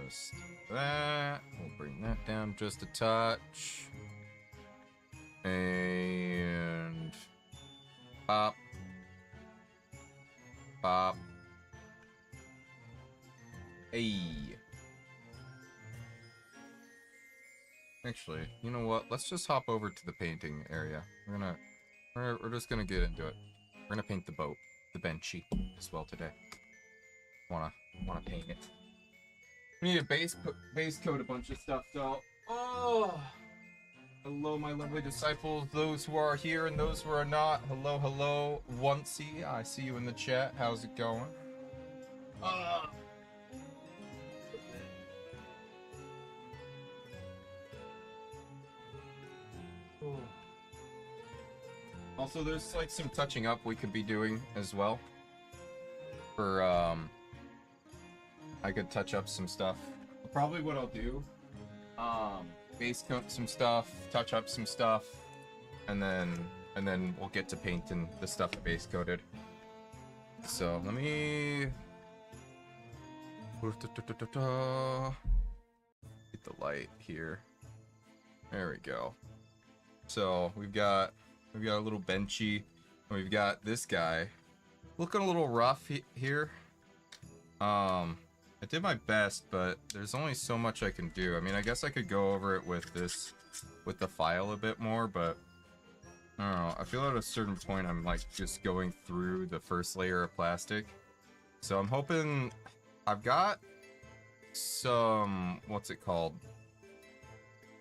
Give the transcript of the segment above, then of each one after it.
Just that. We'll bring that down just a touch. And pop. Pop. Hey. Actually, you know what? Let's just hop over to the painting area. We're just gonna get into it. We're gonna paint the boat, the benchy, as well today. Wanna paint it. We need a base coat a bunch of stuff though. Oh, hello, my lovely disciples, those who are here and those who are not. Hello, hello, Oncey. I see you in the chat. How's it going? Also, there's like some touching up we could be doing as well. For I could touch up some stuff. Probably what I'll do, base coat some stuff, touch up some stuff, and then we'll get to painting the stuff base coated. So let me get the light here. There we go. So we've got a little benchy, and we've got this guy looking a little rough here. I did my best, but there's only so much I can do. I mean, I guess I could go over it with the file a bit more, but I don't know. I feel at a certain point I'm like just going through the first layer of plastic. So I'm hoping I've got some, what's it called?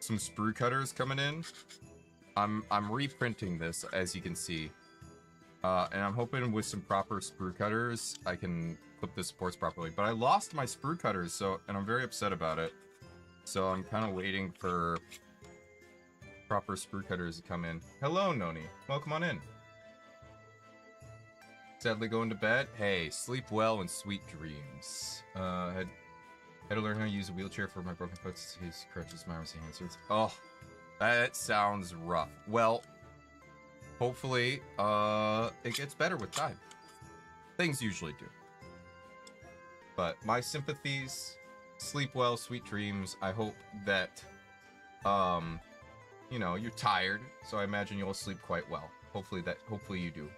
Some sprue cutters coming in. I'm reprinting this, as you can see. And I'm hoping with some proper sprue cutters, I can clip the supports properly. But I lost my sprue cutters, and I'm very upset about it. So I'm kind of waiting for proper sprue cutters to come in. Hello, Noni. Welcome on in. Sadly going to bed? Hey, sleep well and sweet dreams. Had to learn how to use a wheelchair for my broken foot. His crutches, my arms, hands. Oh, that sounds rough. Well, hopefully, it gets better with time. Things usually do. But my sympathies, sleep well, sweet dreams. I hope that, you know, you're tired, so I imagine you'll sleep quite well. Hopefully you do.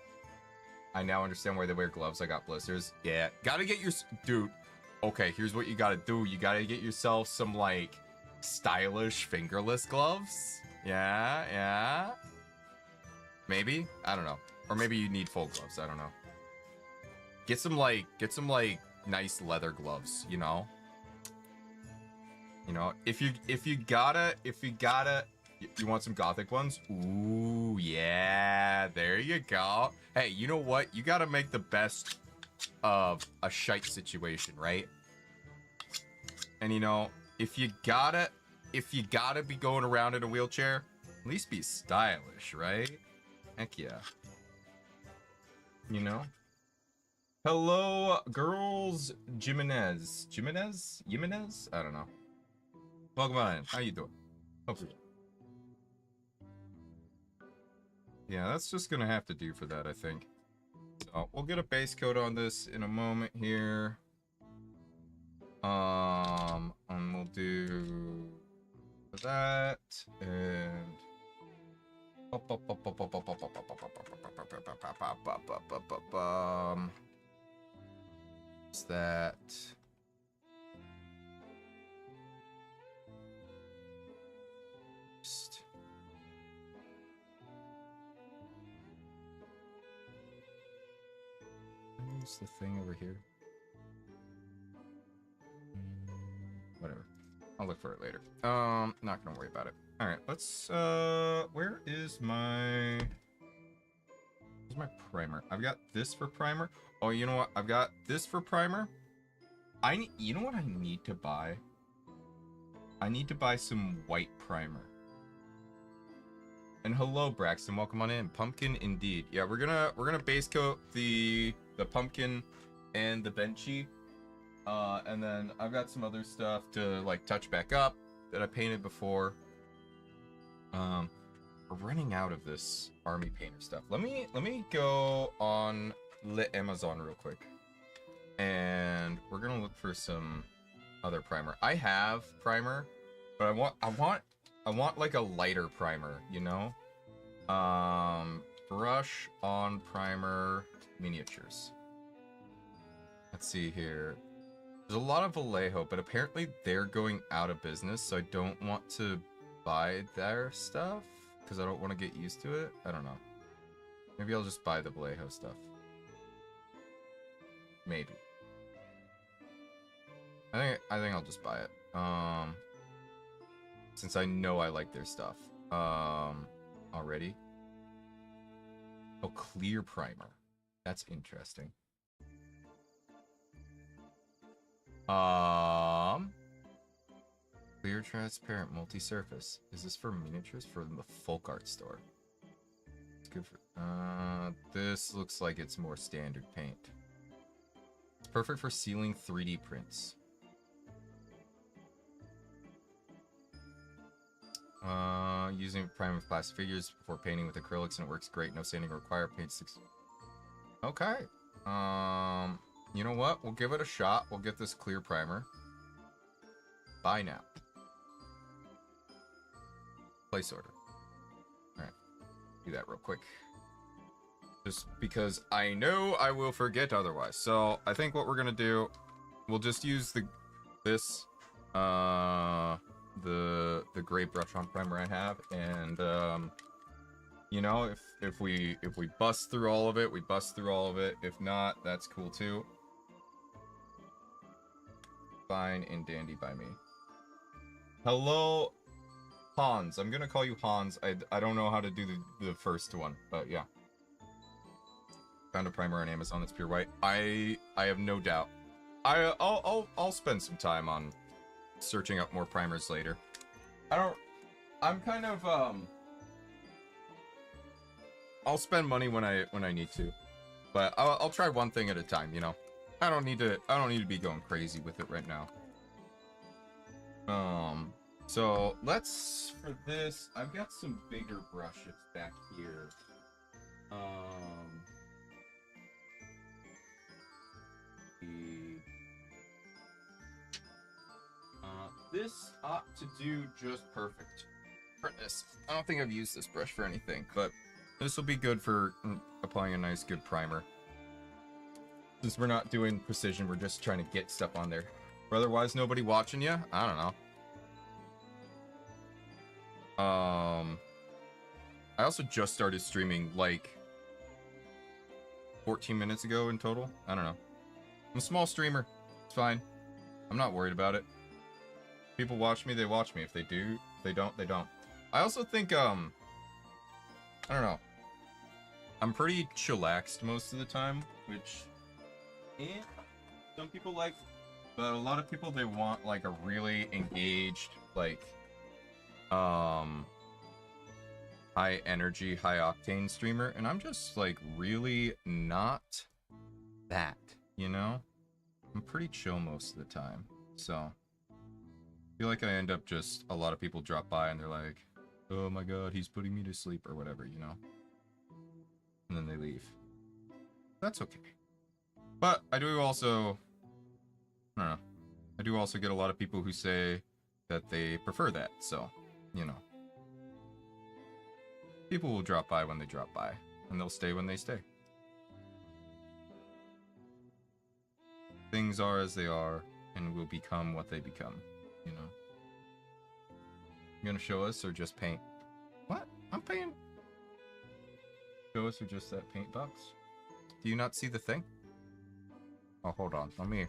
I now understand why they wear gloves. I got blisters. Yeah, gotta get your, dude. Okay, here's what you gotta do. You gotta get yourself some, like, stylish fingerless gloves. Yeah. Maybe? I don't know. Or maybe you need full gloves. I don't know. Get some nice leather gloves, you know? You know, if you want some gothic ones? Ooh, yeah. There you go. Hey, you know what? You gotta make the best of a shite situation, right? And you know, if you gotta be going around in a wheelchair, at least be stylish, right? Heck yeah. You know? Hello, girls. Jimenez? I don't know. Welcome on in. How you doing? Hopefully. Yeah, that's just gonna have to do for that, I think. So, we'll get a base coat on this in a moment here. And we'll do that, and what's that? What's the thing over here? Whatever. I'll look for it later. Not gonna worry about it. Alright, let's, where's my primer? I've got this for primer. Oh, you know what? I've got this for primer. You know what I need to buy? I need to buy some white primer. And hello, Braxton. Welcome on in. Pumpkin indeed. Yeah, we're gonna base coat the pumpkin and the benchy. And then I've got some other stuff to like touch back up that I painted before. We're running out of this army painter stuff. Let me go on Amazon real quick, and we're gonna look for some other primer? I have primer, but I want like a lighter primer, you know? Brush on primer miniatures. Let's see here. There's a lot of Vallejo, but apparently they're going out of business, so I don't want to buy their stuff because I don't want to get used to it. I don't know. Maybe I'll just buy the Vallejo stuff. Maybe. I think I'll just buy it. Since I know I like their stuff. Already. Oh, clear primer. That's interesting. Clear transparent multi-surface. Is this for miniatures for the folk art store? It's good for this looks like it's more standard paint. It's perfect for sealing 3D prints. Using primer with plastic figures before painting with acrylics, and it works great. No sanding required. Paint 6. Okay. You know what? We'll give it a shot. We'll get this clear primer. Buy now. Place order. Alright. Do that real quick. Just because I know I will forget otherwise. So, I think what we're gonna do, we'll just use the gray brush on primer I have, and you know, if we bust through all of it, we bust through all of it. If not, that's cool too. Fine and dandy by me. Hello, Hans. I'm gonna call you Hans. I don't know how to do the first one, but yeah. Found a primer on Amazon that's pure white. I have no doubt. I'll spend some time on searching up more primers later. I'm kind of I'll spend money when I need to, but I'll try one thing at a time, you know. I don't need to be going crazy with it right now. So let's, for this, I've got some bigger brushes back here. This ought to do just perfect for this. I don't think I've used this brush for anything, but this will be good for applying a nice good primer. Since we're not doing precision, we're just trying to get stuff on there. Or otherwise, nobody watching you? I don't know. I also just started streaming like 14 minutes ago in total. I don't know. I'm a small streamer. It's fine. I'm not worried about it. People watch me, they watch me. If they do, if they don't, they don't. I also think, I don't know. I'm pretty chillaxed most of the time, which, some people like, but a lot of people, they want, like, a really engaged, like, high energy, high octane streamer, and I'm just, like, really not that, you know? I'm pretty chill most of the time, so I feel like I end up just, a lot of people drop by and they're like, oh my god, he's putting me to sleep, or whatever, you know? And then they leave. That's okay. But I do also, I don't know, I do also get a lot of people who say that they prefer that, so, you know. People will drop by when they drop by, and they'll stay when they stay. Things are as they are, and will become what they become, you know? You gonna show us, or just paint? What? I'm paying. Show us, or just that paint box? Do you not see the thing? Oh, hold on. Let me...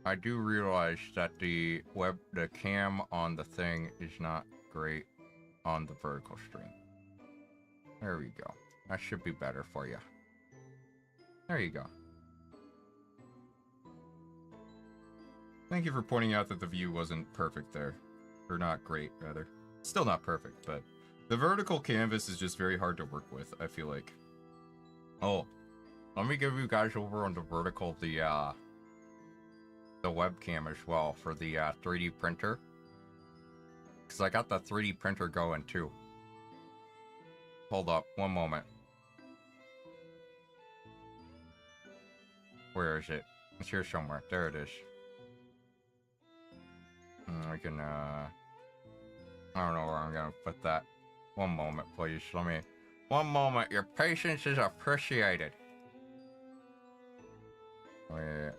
I do realize that the cam on the thing is not great on the vertical stream. There we go. That should be better for you. There you go. Thank you for pointing out that the view wasn't perfect there. Or not great, rather. Still not perfect, but the vertical canvas is just very hard to work with, I feel like. Oh, let me give you guys over on the vertical the webcam as well for the 3D printer. Because I got the 3D printer going too. Hold up, one moment. Where is it? It's here somewhere. There it is. I can, I don't know where I'm gonna put that. One moment, please. One moment. Your patience is appreciated. Eh.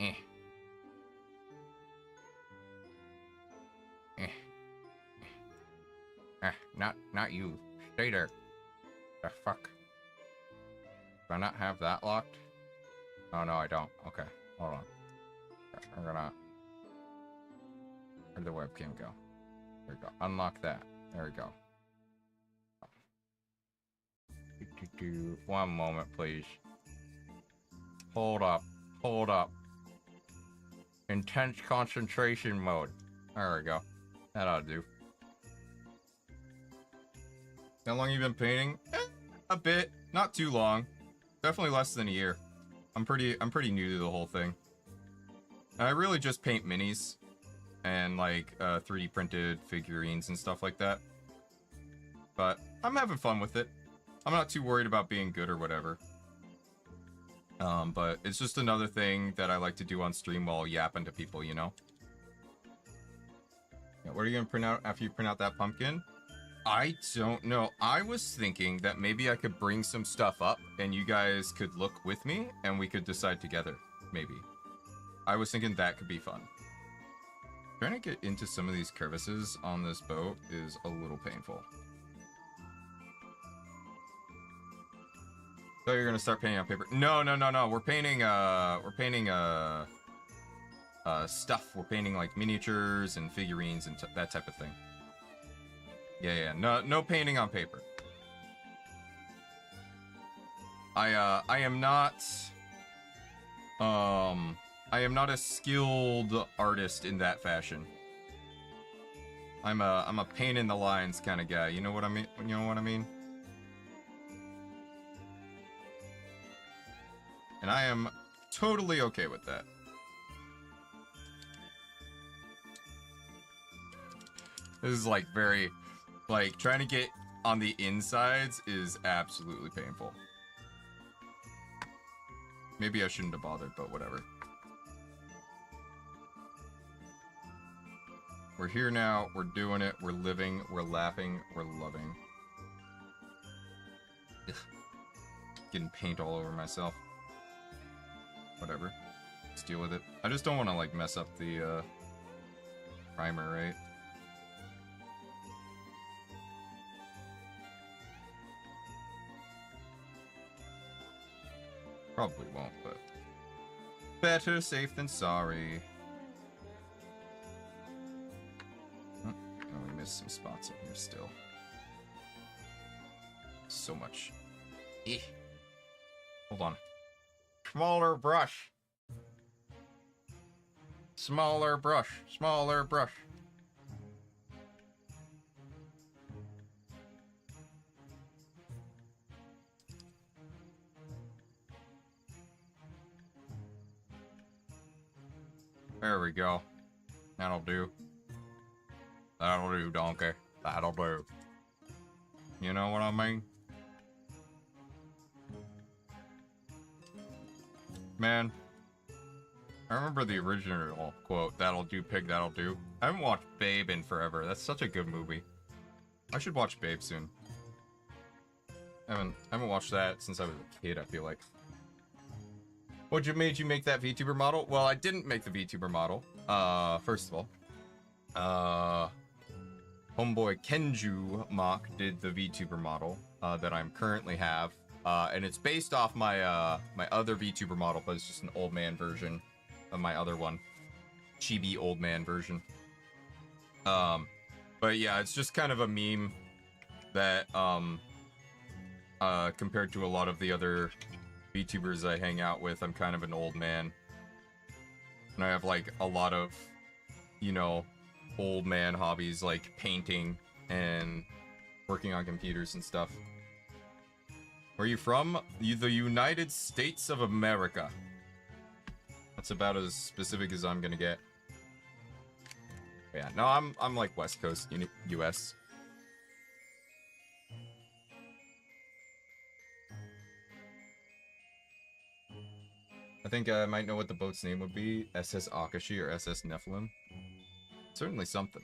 Eh. Not you. Stay there. The fuck? Do I not have that locked? Oh, no, I don't. Okay, hold on. I'm gonna... Where'd the webcam go? There we go. Unlock that. There we go. One moment, please. Hold up. Hold up. Intense concentration mode. There we go. That ought to do. How long you been painting? A bit. Not too long. Definitely less than a year. I'm pretty new to the whole thing. I really just paint minis and like 3D printed figurines and stuff like that. But I'm having fun with it. I'm not too worried about being good or whatever. But it's just another thing that I like to do on stream while yapping to people, you know? Yeah, what are you gonna print out after you print out that pumpkin? I don't know. I was thinking that maybe I could bring some stuff up and you guys could look with me and we could decide together, maybe. I was thinking that could be fun. Trying to get into some of these crevices on this boat is a little painful. So you're gonna start painting on paper? No. We're painting stuff. We're painting like miniatures and figurines and that type of thing. Yeah. No painting on paper. I am not a skilled artist in that fashion. I'm a paint in the lines kind of guy. You know what I mean? You know what I mean? And I am totally okay with that. This is like very, like trying to get on the insides is absolutely painful. Maybe I shouldn't have bothered, but whatever. We're here now, we're doing it, we're living, we're laughing, we're loving. Ugh. Getting paint all over myself. Whatever. Let's deal with it. I just don't want to like mess up the primer, right? Probably won't, but better safe than sorry. Oh, we missed some spots in here still. So much. Eh. Hold on. Smaller brush. Smaller brush. Smaller brush. There we go. That'll do. That'll do, donkey. That'll do. You know what I mean? Man, I remember the original quote, "That'll do, pig, that'll do." I haven't watched Babe in forever. That's such a good movie. I should watch Babe soon. I haven't watched that since I was a kid, I feel like. What made you make that VTuber model? Well, I didn't make the VTuber model. First of all. Homeboy Kenju Mock did the VTuber model that I'm currently have. And it's based off my my other VTuber model, but it's just an old man version of my other one. Chibi old man version. But yeah, it's just kind of a meme that compared to a lot of the other VTubers I hang out with, I'm kind of an old man. And I have like a lot of, you know, old man hobbies like painting and working on computers and stuff. Where are you from? The United States of America. That's about as specific as I'm gonna get. Yeah, no, I'm like West Coast, US. I think I might know what the boat's name would be. SS Akashi or SS Nephilim. certainly something.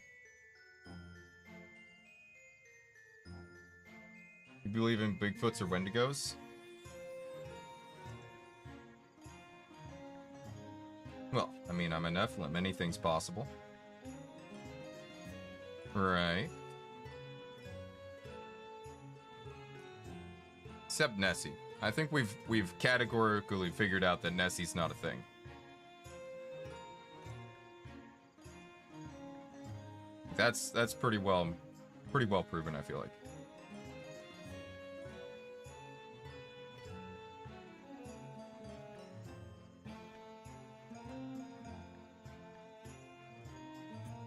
You believe in Bigfoots or Wendigos? Well, I mean, I'm a Nephilim. Anything's possible. Right. Except Nessie. I think we've categorically figured out that Nessie's not a thing. That's pretty well proven, I feel like.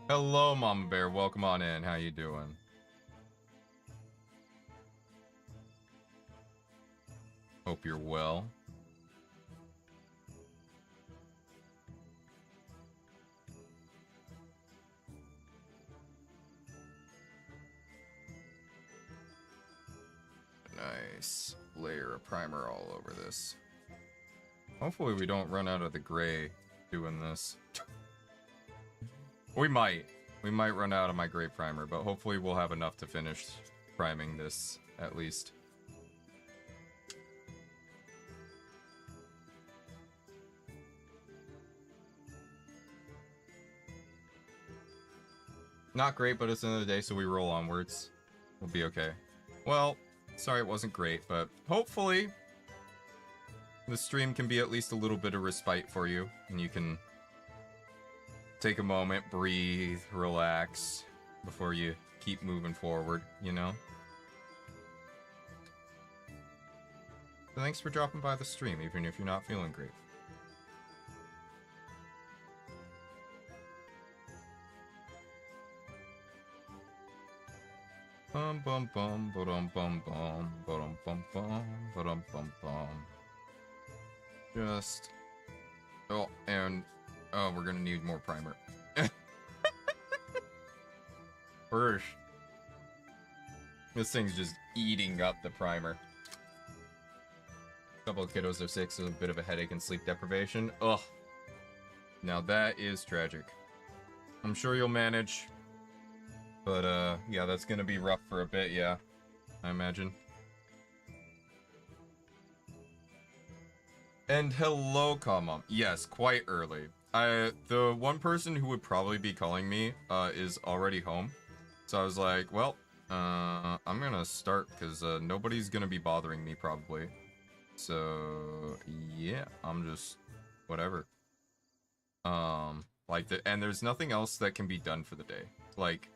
Hello, Mama Bear. Welcome on in. How you doing? Hope you're well. Nice. Layer of primer all over this. Hopefully we don't run out of the gray doing this. We might. We might run out of my gray primer, but hopefully we'll have enough to finish priming this, at least. Not great, but it's the end of the day, so we roll onwards. We'll be okay. Well, sorry it wasn't great, but hopefully the stream can be at least a little bit of respite for you, and you can take a moment, breathe, relax, before you keep moving forward, you know? So thanks for dropping by the stream, even if you're not feeling great. Bum bum bum ba-dum bum bum ba-dum bum bum ba-dum bum bum. Just... Oh, and... Oh, we're gonna need more primer. First. This thing's just eating up the primer. A couple of kiddos are sick, so a bit of a headache and sleep deprivation. Ugh. Now that is tragic. I'm sure you'll manage. But, yeah, that's gonna be rough for a bit, yeah. I imagine. And hello, Calm. Yes, quite early. The one person who would probably be calling me, is already home. So I was like, well, I'm gonna start, because, nobody's gonna be bothering me, probably. So, yeah, I'm just, whatever. And there's nothing else that can be done for the day. Like,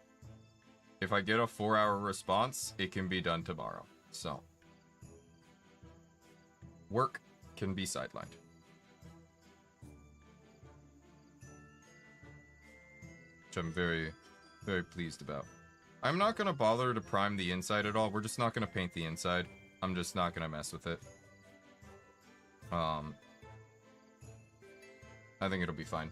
if I get a 4-hour response, it can be done tomorrow. So, work can be sidelined. Which I'm very, very pleased about. I'm not gonna bother to prime the inside at all. We're just not gonna paint the inside. I'm just not gonna mess with it. I think it'll be fine.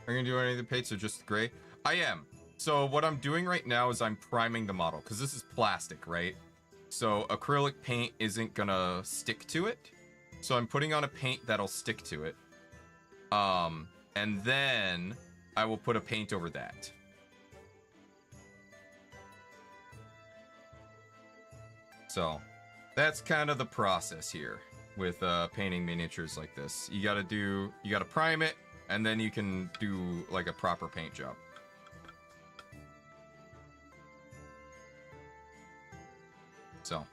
Are you gonna do any of the paints or just gray? I am. So what I'm doing right now is I'm priming the model, because this is plastic, right? So acrylic paint isn't gonna stick to it. So I'm putting on a paint that'll stick to it. And then I will put a paint over that. So that's kind of the process here with painting miniatures like this. You gotta prime it, and then you can do like a proper paint job. So.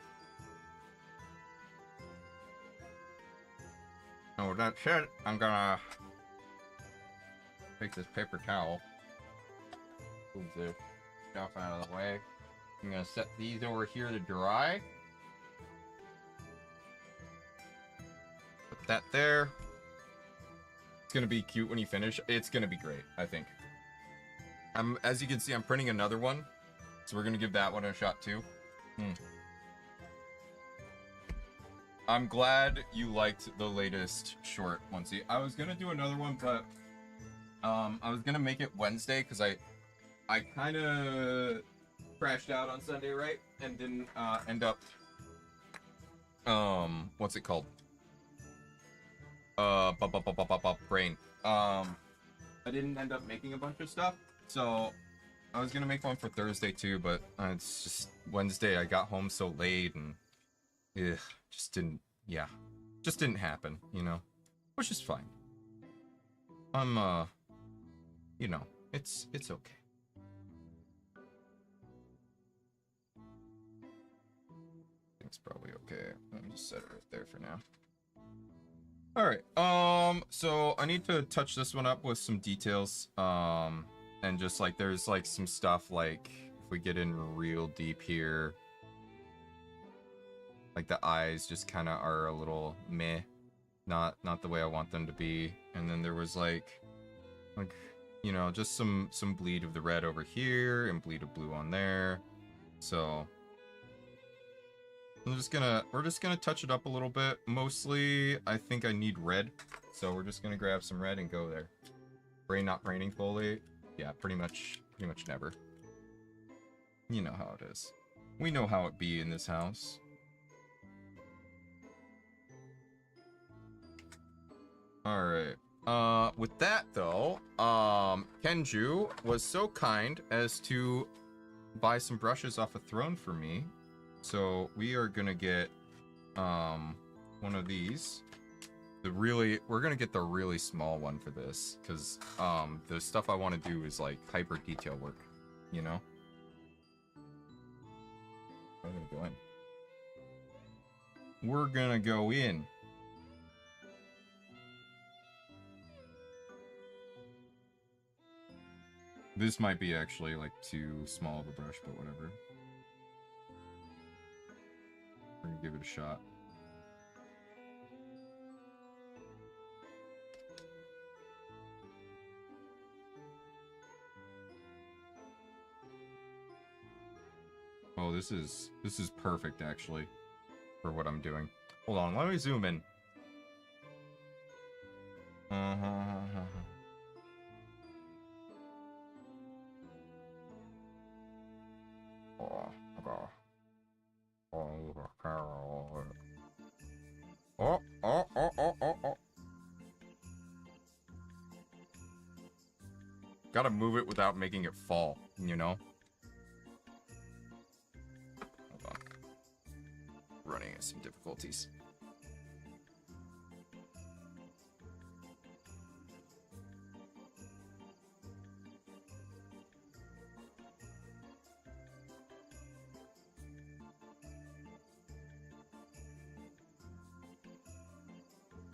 Oh, that said, I'm gonna take this paper towel. Move the stuff out of the way. I'm gonna set these over here to dry. Put that there. It's gonna be cute when you finish. It's gonna be great, I think. As you can see, I'm printing another one. So we're gonna give that one a shot too. I'm glad you liked the latest short one. See, I was gonna do another one, but I was gonna make it Wednesday because I kind of crashed out on Sunday, right? And didn't end up what's it called? Brain. I I didn't end up making a bunch of stuff, so I was gonna make one for Thursday too, but it's just Wednesday. I got home so late and just didn't, just didn't happen, you know, which is fine. I'm you know, it's okay. It's probably okay. Let me just set it right there for now. Alright, so I need to touch this one up with some details, and just like, there's like some stuff like, if we get in real deep here, like the eyes just kind of are a little meh, not the way I want them to be, and then there was like, you know, just some bleed of the red over here, and bleed of blue on there, so... we're just gonna touch it up a little bit. Mostly, I think I need red, so we're just gonna grab some red and go there. Brain not braining fully. Yeah, pretty much never. You know how it is. We know how it be in this house. Alright. With that though, Kenju was so kind as to buy some brushes off a throne for me. So we are gonna get one of these. We're gonna get the really small one for this, because the stuff I want to do is like hyper detail work, you know. I'm gonna go in. We're gonna go in. This might be actually like too small of a brush, but whatever. We're gonna give it a shot. Oh, this is perfect actually for what I'm doing. Hold on, let me zoom in. Oh. Gotta move it without making it fall, you know? Hold on. Running into some difficulties.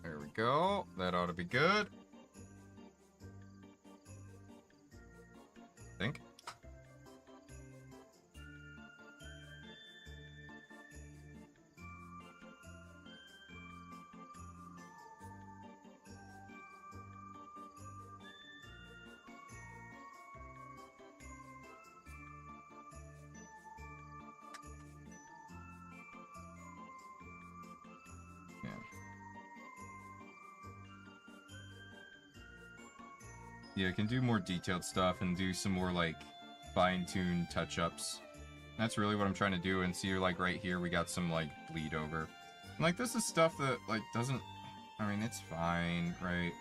There we go. That ought to be good. I think. Yeah, I can do more detailed stuff and do some more, like, fine-tuned touch-ups. That's really what I'm trying to do, and see, like, right here, we got some, like, bleed over. And, like, this is stuff that, like, doesn't... I mean, it's fine, right?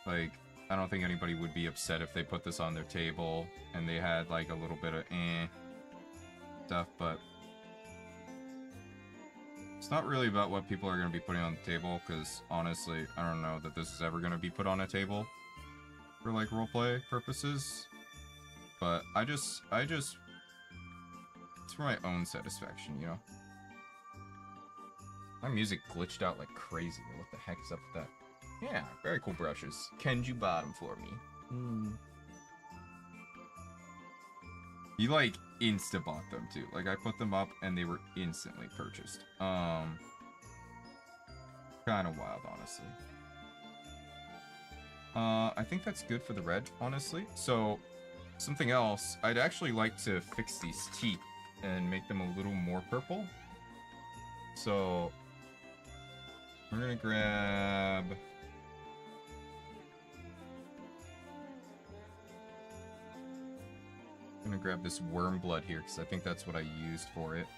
Like, I don't think anybody would be upset if they put this on their table, and they had, like, a little bit of stuff, but... It's not really about what people are going to be putting on the table, because, honestly, I don't know that this is ever going to be put on a table. For like roleplay purposes, but I just it's for my own satisfaction, you know. My music glitched out like crazy. What the heck is up with that? Yeah, very cool brushes. Kenju bought them for me. He like insta bought them too. Like I put them up and they were instantly purchased. Kind of wild, honestly. I think that's good for the red, honestly. So, something else, I'd actually like to fix these teeth and make them a little more purple. So, we're gonna grab... I'm gonna grab this worm blood here, because I think that's what I used for it.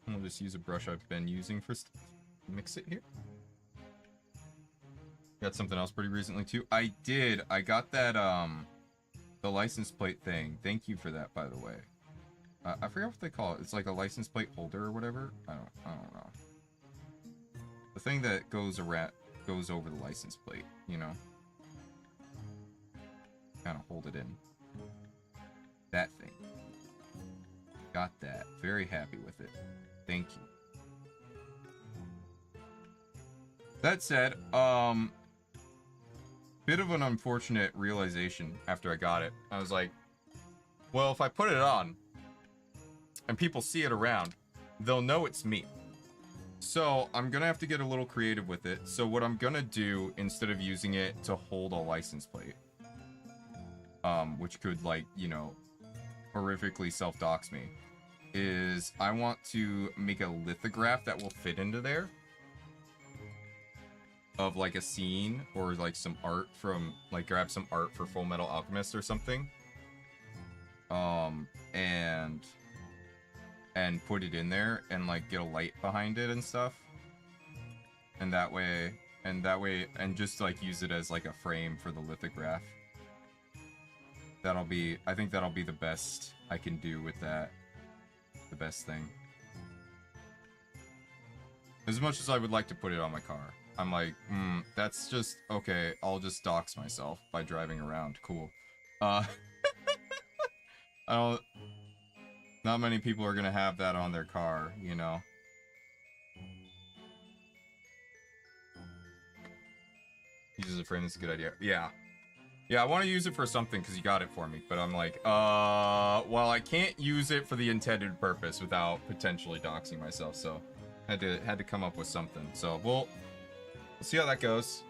I'll just use a brush I've been using for mix it here. Got something else pretty recently too. I got that the license plate thing. Thank you for that, by the way. I forget what they call it. It's like a license plate holder or whatever. I don't know. The thing that goes over the license plate, you know. Kind of hold it in. That thing. Got that. Very happy with it. Thank you. That said, bit of an unfortunate realization after I got it. I was like, well, if I put it on and people see it around, they'll know it's me. So I'm gonna have to get a little creative with it. So what I'm gonna do, instead of using it to hold a license plate, which could, like, you know, horrifically self-dox me, is I want to make a lithograph that will fit into there of like a scene, or like some art from, like, grab some art for Full Metal Alchemist or something, and put it in there and like get a light behind it and stuff, and that way and just like use it as like a frame for the lithograph. I think that'll be the best I can do with that. The best thing. As much as I would like to put it on my car, I'm like, that's just, okay, I'll just dox myself by driving around. Cool. Not many people are gonna have that on their car, you know? Use as a frame, that's a good idea. Yeah. Yeah, I want to use it for something because you got it for me, but I'm like, well, I can't use it for the intended purpose without potentially doxing myself, so had to come up with something. So we'll see how that goes.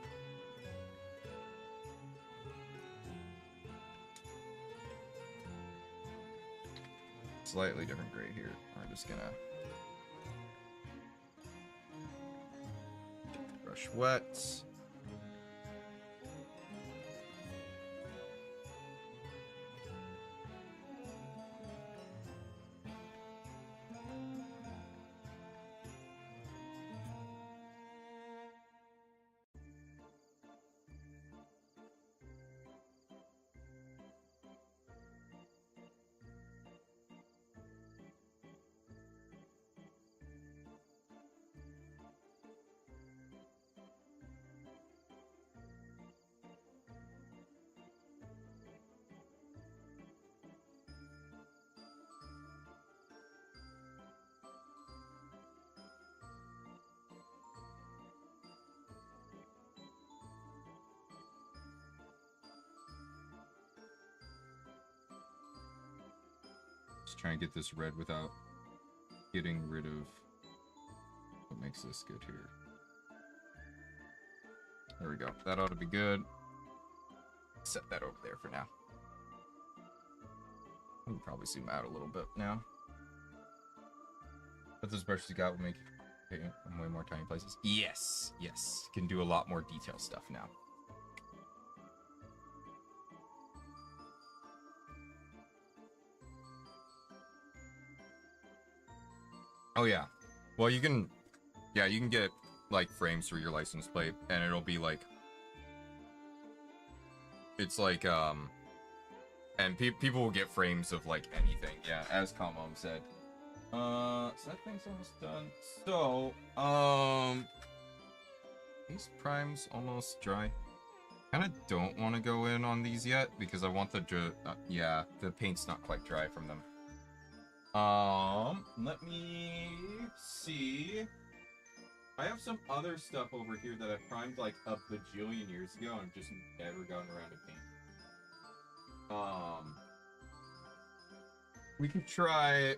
Slightly different gray here. I'm just gonna get the brush wet. Just trying to get this red without getting rid of what makes this good here. There we go. That ought to be good. Set that over there for now. I can probably zoom out a little bit now. But those brushes you got will make it in way more tiny places. Yes, yes. Can do a lot more detail stuff now. Oh yeah. Well, you can get like frames for your license plate, and it'll be like, it's like and people will get frames of like anything. Yeah, as Kamom said. So that thing's almost done. So, these primes almost dry. Kind of don't want to go in on these yet because I want the paint's not quite dry from them. Let me see. I have some other stuff over here that I primed like a bajillion years ago and just never gotten around to paint. We could try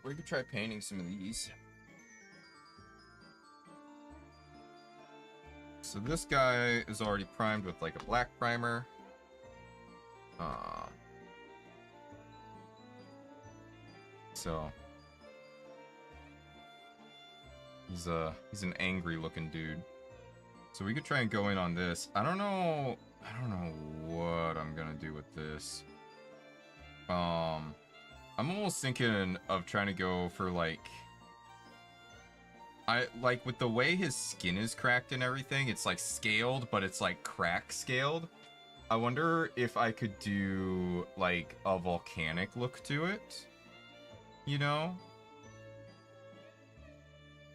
painting some of these. So this guy is already primed with like a black primer. So he's an angry looking dude. So we could try and go in on this. I don't know what I'm gonna do with this. I'm almost thinking of trying to go for like I like with the way his skin is cracked and everything, it's like scaled, but it's like crack scaled. I wonder if I could do like a volcanic look to it. You know?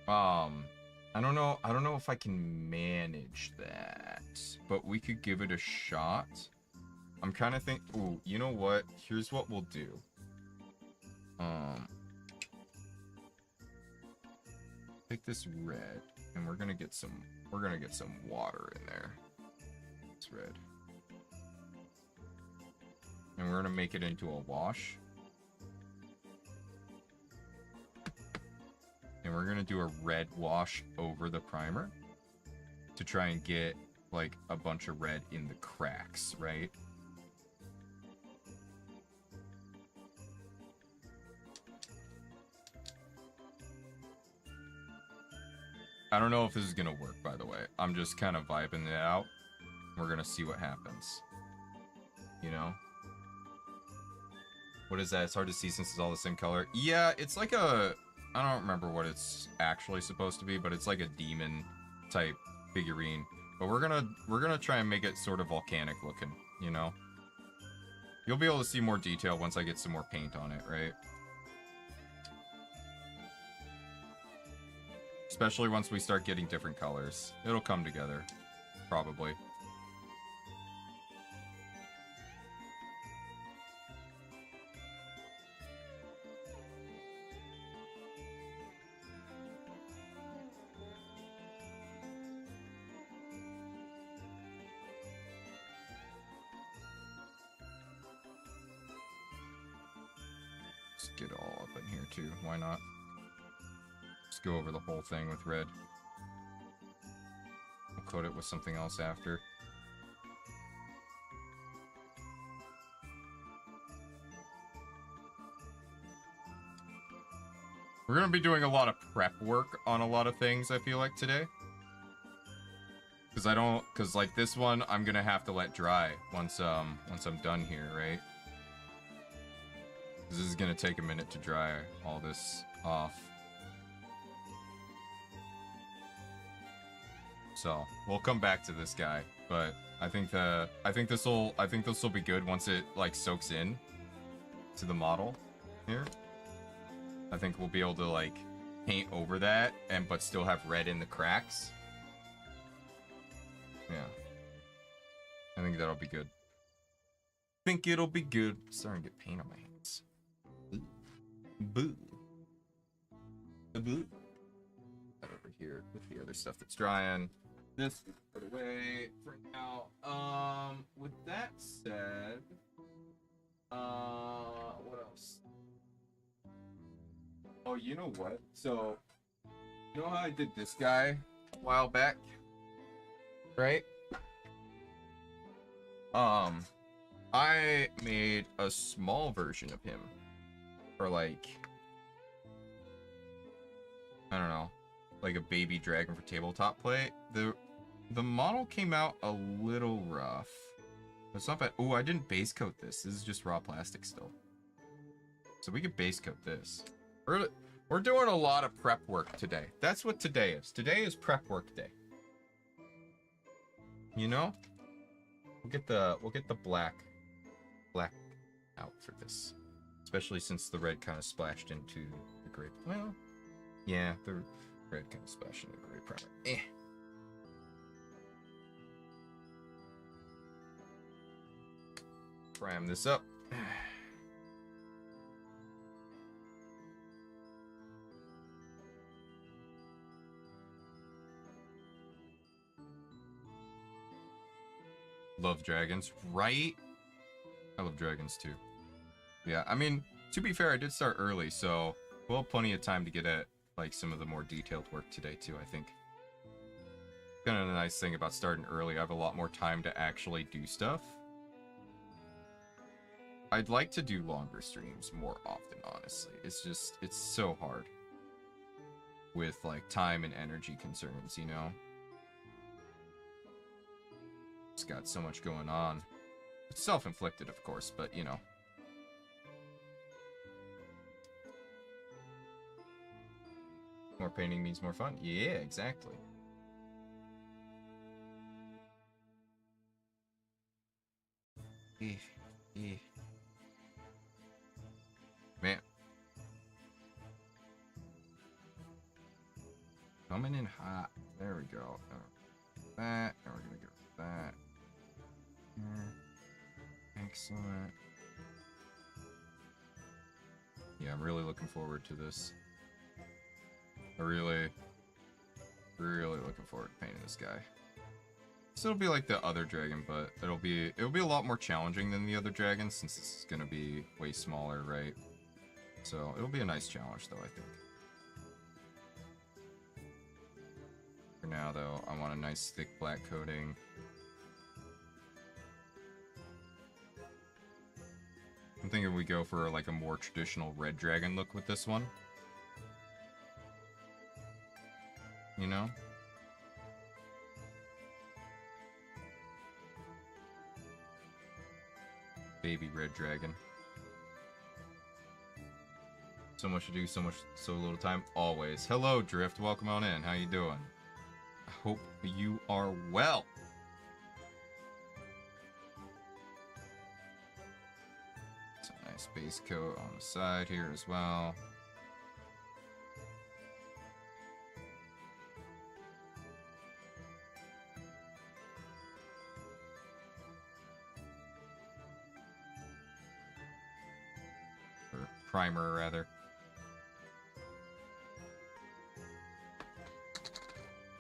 I don't know if I can manage that, but we could give it a shot. I'm kind of ooh, you know what? Here's what we'll do. Take this red, and we're gonna get some water in there. It's red. And we're gonna make it into a wash. And we're gonna do a red wash over the primer to try and get like a bunch of red in the cracks, right? I don't know if this is gonna work, by the way. I'm just kind of vibing it out. We're gonna see what happens. You know? What is that? It's hard to see since it's all the same color. Yeah, it's like a... I don't remember what it's actually supposed to be, but it's like a demon type figurine. But we're gonna try and make it sort of volcanic looking, you know? You'll be able to see more detail once I get some more paint on it, right? Especially once we start getting different colors. It'll come together, probably. Let's get it all up in here too. Why not? Just go over the whole thing with red. We'll coat it with something else after. We're gonna be doing a lot of prep work on a lot of things, I feel like, today. Cause like this one, I'm gonna have to let dry once I'm done here, right? This is gonna take a minute to dry all this off. So we'll come back to this guy, but I think this will be good once it like soaks in to the model here. I think we'll be able to like paint over that but still have red in the cracks. Yeah. I think that'll be good. Think it'll be good. Starting to get paint on my hands. Boo. Boo. That over here with the other stuff that's drying. This put away for now. With that said, what else? Oh, you know what? So, you know how I did this guy a while back? Right? I made a small version of him for like, I don't know, like a baby dragon for tabletop play. The model came out a little rough. It's not bad. Oh, I didn't base coat this. This is just raw plastic still. So we could base coat this. We're doing a lot of prep work today. That's what today is. Today is prep work day. You know? We'll get the black out for this. Especially since the red kind of splashed into the gray. Well, yeah, the red kind of splashed into the gray primer. Prime this up. Love dragons, right? I love dragons too. Yeah, I mean, to be fair, I did start early, so we'll have plenty of time to get at like some of the more detailed work today too, I think. Kind of a nice thing about starting early, I have a lot more time to actually do stuff. I'd like to do longer streams more often, honestly. It's so hard with like time and energy concerns, you know? It's got so much going on. It's self-inflicted, of course, but you know. More painting means more fun. Yeah, exactly. Man. Coming in hot. There we go. That. And we're gonna go with that. Excellent. Yeah, I'm really looking forward to this. Really looking forward to painting this guy. So it'll be like the other dragon, but it'll be a lot more challenging than the other dragon since this is gonna be way smaller, right? So it'll be a nice challenge though, I think. For now though, I want a nice thick black coating. I'm thinking we go for like a more traditional red dragon look with this one. You know? Baby red dragon. So much to do, so little time. Always. Hello, Drift. Welcome on in. How you doing? I hope you are well. It's a nice base coat on the side here as well. Primer, rather.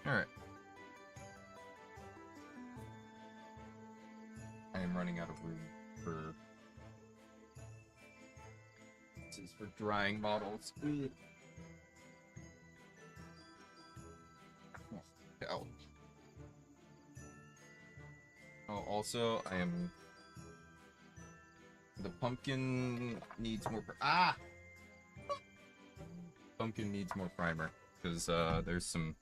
Alright. I am running out of room for... This is for drying models. Oh. Oh, also, I am... The pumpkin needs more... Pumpkin needs more primer, because there's some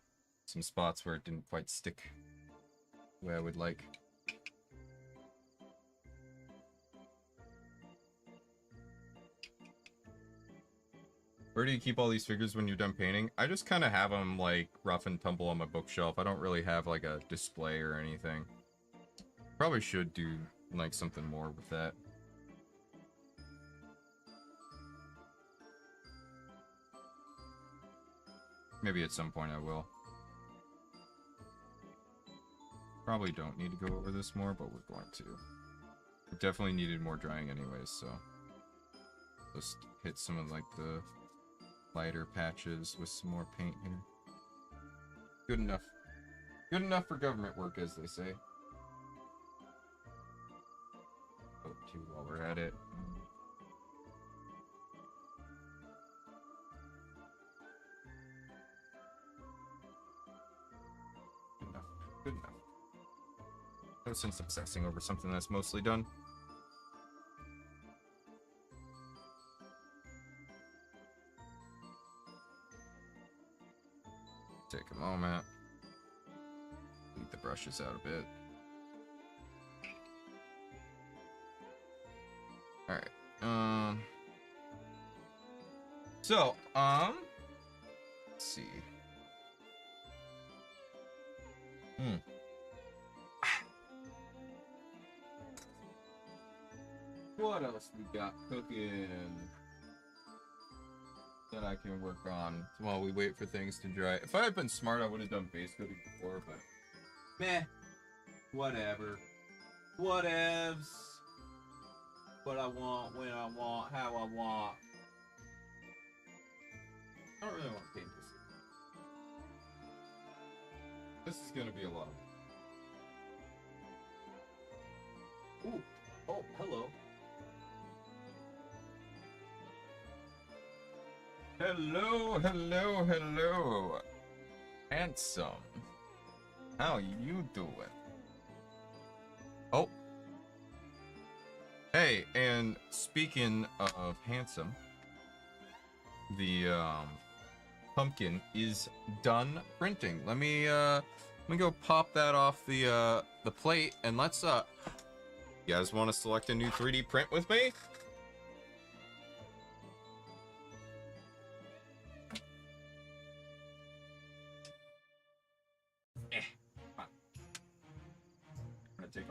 spots where it didn't quite stick the way I would like. Where do you keep all these figures when you're done painting? I just kind of have them, like, rough and tumble on my bookshelf. I don't really have, like, a display or anything. Probably should do, like, something more with that. Maybe at some point I will. Probably don't need to go over this more, but we're going to. We definitely needed more drying anyways, so... Just hit some of, like, the lighter patches with some more paint here. Good enough. Good enough for government work, as they say. Oh, two while we're at it. Good enough. No sense obsessing over something that's mostly done. Take a moment. Leave the brushes out a bit. Alright. So, let's see. What else we got cooking that I can work on while we wait for things to dry? If I had been smart, I would have done base coating before, but meh. Whatever. Whatevs. What I want, when I want, how I want. I don't really want to paint this. This is gonna be a lot of... Ooh. Oh, hello. Hello, hello, hello. Handsome. How you doing? Oh. Hey, and speaking of handsome, the pumpkin is done printing. Let me go pop that off the plate, and let's you guys want to select a new 3D print with me?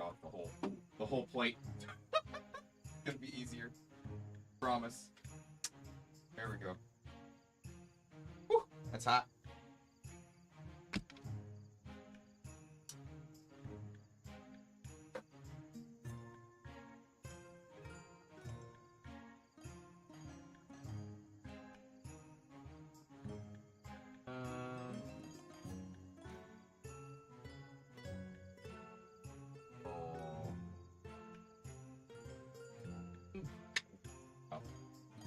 off the whole plate. It's gonna be easier. Promise. There we go. Whew, that's hot.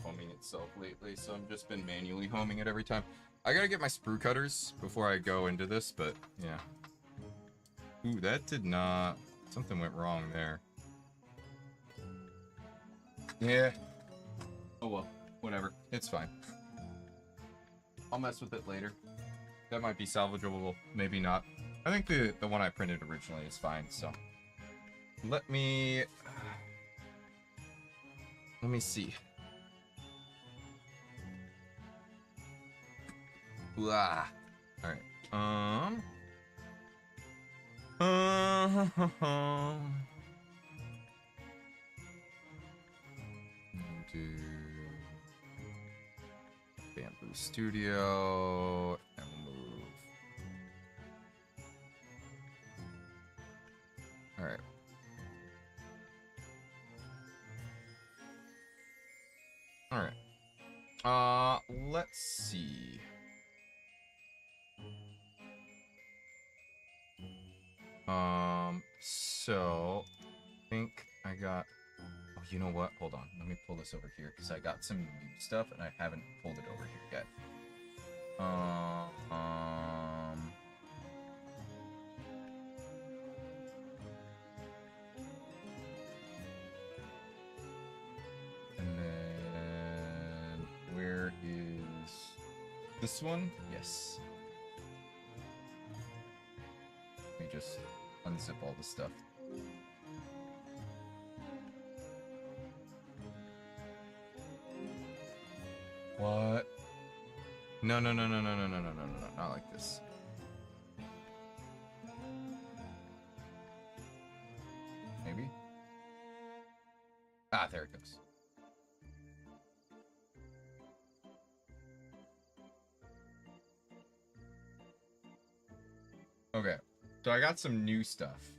Homing itself lately, so I've just been manually homing it every time. I gotta get my sprue cutters before I go into this, but yeah. Ooh, that did not... Something went wrong there. Yeah. Oh well, whatever. It's fine. I'll mess with it later. That might be salvageable, maybe not. I think the one I printed originally is fine, so... Let me see. Blah. Alright. Do Bamboo Studio and we'll move. Alright. Alright. Let's see. So I think I got, oh, you know what? Hold on. Let me pull this over here because I got some new stuff and I haven't pulled it over here yet. And then where is this one? Yes. Let me just unzip all the stuff. What? No, not like this. Maybe? Ah, there it goes. Okay. So I got some new stuff.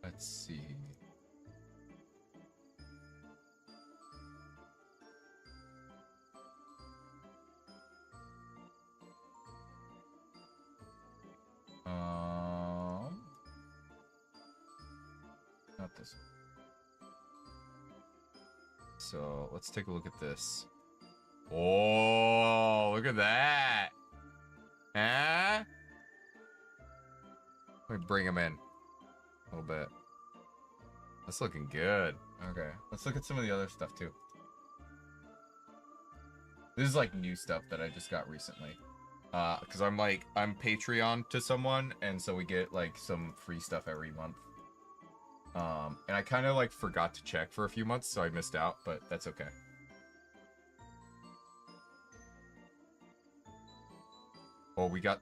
Let's see. Not this one. So let's take a look at this. Oh, look at that. Huh? Let me bring him in a little bit. That's looking good. Okay, let's look at some of the other stuff too. This is like new stuff that I just got recently. Because I'm Patreon to someone, and so we get like some free stuff every month. And I kind of like forgot to check for a few months, so I missed out, but that's okay. Oh, we got...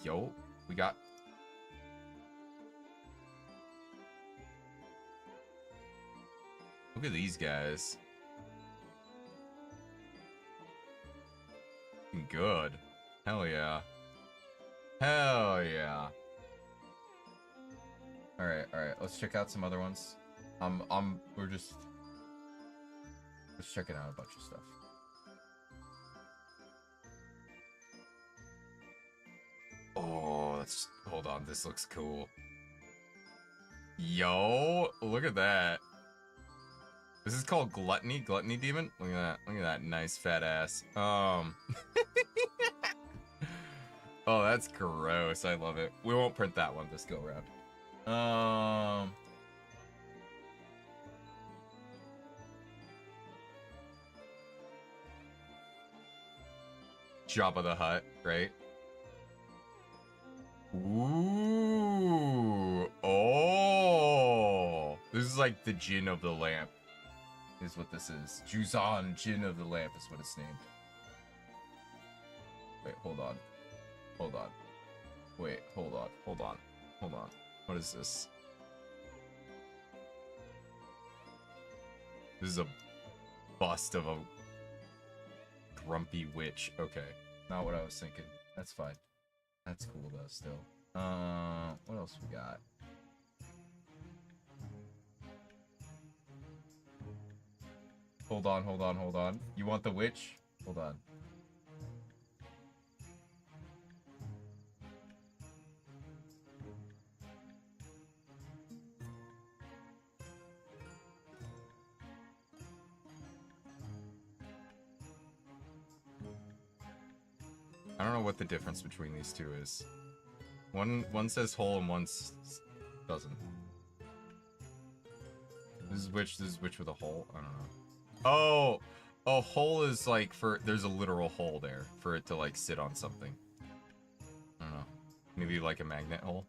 Yo, we got... Look at these guys. Good. Hell yeah. Hell yeah. Alright, let's check out some other ones. We're just checking out a bunch of stuff. Oh, hold on, this looks cool. Yo, look at that. This is called Gluttony Demon. Look at that nice fat ass. Oh, that's gross. I love it. We won't print that one this go around. Jabba the Hutt, right? Ooh. Oh. This is like the Djinn of the Lamp. Is what this is. Juzan, Djinn of the Lamp is what it's named. Wait, hold on. Hold on. Wait, hold on. Hold on. Hold on. What is this? This is a bust of a grumpy witch. Okay. Not what I was thinking. That's fine. That's cool though, still. What else we got? Hold on, hold on, hold on. You want the witch? Hold on. I don't know what the difference between these two is. One says hole and one doesn't. This is witch with a hole. I don't know. Oh, a hole is like for there's a literal hole there for it to like sit on something. I don't know. Maybe like a magnet hole.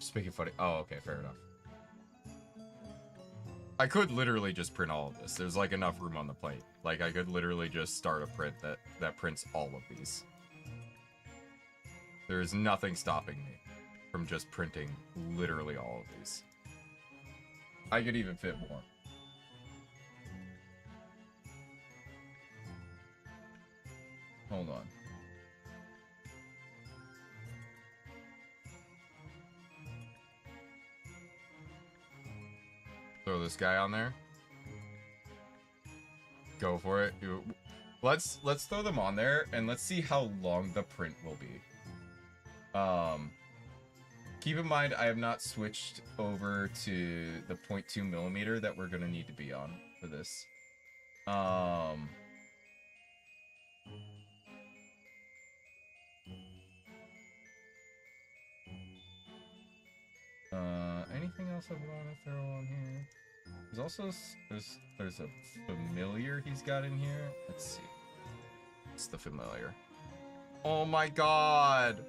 Just make it funny. Oh, okay, fair enough. I could literally just print all of this. There's like enough room on the plate. Like I could literally just start a print that prints all of these. There is nothing stopping me from just printing literally all of these. I could even fit more. Hold on. Throw this guy on there. Go for it. Let's throw them on there and let's see how long the print will be. Keep in mind I have not switched over to the 0.2 millimeter that we're gonna need to be on for this. Anything else I want to throw on here? There's also there's a familiar he's got in here. Let's see. It's the familiar. Oh my god.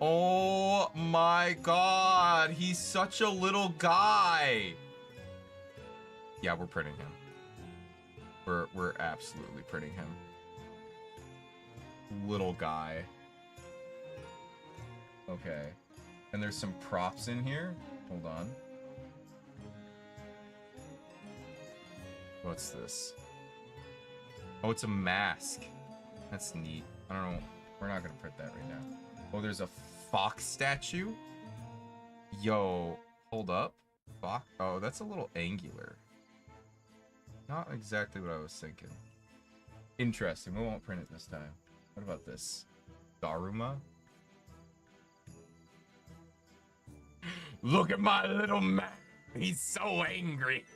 Oh my god. He's such a little guy. Yeah, we're printing him. We're absolutely printing him. Little guy. Okay. And there's some props in here. Hold on. What's this? Oh, it's a mask. That's neat. I don't know. We're not gonna print that right now. Oh, there's a fox statue? Yo, hold up. Fox? Oh, that's a little angular. Not exactly what I was thinking. Interesting. We won't print it this time. What about this? Daruma? Look at my little man. He's so angry.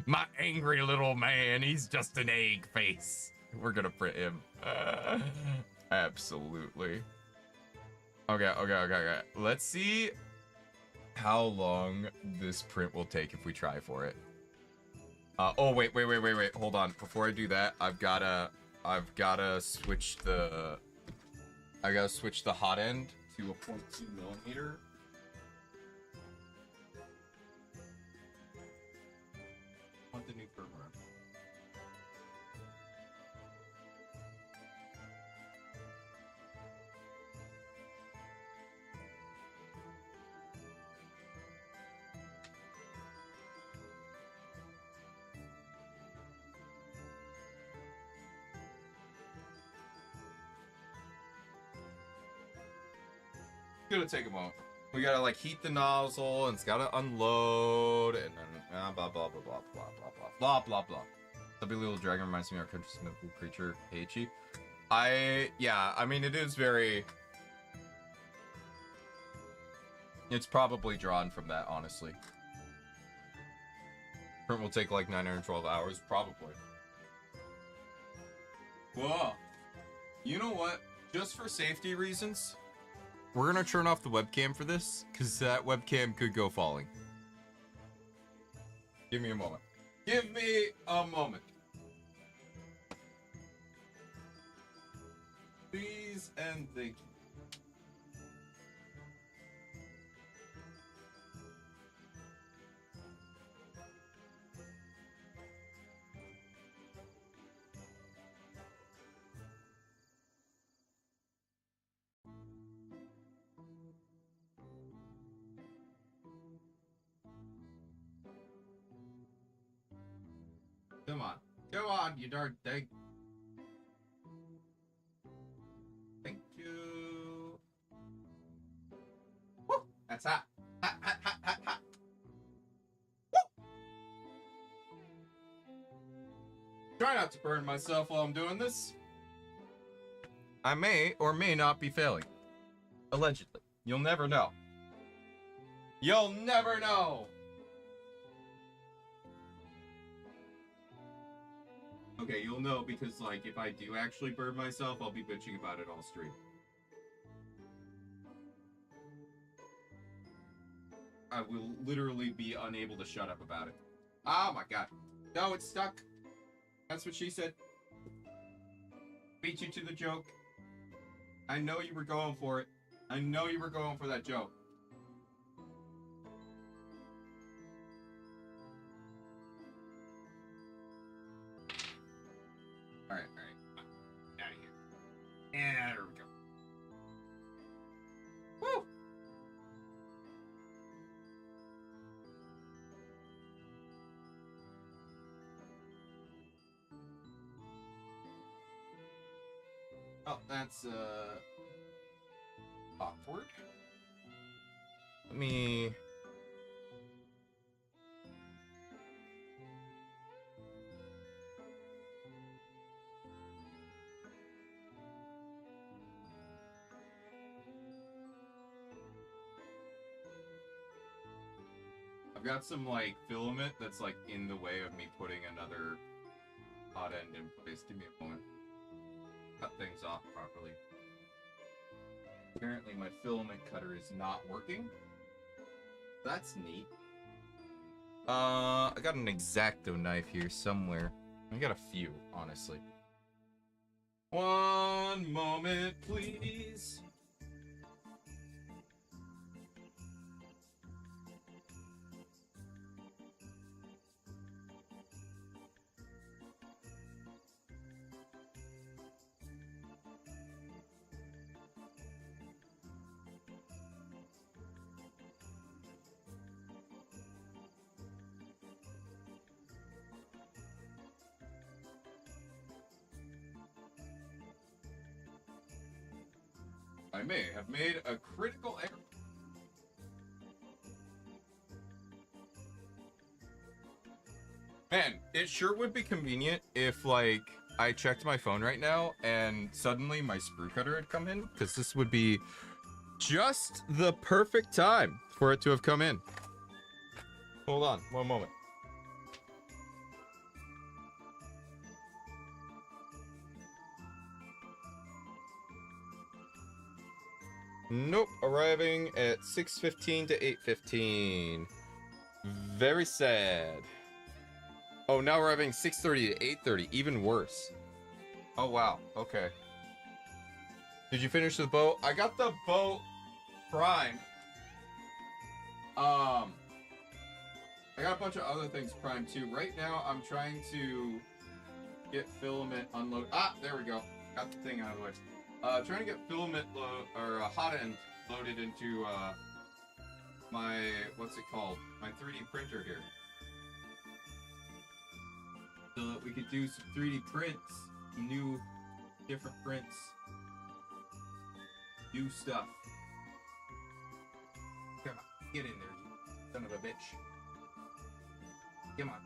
My angry little man. He's just an egg face. We're gonna print him. Absolutely. Okay. Let's see how long this print will take if we try for it. Oh, wait. Hold on. Before I do that, I've gotta switch the... I gotta switch the hot end to a 0.2 millimeter. I want the new firmware. Gonna take a moment. We gotta like heat the nozzle and it's gotta unload and then blah blah blah blah blah blah blah blah blah. Stubby little dragon reminds me of our country's mythical creature, Heichi. I mean it is very... It's probably drawn from that, honestly. Print will take like 912 hours, probably. Whoa. You know what? Just for safety reasons, we're gonna turn off the webcam for this, because that webcam could go falling. Give me a moment. Give me a moment. Please and thank you. Go on, you darn thing. Thank you. Woo! That's hot. Hot, hot, hot, hot, hot. Woo! Try not to burn myself while I'm doing this. I may or may not be failing. Allegedly. You'll never know. You'll never know! Okay, you'll know because, like, if I do actually burn myself, I'll be bitching about it all stream. I will literally be unable to shut up about it. Oh my god. No, it's stuck. That's what she said. Beat you to the joke. I know you were going for it. I know you were going for that joke. Alright. Out of here. Yeah, there we go. Woo! Oh, that's, awkward. Let me... I've got some, like, filament that's, like, in the way of me putting another hot end in place. Give me a moment. Cut things off properly. Apparently my filament cutter is not working. That's neat. I got an X-Acto knife here somewhere. I got a few, honestly. One moment, please. I may have made a critical error. Man, it sure would be convenient if, like, I checked my phone right now and suddenly my sprue cutter had come in, because this would be just the perfect time for it to have come in. Hold on, one moment. Nope, arriving at 6:15 to 8:15. Very sad. Oh, now arriving 6:30 to 8:30, even worse. Oh wow, okay. Did you finish the boat? I got the boat primed. I got a bunch of other things primed too. Right now, I'm trying to get filament unloaded. Ah, there we go. Got the thing out of the way. Trying to get filament hot end loaded into my, what's it called? My 3D printer here. So that we could do some 3D prints, some new, different prints, new stuff. Come on, get in there, you son of a bitch. Come on.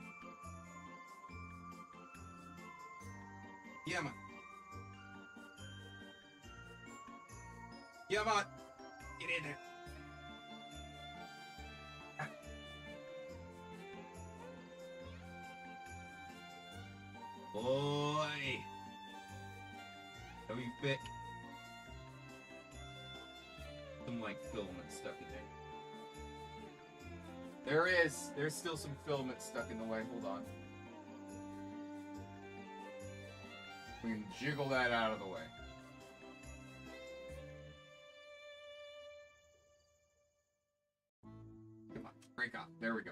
Come on. Come on. Get in there. Boy. How you fit? Some, like, filament stuck in there. There is. There's still some filament stuck in the way. Hold on. We can jiggle that out of the way. Come on. Break off. There we go.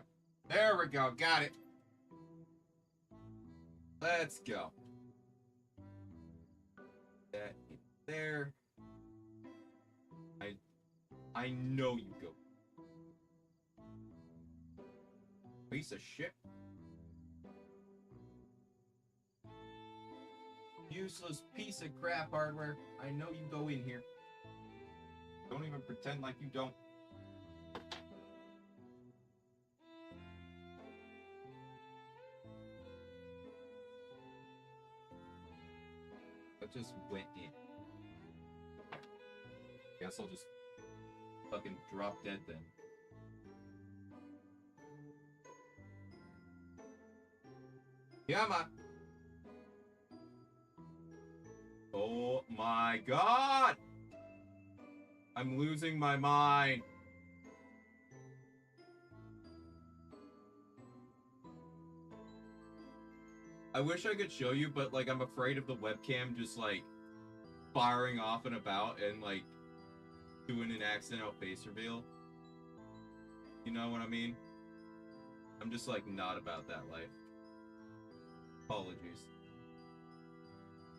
There we go. Got it. Let's go. That in there. I know you go. Piece of shit. Useless piece of crap hardware. I know you go in here. Don't even pretend like you don't. That just went in. Guess I'll just fucking drop dead then. Come on. Oh my god! I'm losing my mind. I wish I could show you, but like I'm afraid of the webcam just like firing off and about and like doing an accidental face reveal. You know what I mean? I'm just like not about that life. Apologies.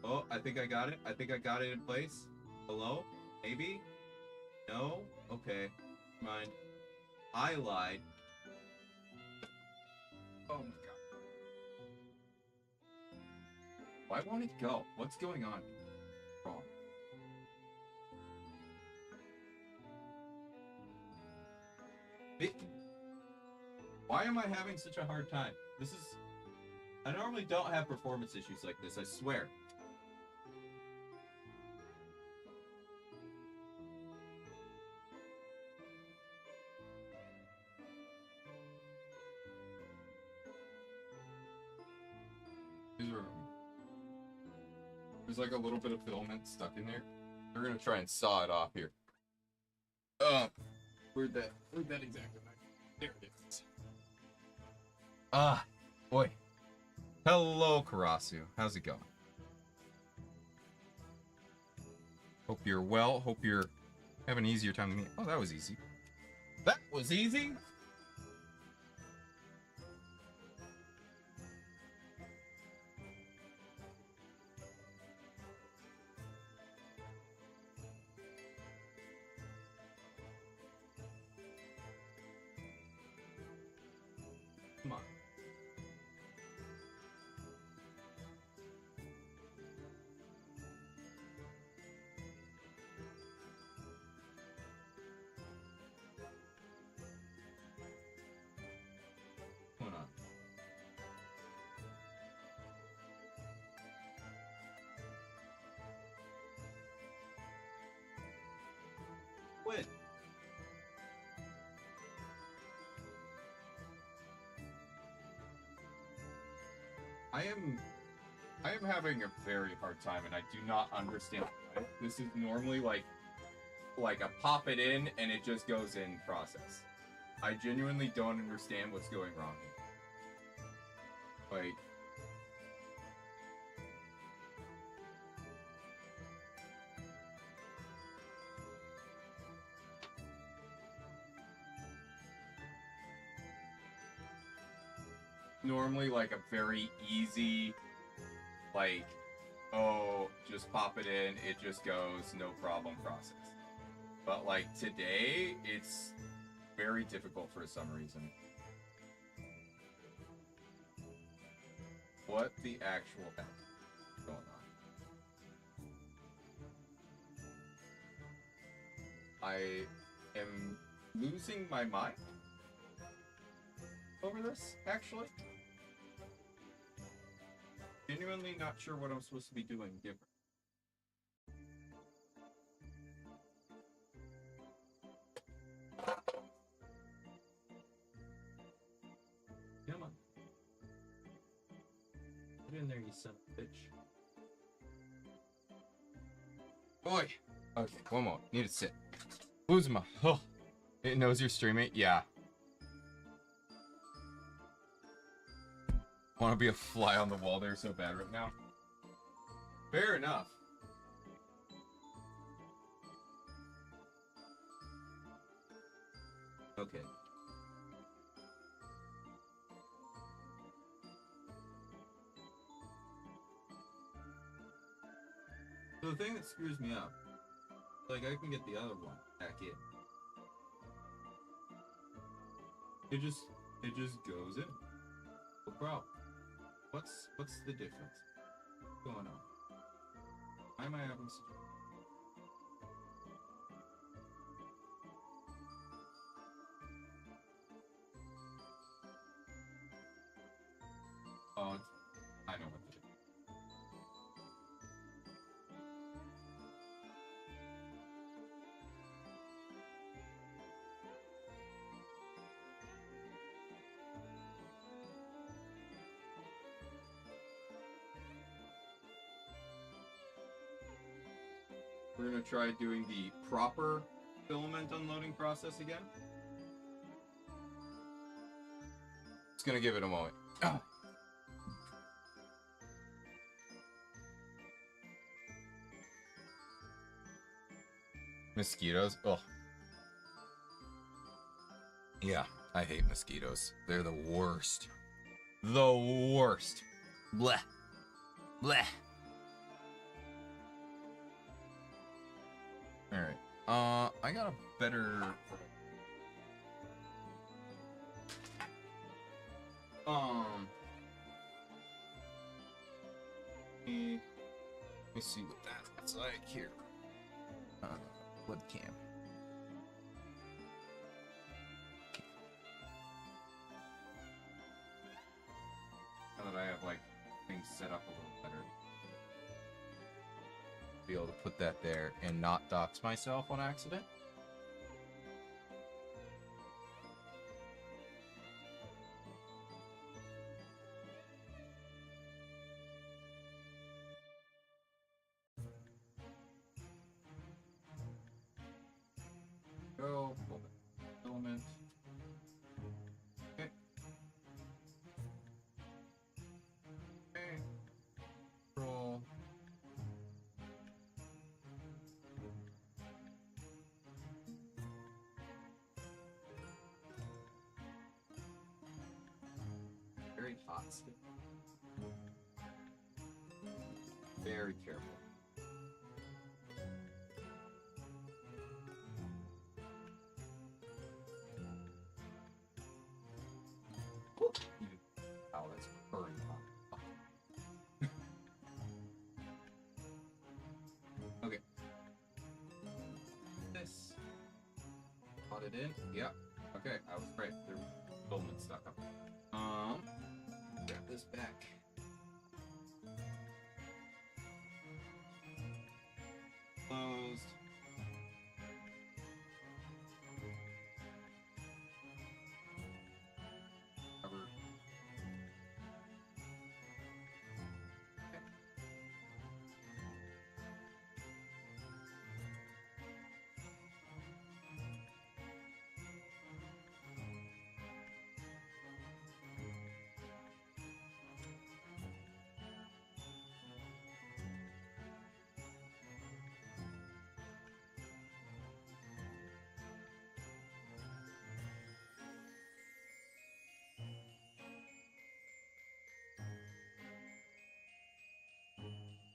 Oh, I think I got it. I think I got it in place. Hello? Maybe? No? Okay. Mind. I lied. Oh my god. Why won't it go? What's going on? Wrong. Why am I having such a hard time? This is... I normally don't have performance issues like this, I swear. There's like a little bit of filament stuck in there. We're gonna try and saw it off here. Where'd that exactly? There it is. Ah, boy. Hello, Karasu. How's it going? Hope you're well. Hope you're having an easier time than me. Oh, that was easy. That was easy? Come on. What's going on? Quit. I am having a very hard time, and I do not understand why. This is normally like a pop it in and it just goes in process. I genuinely don't understand what's going wrong here. Like, normally like a very easy, like, oh, just pop it in, it just goes, no problem process. But like today, it's very difficult for some reason. What the actual heck is going on? I am losing my mind over this, actually. Genuinely not sure what I'm supposed to be doing different. Come on. Get in there, you son of a bitch. Boy! Okay, one more. Need to sit. Uzma. Oh. It knows you're streaming? Yeah. Want to be a fly on the wall there so bad right now. Fair enough. Okay. So the thing that screws me up, like I can get the other one back in. It just goes in. No problem. What's the difference? What's going on? Why am I having such... Oh, I know what to do. We're gonna try doing the proper filament unloading process again. It's gonna give it a moment. Mosquitoes? Ugh. Yeah, I hate mosquitoes. They're the worst. The worst. Blech. Blech. Alright. I got a better... Let me see what that's like here. Webcam. Now that I have, like, things set up a little better. Be able to put that there and not dox myself on accident. Go, pull the filament. Okay. Okay. Roll. Very hot stick. Very careful. Oh, that's burning hot. Okay. This. Put it in. Yep. Okay, I was right. There's filament stuck up. Grab this back. Closed. Cover. Okay.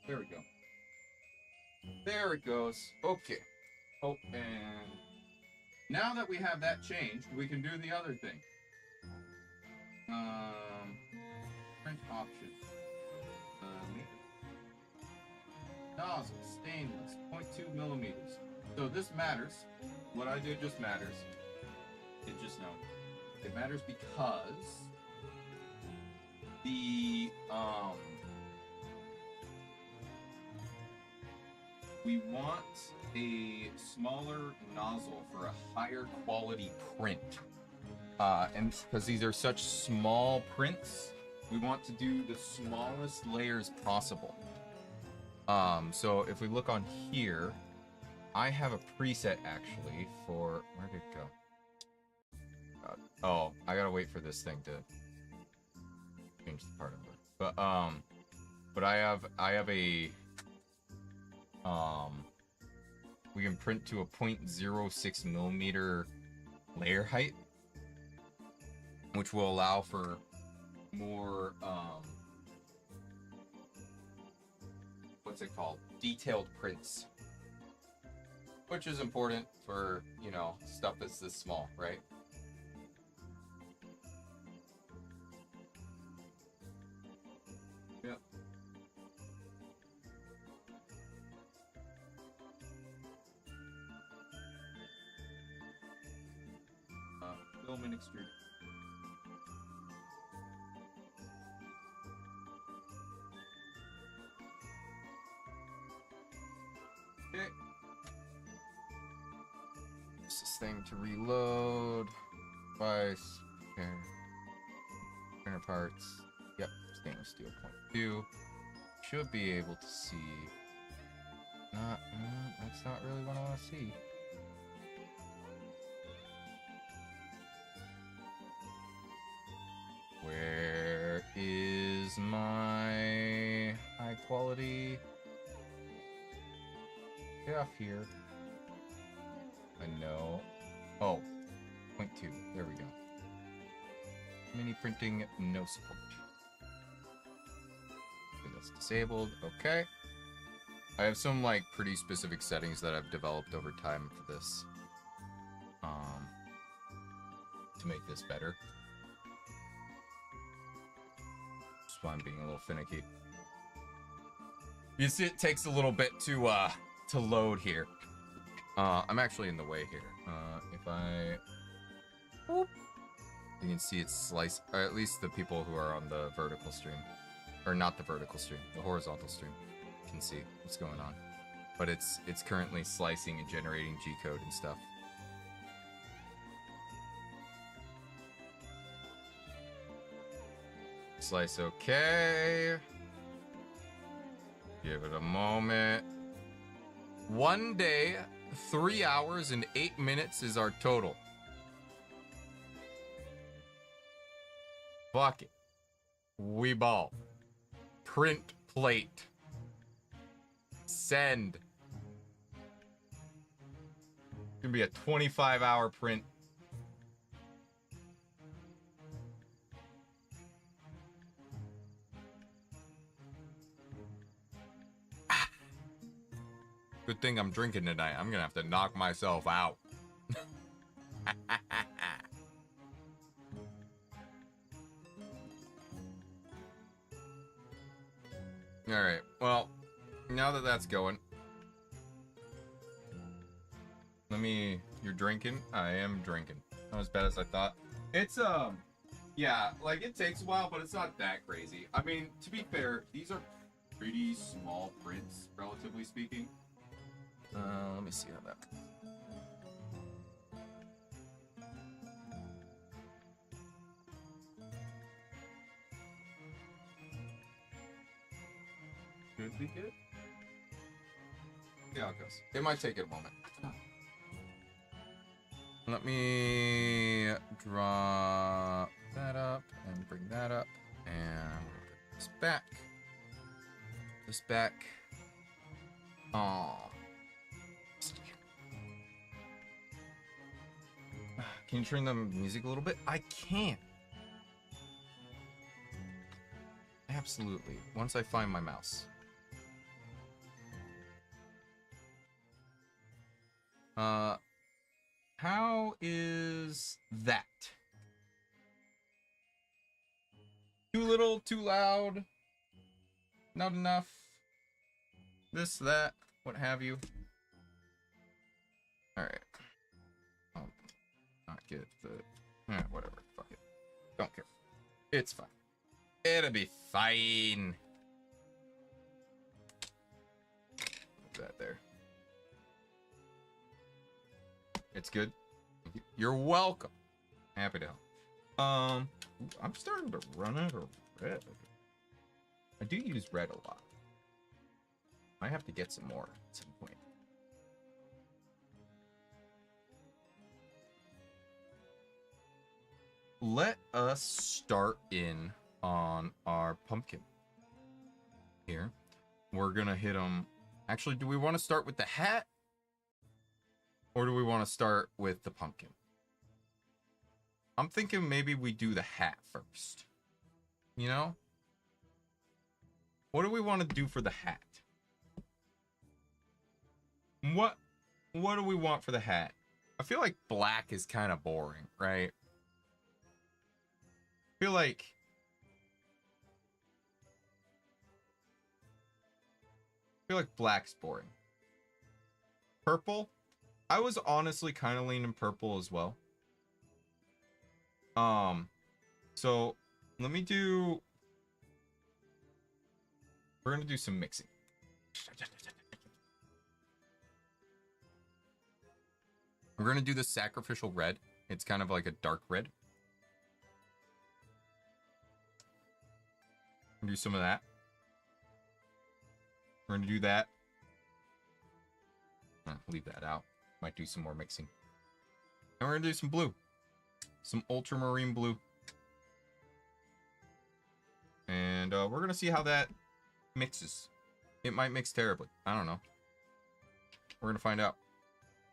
There we go. There it goes. Okay. Oh, and now that we have that changed, we can do the other thing. Print option. Nozzle, stainless, 0.2 millimeters. So this matters. What I did just matters. It just known. It matters because the we want a smaller nozzle for a higher quality print. And because these are such small prints, we want to do the smallest layers possible. So if we look on here, I have a preset actually for, where did it go? Oh, I gotta wait for this thing to change the part number. But I have a, we can print to a 0.06 millimeter layer height, which will allow for more, what's it called? Detailed prints. Which is important for, you know, stuff that's this small, right? Yep. Roman extruded. Okay. Use this thing to reload. Device. Okay. Printer parts. Yep. Stainless steel 0.2. Should be able to see. That's not really what I want to see. Where is my high quality? Get off here. I know. Oh, 0.2. There we go. Mini printing, no support. Okay, that's disabled. Okay. I have some like pretty specific settings that I've developed over time for this. To make this better. That's why I'm being a little finicky. You see, it takes a little bit to load here. I'm actually in the way here. If I... Whoop, you can see it's sliced, or at least the people who are on the vertical stream. Or not the vertical stream, the horizontal stream can see what's going on. But it's currently slicing and generating G-code and stuff. Slice okay. Give it a moment. 1 day, 3 hours, and 8 minutes is our total. Fuck it. We ball. Print plate. Send. It's gonna be a 25-hour print. Good thing I'm drinking tonight. I'm gonna have to knock myself out. Alright, well, now that that's going, you're drinking? I am drinking. Not as bad as I thought. It's, yeah, like, it takes a while, but it's not that crazy. I mean, to be fair, these are pretty small prints, relatively speaking. Let me see how that... Should be good. Yeah, it goes. It might take it a moment. Let me draw that up and bring that up, and put this back. This back. Oh. Can you turn the music a little bit? I can't. Absolutely. Once I find my mouse. How is that? Too little, too loud, not enough, this, that, what have you. Alright. I'll not get the... whatever, fuck it. Don't care. It's fine. It'll be fine. Put that there. It's good. You're welcome. Happy to help. I'm starting to run out of red. I do use red a lot. I have to get some more at some point. Let us start in on our pumpkin. Here. We're gonna hit them. Actually, do we want to start with the hat? Or do we want to start with the pumpkin? I'm thinking maybe we do the hat first. You know? What do we want to do for the hat? What do we want for the hat? I feel like black is kind of boring, right? I feel like black's boring. Purple? I was honestly kind of leaning purple as well. So let me do. We're gonna do some mixing. We're gonna do the sacrificial red. It's kind of like a dark red. Do some of that. We're gonna do that. Leave that out. Might do some more mixing. And we're gonna do some blue. Some ultramarine blue. And we're gonna see how that mixes. It might mix terribly. I don't know. We're gonna find out.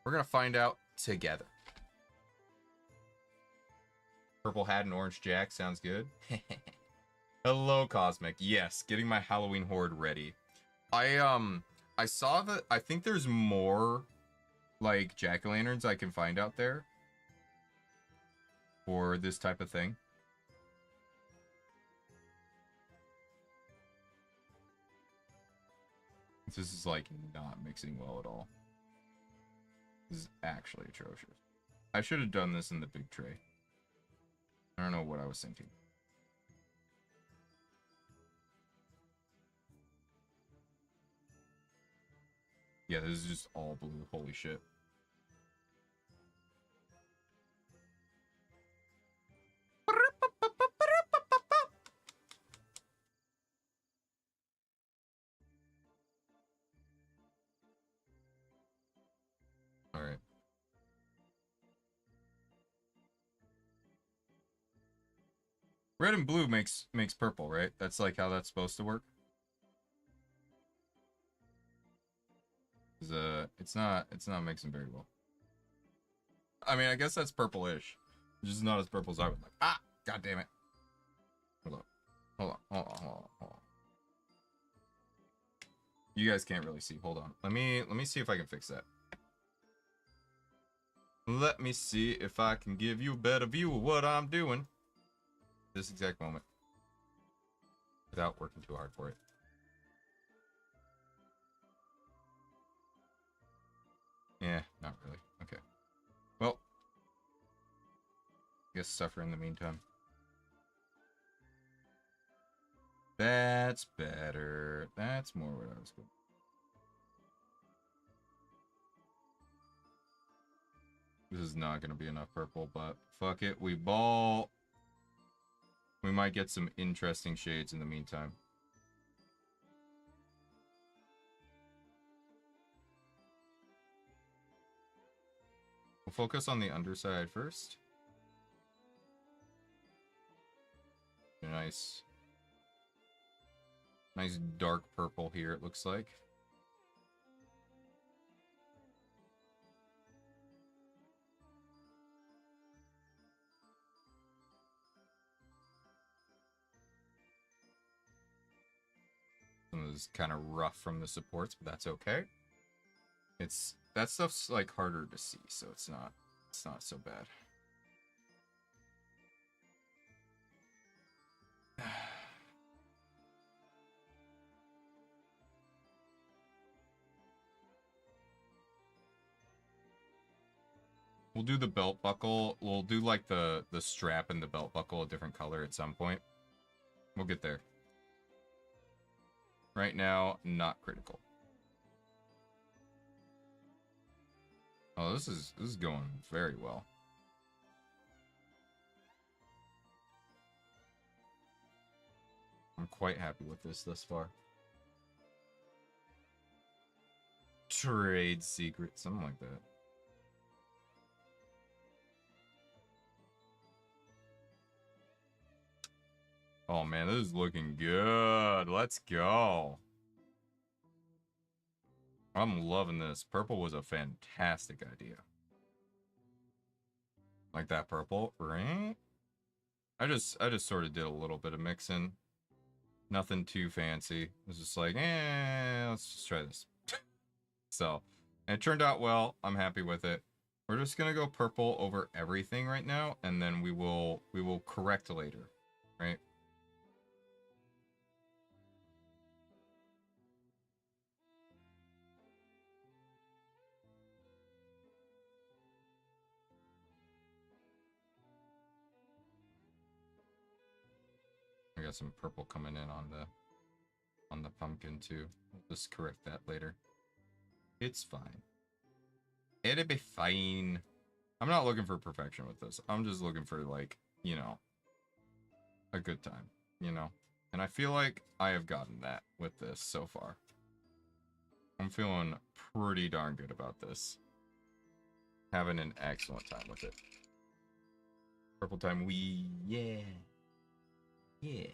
We're gonna find out together. Purple hat and orange jack sounds good. Hello, Cosmic. Yes, getting my Halloween horde ready. I saw that. I think there's more like jack-o'-lanterns I can find out there for this type of thing. This is like not mixing well at all. This is actually atrocious. I should have done this in the big tray. I don't know what I was thinking. Yeah, this is just all blue. Holy shit. All right. Red and blue makes purple, right? That's like how that's supposed to work. It's not mixing very well. I mean, I guess that's purple-ish. Just not as purple as I would like. Ah! God damn it. Hold on. You guys can't really see. Hold on. Let me see if I can fix that. Let me see if I can give you a better view of what I'm doing. This exact moment. Without working too hard for it. Yeah, not really. Okay. Well, I guess suffer in the meantime. That's better. That's more what I was going. This is not going to be enough purple, but fuck it. We ball. We might get some interesting shades in the meantime. We'll focus on the underside first. Nice dark purple here, it looks like. Some of this is kind of rough from the supports, but that's okay. That stuff's like harder to see, so it's not so bad. We'll do the belt buckle. We'll do like the strap and the belt buckle a different color at some point. We'll get there. Right now, not critical. Oh, this is going very well. I'm quite happy with this thus far. Trade secret, something like that. Oh man, this is looking good. Let's go. I'm loving this. Purple was a fantastic idea. Like that purple, right? I just sort of did a little bit of mixing. Nothing too fancy. It was just like, let's just try this. So, and it turned out well. I'm happy with it. We're just gonna go purple over everything right now, and then we will correct later, right? got some purple coming in on the pumpkin too. We'll just correct that later. It's fine. It'll be fine. I'm not looking for perfection with this. I'm just looking for, like, you know, a good time, you know? And I feel like I have gotten that with this so far. I'm feeling pretty darn good about this. Having an excellent time with it. Purple time, yeah. Yeah.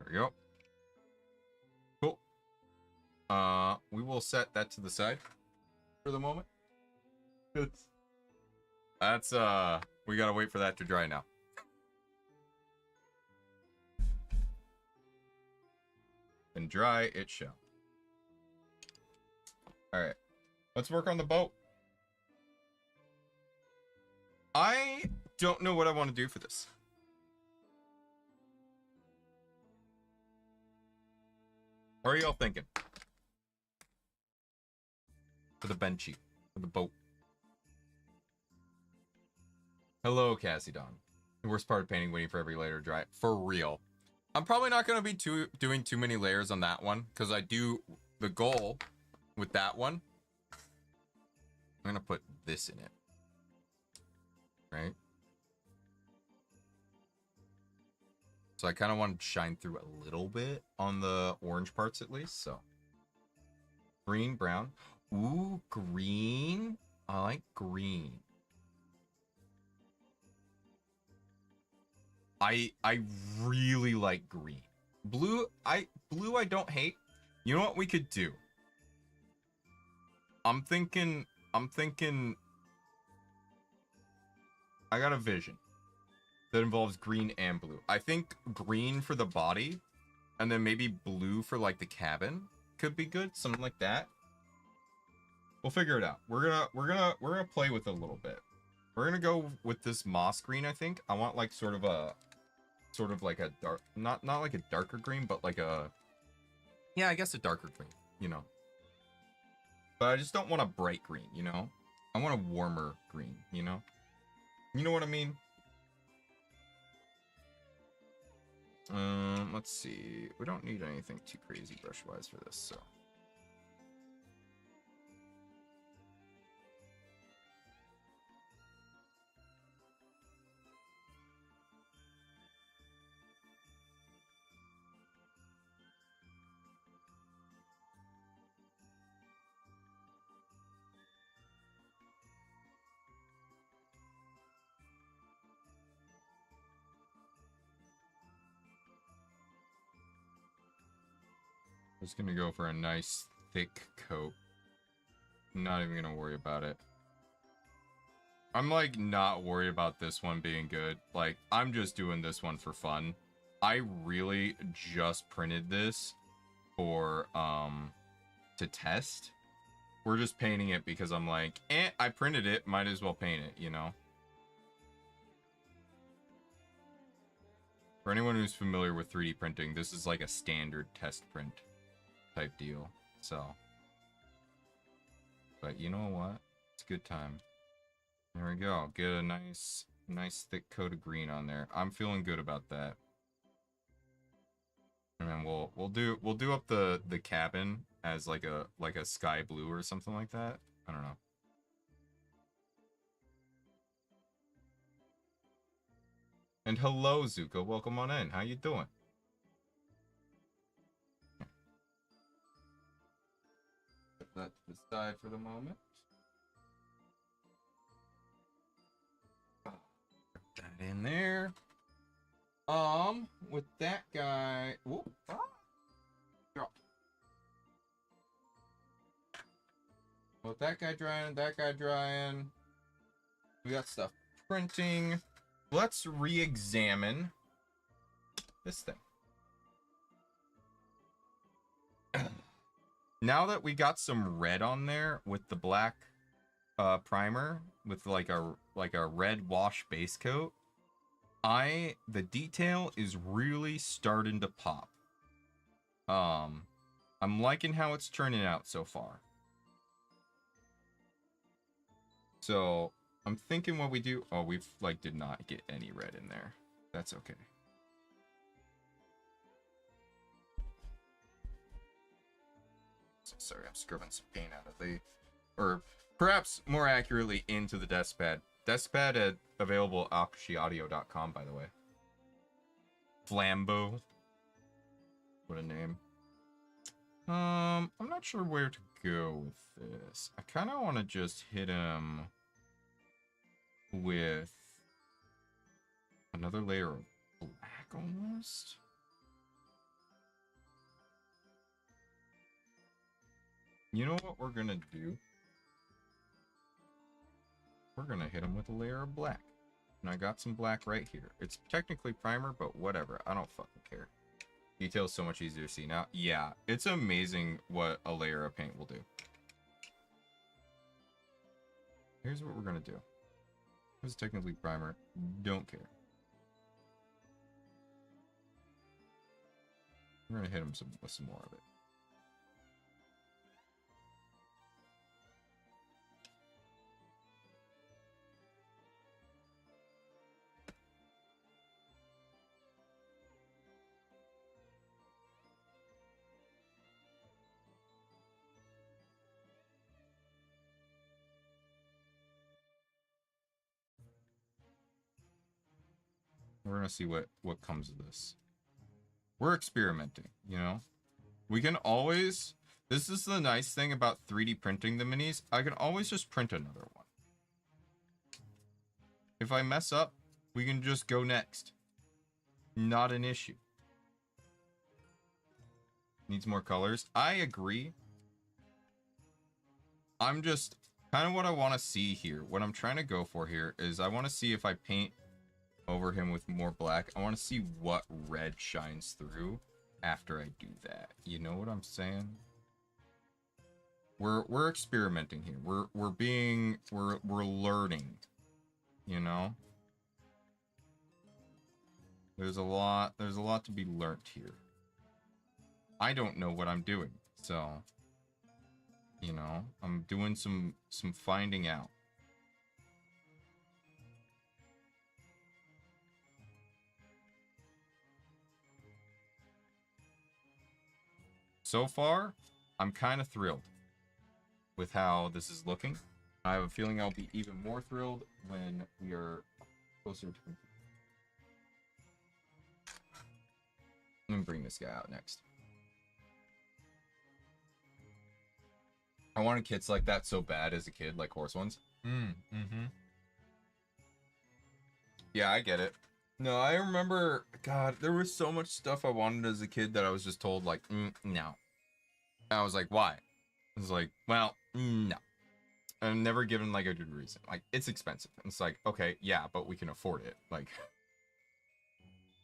There we go. Cool. We will set that to the side for the moment. That's, we gotta wait for that to dry now. And dry it shall. Alright. Let's work on the boat. I don't know what I want to do for this. What are y'all thinking? For the benchy. For the boat. Hello, Cassidon. The worst part of painting, waiting for every layer to dry. For real. I'm probably not going to be doing too many layers on that one. Because I do... The goal with that one... I'm going to put this in it. Right? So I kind of want to shine through a little bit on the orange parts at least. So. Green, brown. Ooh, green. I like green. I really like green. Blue I don't hate. You know what we could do? I'm thinking I got a vision that involves green and blue. I think green for the body and then maybe blue for like the cabin could be good, something like that. We'll figure it out. We're gonna play with it a little bit. We're gonna go with this moss green, I think. I want like sort of like a dark, not like a darker green, but like a, yeah, I guess a darker green, you know. But I just don't want a bright green, you know. I want a warmer green, you know. You know what I mean? Let's see. We don't need anything too crazy brush-wise for this, so. Just gonna go for a nice thick coat. Not even gonna worry about it. I'm like not worried about this one being good. Like, I'm just doing this one for fun. I really just printed this for to test. We're just painting it because I'm like, I printed it, might as well paint it, you know. For anyone who's familiar with 3D printing, this is like a standard test print type deal. So, but you know what? It's a good time. There we go. Get a nice thick coat of green on there. I'm feeling good about that. And then we'll do up the cabin as like a sky blue or something like that. I don't know. And hello, Zuko. Welcome on in. How you doing? Put that to the side for the moment. Put that in there. With that guy. Whoop, With that guy drying. We got stuff printing. Let's re-examine this thing. Now that we got some red on there with the black primer with like a red wash base coat, the detail is really starting to pop. I'm liking how it's turning out so far. So I'm thinking what we do. Oh, we've like did not get any red in there. That's okay. Sorry, I'm scrubbing some paint out of the, or perhaps more accurately into the desk pad. Desk pad available at akushiaudio.com, by the way. Flambeau. What a name. I'm not sure where to go with this. I kind of want to just hit him with another layer of black almost. You know what we're gonna do? We're gonna hit him with a layer of black. And I got some black right here. It's technically primer, but whatever. I don't fucking care. Detail is so much easier to see now. Yeah, it's amazing what a layer of paint will do. Here's what we're gonna do. This is technically primer. Don't care. We're gonna hit him with some more of it. We're gonna see what comes of this. We're experimenting, you know? We can always... This is the nice thing about 3D printing the minis. I can always just print another one. If I mess up, we can just go next. Not an issue. Needs more colors. I agree. I'm just... Kind of what I want to see here. What I'm trying to go for here is I want to see if I paint over him with more black. I want to see what red shines through after I do that. You know what I'm saying? We're experimenting here. We're learning. You know? There's a lot to be learnt here. I don't know what I'm doing, so you know, I'm doing some finding out. So far, I'm kind of thrilled with how this is looking. I have a feeling I'll be even more thrilled when we are closer to complete. Let me bring this guy out next. I wanted kits like that so bad as a kid, like horse ones. Yeah, I get it. No, I remember, God, there was so much stuff I wanted as a kid that I was just told, like, no. I was like, why? I was like, well, no. I'm never given, like, a good reason. Like, it's expensive. And it's like, okay, yeah, but we can afford it. Like,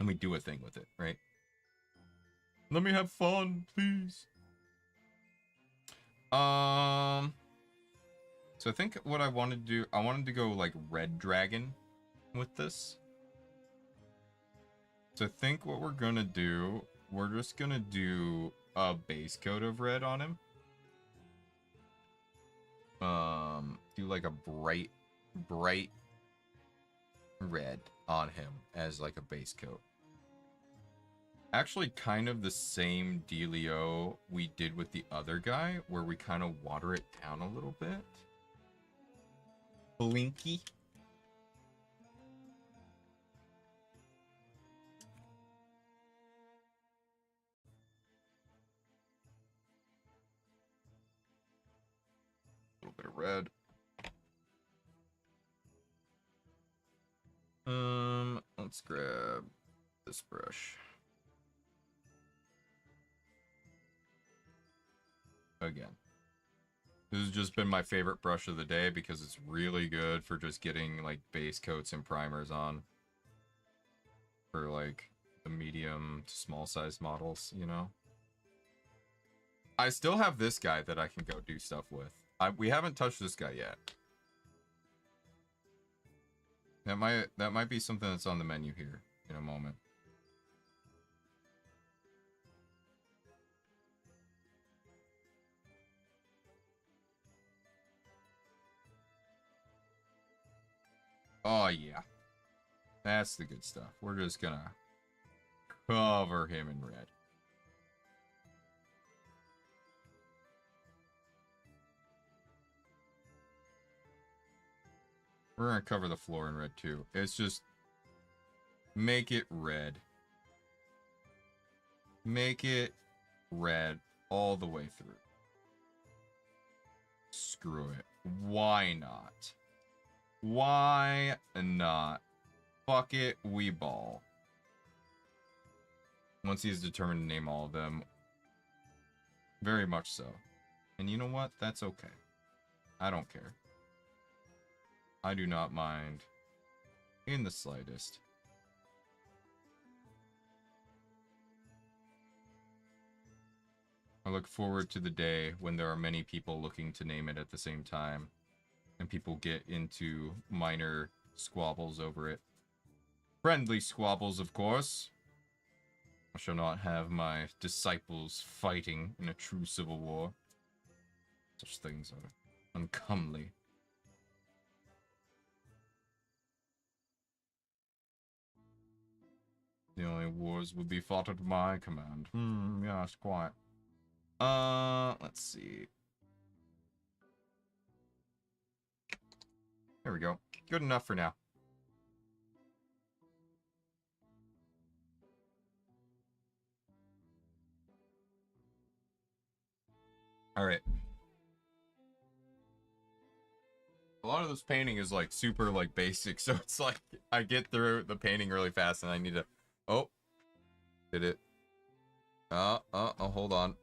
let me do a thing with it, right? Let me have fun, please. So I think what I wanted to do, I wanted to go, like, red dragon with this. So I think what we're gonna do, we're just gonna do a base coat of red on him. Do like a bright red on him as like a base coat. Actually kind of the same dealio we did with the other guy, where we kind of water it down a little bit. Blinky. A little bit of red. Let's grab this brush. Again. This has just been my favorite brush of the day because it's really good for just getting like base coats and primers on. For like the medium to small size models, you know? I still have this guy that I can go do stuff with. We haven't touched this guy yet. That might be something that's on the menu here in a moment. Oh yeah. That's the good stuff. We're just gonna cover him in red. We're gonna cover the floor in red too. It's just make it red. Make it red all the way through. Screw it. Why not? Why not? Fuck it, we ball. Once he's determined to name all of them. Very much so. And you know what? That's okay. I don't care. I do not mind in the slightest. I look forward to the day when there are many people looking to name it at the same time, and people get into minor squabbles over it. Friendly squabbles, of course. I shall not have my disciples fighting in a true civil war. Such things are uncomely. The only wars would be fought at my command. Yes, quite. Let's see. There we go. Good enough for now. Alright. A lot of this painting is like super like basic, so it's like I get through the painting really fast and I need to... Oh. Did it. Hold on.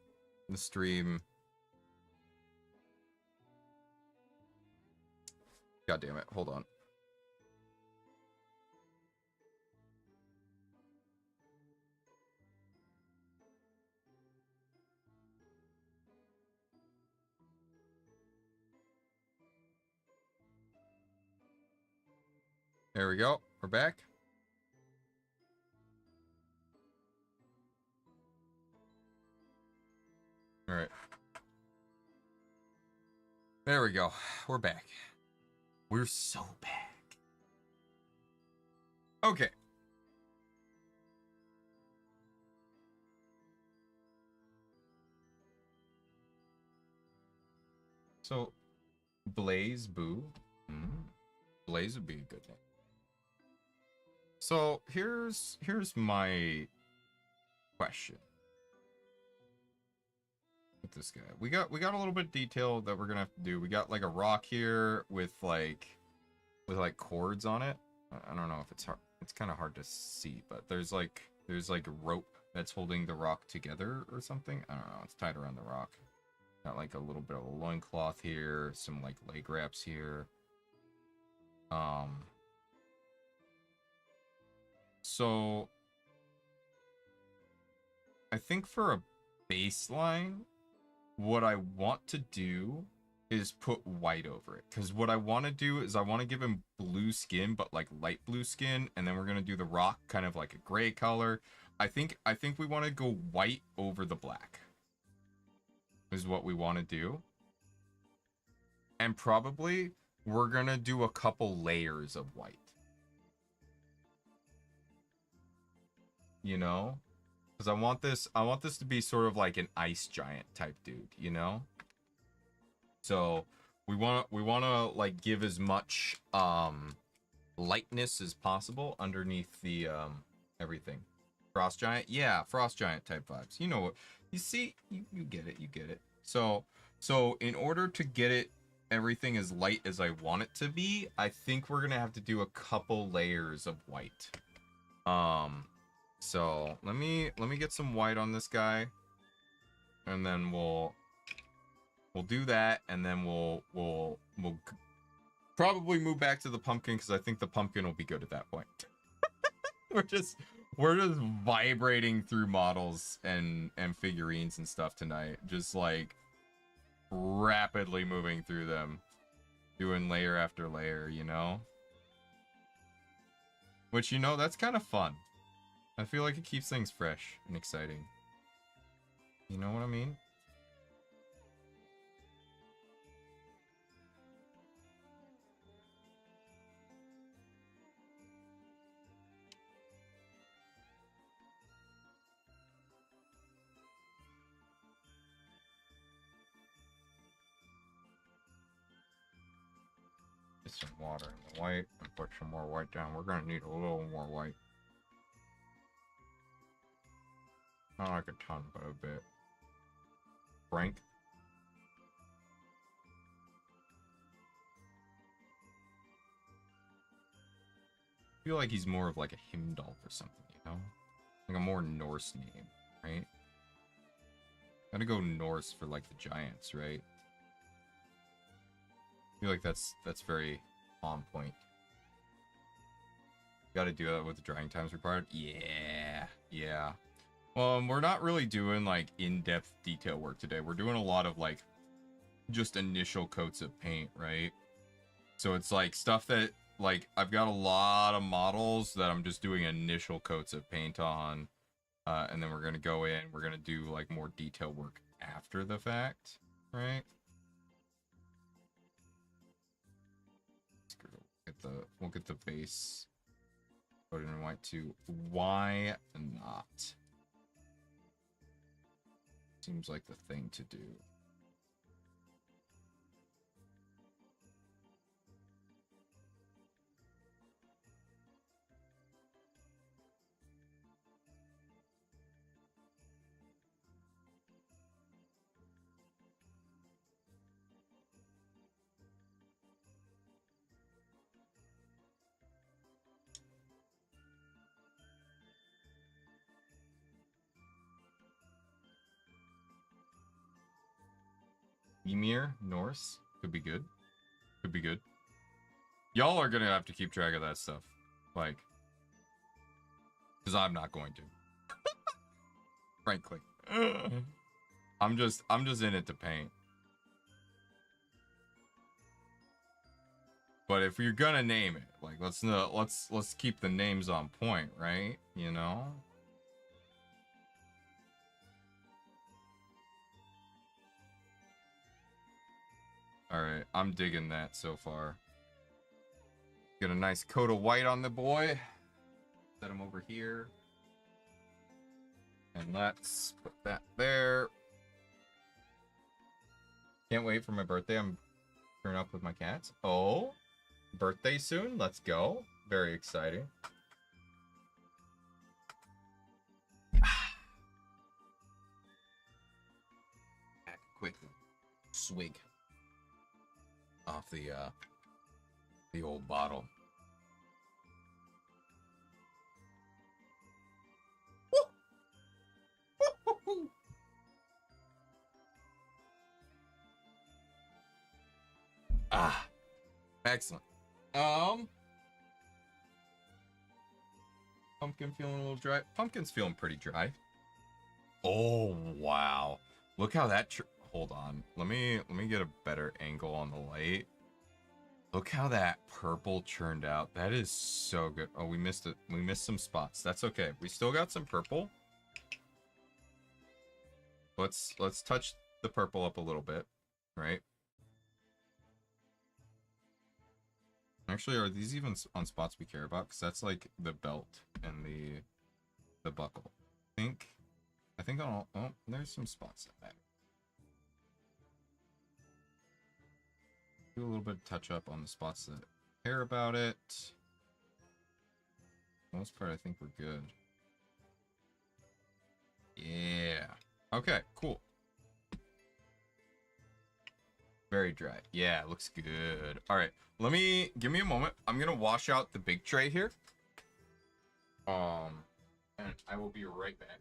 The stream. God damn it. Hold on. There we go. We're back. All right. There we go. We're back. We're so back. Okay. So, Blaze Boo. Blaze would be a good name. So, here's my question. With this guy. We got a little bit of detail that we're gonna have to do. We got like a rock here with like cords on it. I don't know if it's hard. It's kind of hard to see, but there's like a rope that's holding the rock together or something. I don't know. It's tied around the rock. Got like a little bit of a loincloth here, some like leg wraps here. So I think for a baseline, what I want to do is put white over it. Because what I want to do is I want to give him blue skin, but like light blue skin. And then we're going to do the rock kind of like a gray color. I think we want to go white over the black. Is what we want to do. And probably we're going to do a couple layers of white. You know? Because I want this to be sort of like an ice giant type dude, you know? So we want to like give as much lightness as possible underneath the everything. Frost giant? Yeah, frost giant type vibes. You know what? You see, you get it, you get it. So in order to get it everything as light as I want it to be, I think we're gonna have to do a couple layers of white. So let me get some white on this guy, and then we'll do that, and then we'll probably move back to the pumpkin because I think the pumpkin will be good at that point. We're just vibrating through models and figurines and stuff tonight. Just like rapidly moving through them. Doing layer after layer, you know? Which, you know, that's kind of fun. I feel like it keeps things fresh and exciting. You know what I mean? Get some water in the white and put some more white down. We're gonna need a little more white. Not like a ton, but a bit. Frank? I feel like he's more of like a Heimdall or something, you know? Like a more Norse name, right? Gotta go Norse for like the giants, right? I feel like that's very on point. Gotta do that with the drying times required. Yeah, yeah. We're not really doing like in-depth detail work today. We're doing a lot of like just initial coats of paint, right? So it's like stuff that like I've got a lot of models that I'm just doing initial coats of paint on, and then we're gonna go in. We're gonna do like more detail work after the fact, right? We'll get the base coated in white too. Why not? Seems like the thing to do. Ymir, Norse, could be good. Could be good. Y'all are gonna have to keep track of that stuff, like, because I'm not going to. Frankly, I'm just in it to paint. But if you're gonna name it, like, let's keep the names on point, right? You know. All right, I'm digging that so far. Get a nice coat of white on the boy. Set him over here. And let's put that there. Can't wait for my birthday. I'm turning up with my cats. Oh, birthday soon. Let's go. Very exciting. Quick swig off the old bottle. Ah, excellent. Pumpkin feeling a little dry. Pumpkin's feeling pretty dry. Oh wow! Look how that. Hold on. Let me get a better angle on the light. Look how that purple churned out. That is so good. Oh, we missed it. We missed some spots. That's okay. We still got some purple. Let's touch the purple up a little bit, right? Actually, are these even on spots we care about? Because that's like the belt and the buckle. I think on all. Oh, there's some spots that matter. Do a little bit of touch up on the spots that care about it. For the most part, I think we're good. Yeah. Okay, cool. Very dry. Yeah, looks good. All right, give me a moment. I'm gonna wash out the big tray here. And I will be right back.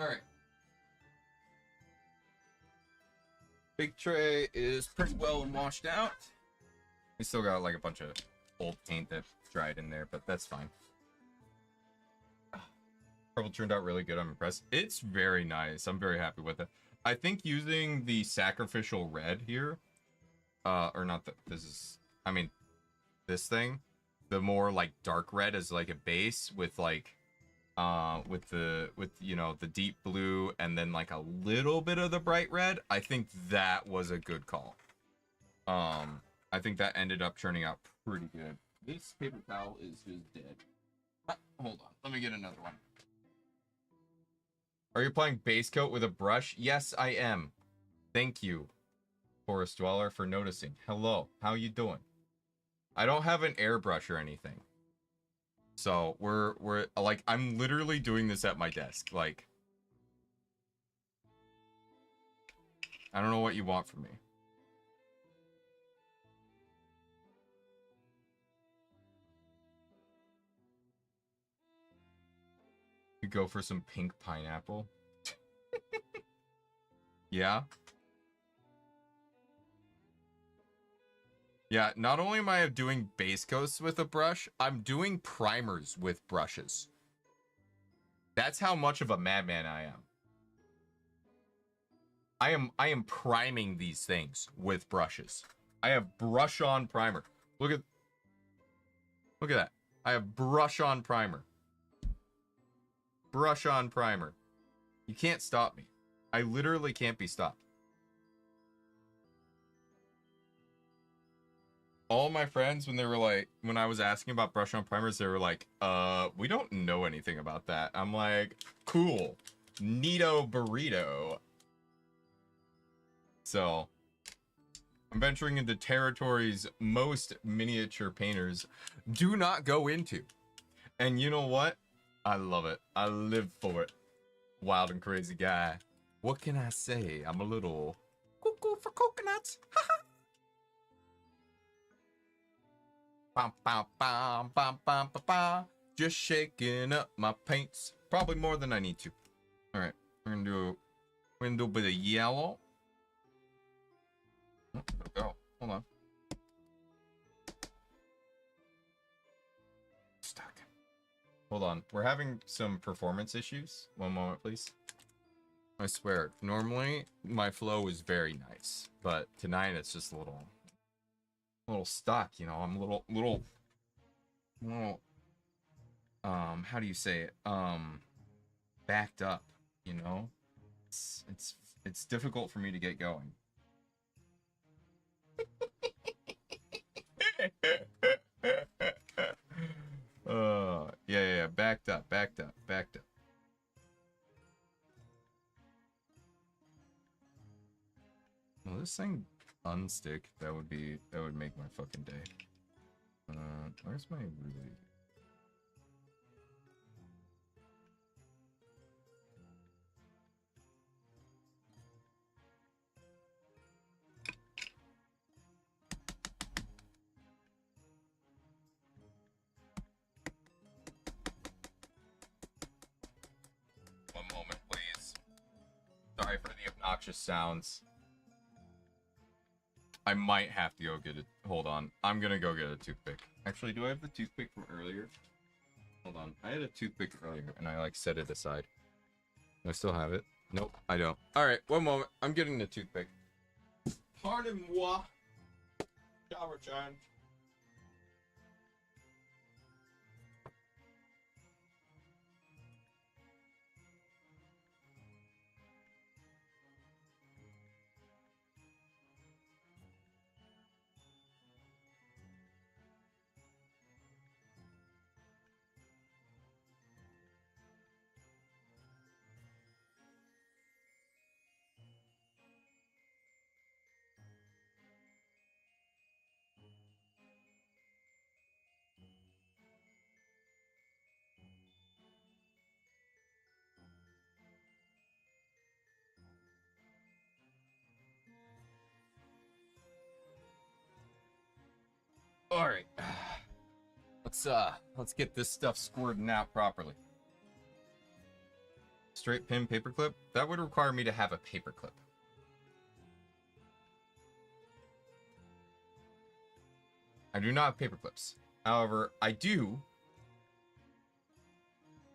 All right. Big tray is pretty well washed out. We still got like a bunch of old paint that dried in there, but that's fine. Purple turned out really good. I'm impressed. It's very nice. I'm very happy with it. I think using the sacrificial red here, or not that this is, I mean, this thing, the more like dark red as like a base with like, with you know, the deep blue and then like a little bit of the bright red. I think that was a good call. I think that ended up turning out pretty good. This paper towel is just dead. Hold on, let me get another one. Are you applying base coat with a brush? Yes, I am. Thank you, Forest Dweller, for noticing. Hello, how you doing? I don't have an airbrush or anything. So, we're like, I'm literally doing this at my desk. Like, I don't know what you want from me. You go for some pink pineapple. Yeah. Yeah, not only am I doing base coats with a brush, I'm doing primers with brushes. That's how much of a madman I am. I am priming these things with brushes. I have brush on primer. Look at that. I have brush on primer. Brush on primer. You can't stop me. I literally can't be stopped. All my friends, when they were like, when I was asking about brush on primers, they were like, we don't know anything about that. I'm like, cool. Neato burrito. So, I'm venturing into territories most miniature painters do not go into. And you know what? I love it. I live for it. Wild and crazy guy. What can I say? I'm a little cuckoo for coconuts. Bam, bam, bam, bam, bam, bam, bam. Just shaking up my paints. Probably more than I need to. Alright. We're gonna do a bit of yellow. Oh, there we go. Hold on. Stuck. Hold on. We're having some performance issues. One moment, please. I swear, normally my flow is very nice, but tonight it's just a little stuck, you know. I'm a little how do you say it? Backed up, you know. It's difficult for me to get going. Yeah, backed up. Will this thing unstick? That would make my fucking day. Where's my really? One moment, please. Sorry for the obnoxious sounds. I might have to go get it. Hold on. I'm gonna go get a toothpick. Actually, do I have the toothpick from earlier? Hold on. I had a toothpick earlier, and I, like, set it aside. Do I still have it? Nope, I don't. Alright, one moment. I'm getting the toothpick. Pardon-moi. Shower time. Alright. Let's get this stuff squirting out properly. Straight pin paperclip? That would require me to have a paperclip. I do not have paperclips. However, I do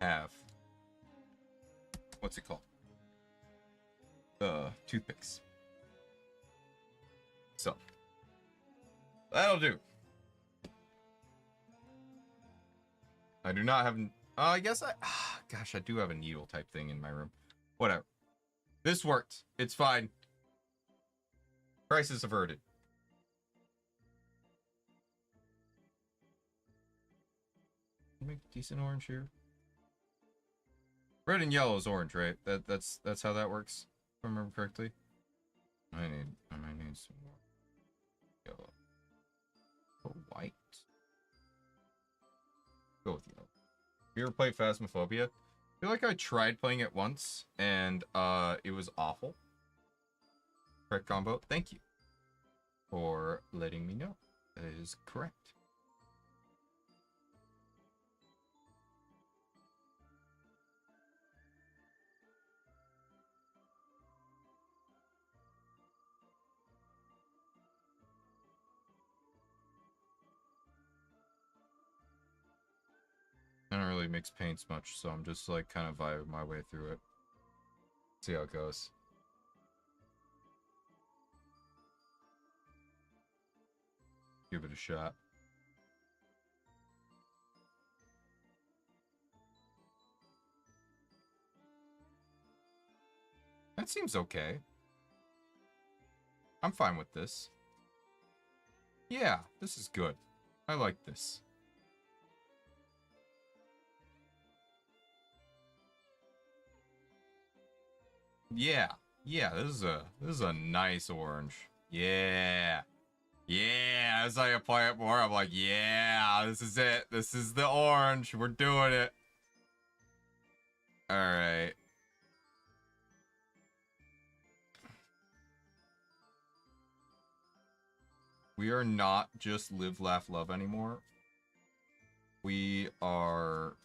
have, what's it called? Toothpicks. So, that'll do. I do not have, I guess gosh, I do have a needle type thing in my room. Whatever. This worked. It's fine. Crisis averted. Make a decent orange here. Red and yellow is orange, right? That's how that works, if I remember correctly. I might need some more yellow. Oh, white. Go with yellow. You ever played Phasmophobia? I feel like I tried playing it once, and it was awful. Correct combo. Thank you for letting me know. That is correct. I don't really mix paints much, so I'm just like kind of vibing my way through it. See how it goes. Give it a shot. That seems okay. I'm fine with this. Yeah, this is good. I like this. Yeah, this is a nice orange. Yeah. Yeah, as I apply it more, I'm like, yeah, this is it. This is the orange. We're doing it. All right. We are not just live, laugh, love anymore. We are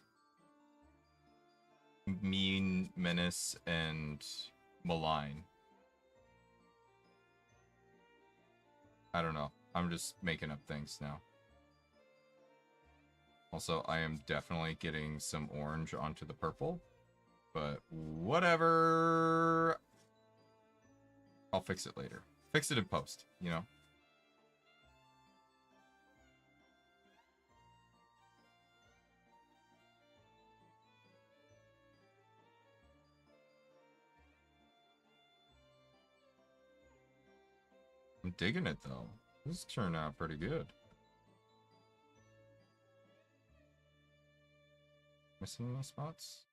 mean, menace, and malign. I don't know. I'm just making up things now. Also, I am definitely getting some orange onto the purple. But whatever. I'll fix it later. Fix it in post, you know? I'm digging it, though. This turned out pretty good. Missing any spots?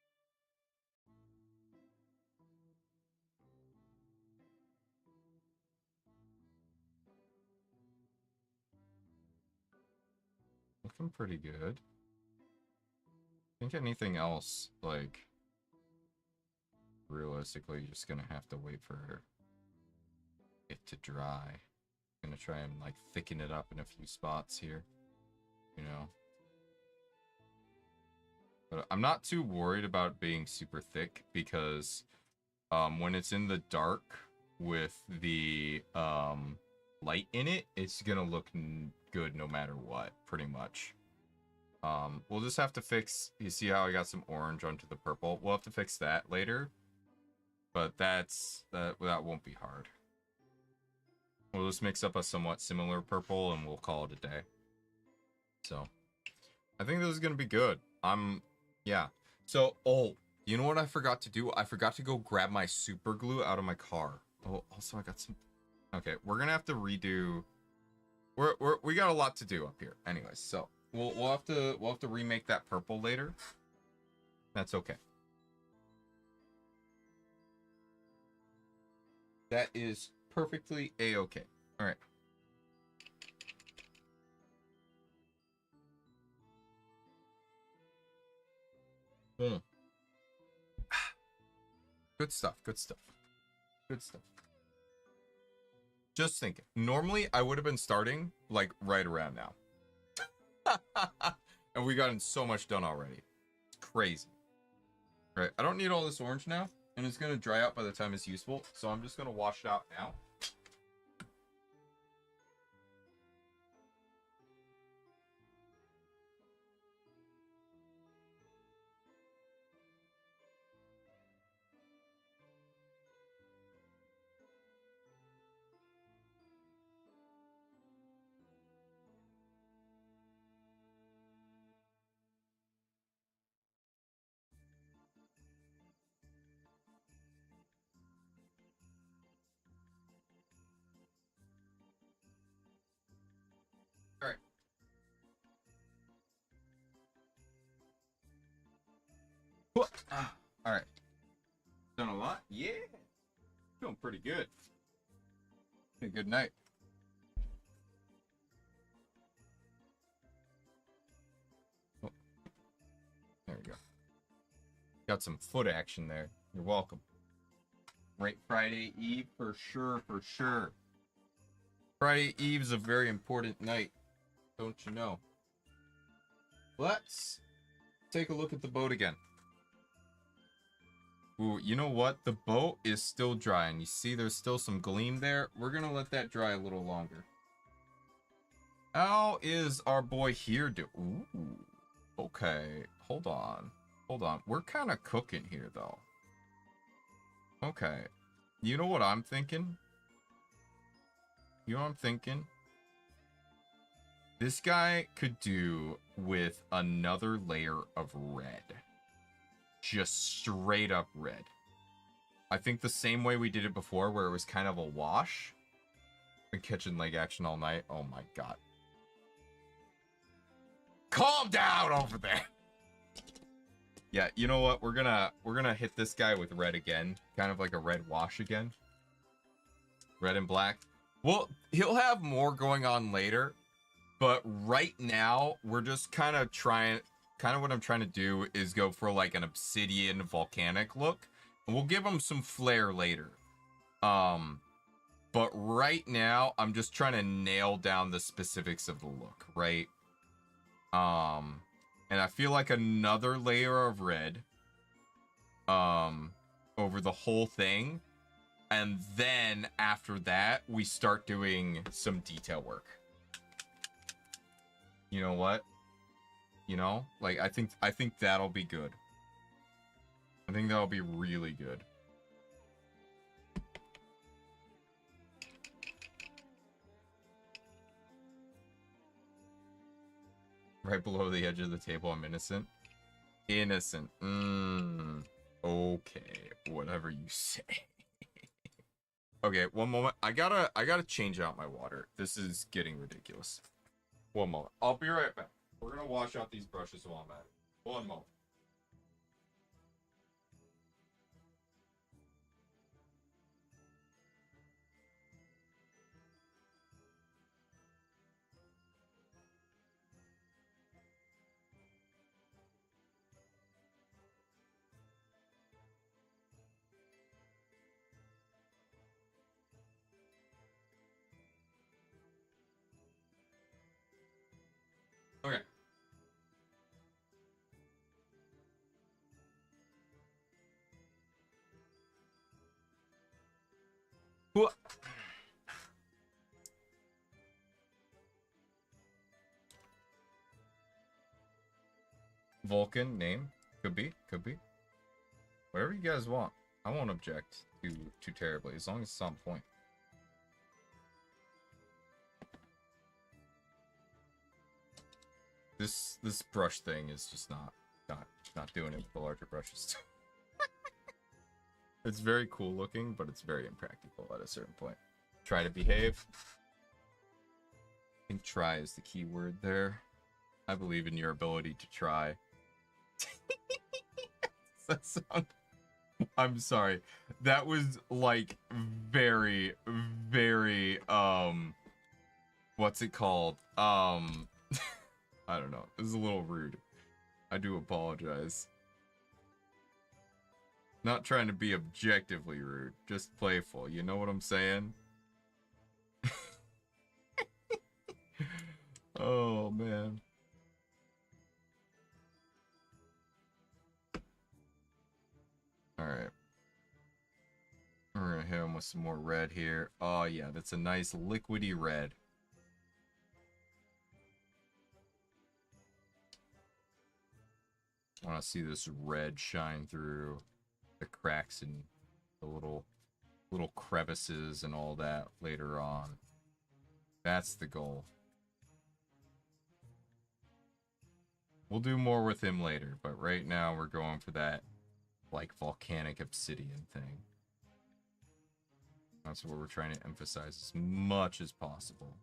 Looking pretty good. I think anything else, like, realistically, you're just gonna have to wait for it to dry. I'm gonna try and, like, thicken it up in a few spots here, you know? But I'm not too worried about being super thick because when it's in the dark with the light in it, it's gonna look good no matter what, pretty much. We'll just have to fix, you see how I got some orange onto the purple? We'll have to fix that later, but that won't be hard. We'll just mix up a somewhat similar purple and we'll call it a day. So, I think this is gonna be good. Yeah. So, oh, you know what I forgot to do? I forgot to go grab my super glue out of my car. Oh, also I got some. Okay, we're gonna have to redo. We got a lot to do up here. Anyways, so we'll have to remake that purple later. That's okay. That is perfectly a-okay. All right. Boom. Good stuff. Good stuff. Good stuff. Just thinking. Normally, I would have been starting, like, right around now. And we gotten so much done already. It's crazy. Right, I don't need all this orange now, and it's gonna dry out by the time it's useful, so I'm just gonna wash it out now. All right. All right. Done a lot? Yeah. Feeling pretty good. A good night. Oh, there we go. Got some foot action there. You're welcome. Great Friday Eve for sure, for sure. Friday Eve is a very important night. Don't you know? Let's take a look at the boat again. Ooh, you know what? The boat is still drying. You see there's still some gleam there. We're gonna let that dry a little longer. How is our boy here do? Ooh. Okay. Hold on. Hold on. We're kind of cooking here, though. Okay. You know what I'm thinking? You know what I'm thinking? This guy could do with another layer of red. Just straight up red. I think the same way we did it before, where it was kind of a wash. Been catching leg action all night. Oh my god. Calm down over there. Yeah, you know what? We're gonna hit this guy with red again, kind of like a red wash again. Red and black. Well, he'll have more going on later, but right now we're just kind of what I'm trying to do is go for like an obsidian volcanic look, and we'll give him some flair later. But right now I'm just trying to nail down the specifics of the look, right? And I feel like another layer of red over the whole thing, and then after that we start doing some detail work. You know what? You know, like I think that'll be good. I think that'll be really good. Right below the edge of the table, I'm innocent. Innocent. Okay, whatever you say. Okay, one moment. I gotta change out my water. This is getting ridiculous. One moment. I'll be right back. We're gonna wash out these brushes while I'm at it. One moment. Okay. What? Vulcan name? Could be. Whatever you guys want. I won't object too terribly, as long as it's on point. This brush thing is just not doing it with the larger brushes. It's very cool looking, but it's very impractical at a certain point. Try to behave. I think try is the key word there. I believe in your ability to try. That sound... I'm sorry. That was like very, very what's it called? I don't know. It was a little rude. I do apologize. Not trying to be objectively rude, just playful. You know what I'm saying? Oh man. with some more red here. Oh yeah, that's a nice liquidy red. I want to see this red shine through the cracks and the little crevices and all that later on. That's the goal. We'll do more with him later, but right now we're going for that, like, volcanic obsidian thing. That's what we're trying to emphasize as much as possible.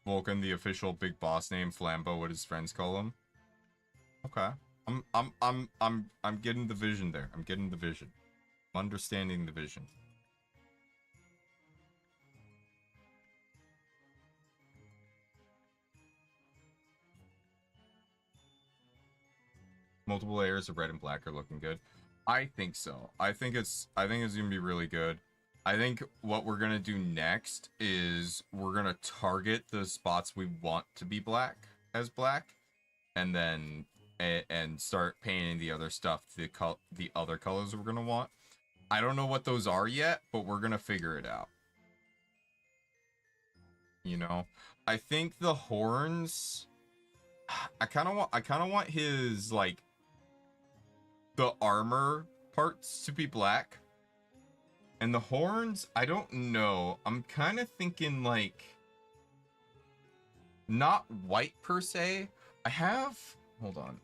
Vulcan, the official big boss name, Flambeau, what his friends call him. Okay. I'm getting the vision there. I'm getting the vision. I'm understanding the vision. Multiple layers of red and black are looking good. I think so. I think it's gonna be really good. I think what we're gonna do next is we're gonna target the spots we want to be black as black, and then and start painting the other stuff the other colors we're gonna want. I don't know what those are yet, but we're gonna figure it out. You know, I think the horns. I kind of want his, like, the armor parts to be black. And the horns, I don't know. I'm kind of thinking, like, not white per se. I have, hold on.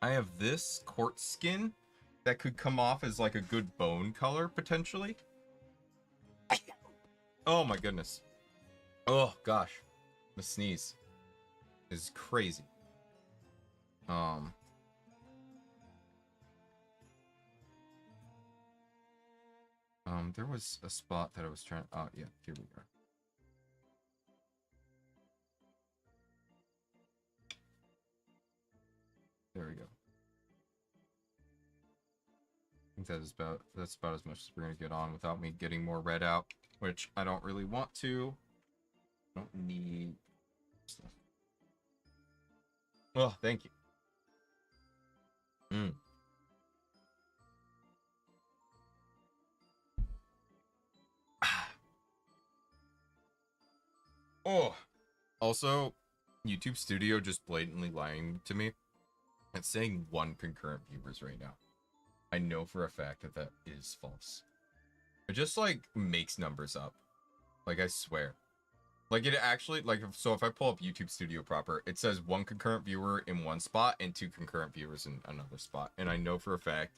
I have this quartz skin that could come off as, like, a good bone color potentially. Oh my goodness. Oh gosh. The sneeze is crazy. There was a spot that I was trying. Oh yeah, here we are. There we go. I think that's about as much as we're gonna get on without me getting more red out, which I don't really want to. I don't need stuff. Oh, thank you. Oh, also, YouTube Studio just blatantly lying to me. It's saying 1 concurrent viewers right now. I know for a fact that that is false. It just, like, makes numbers up. Like, I swear. Like, it actually, like, so if I pull up YouTube Studio proper, it says 1 concurrent viewer in one spot and 2 concurrent viewers in another spot. And I know for a fact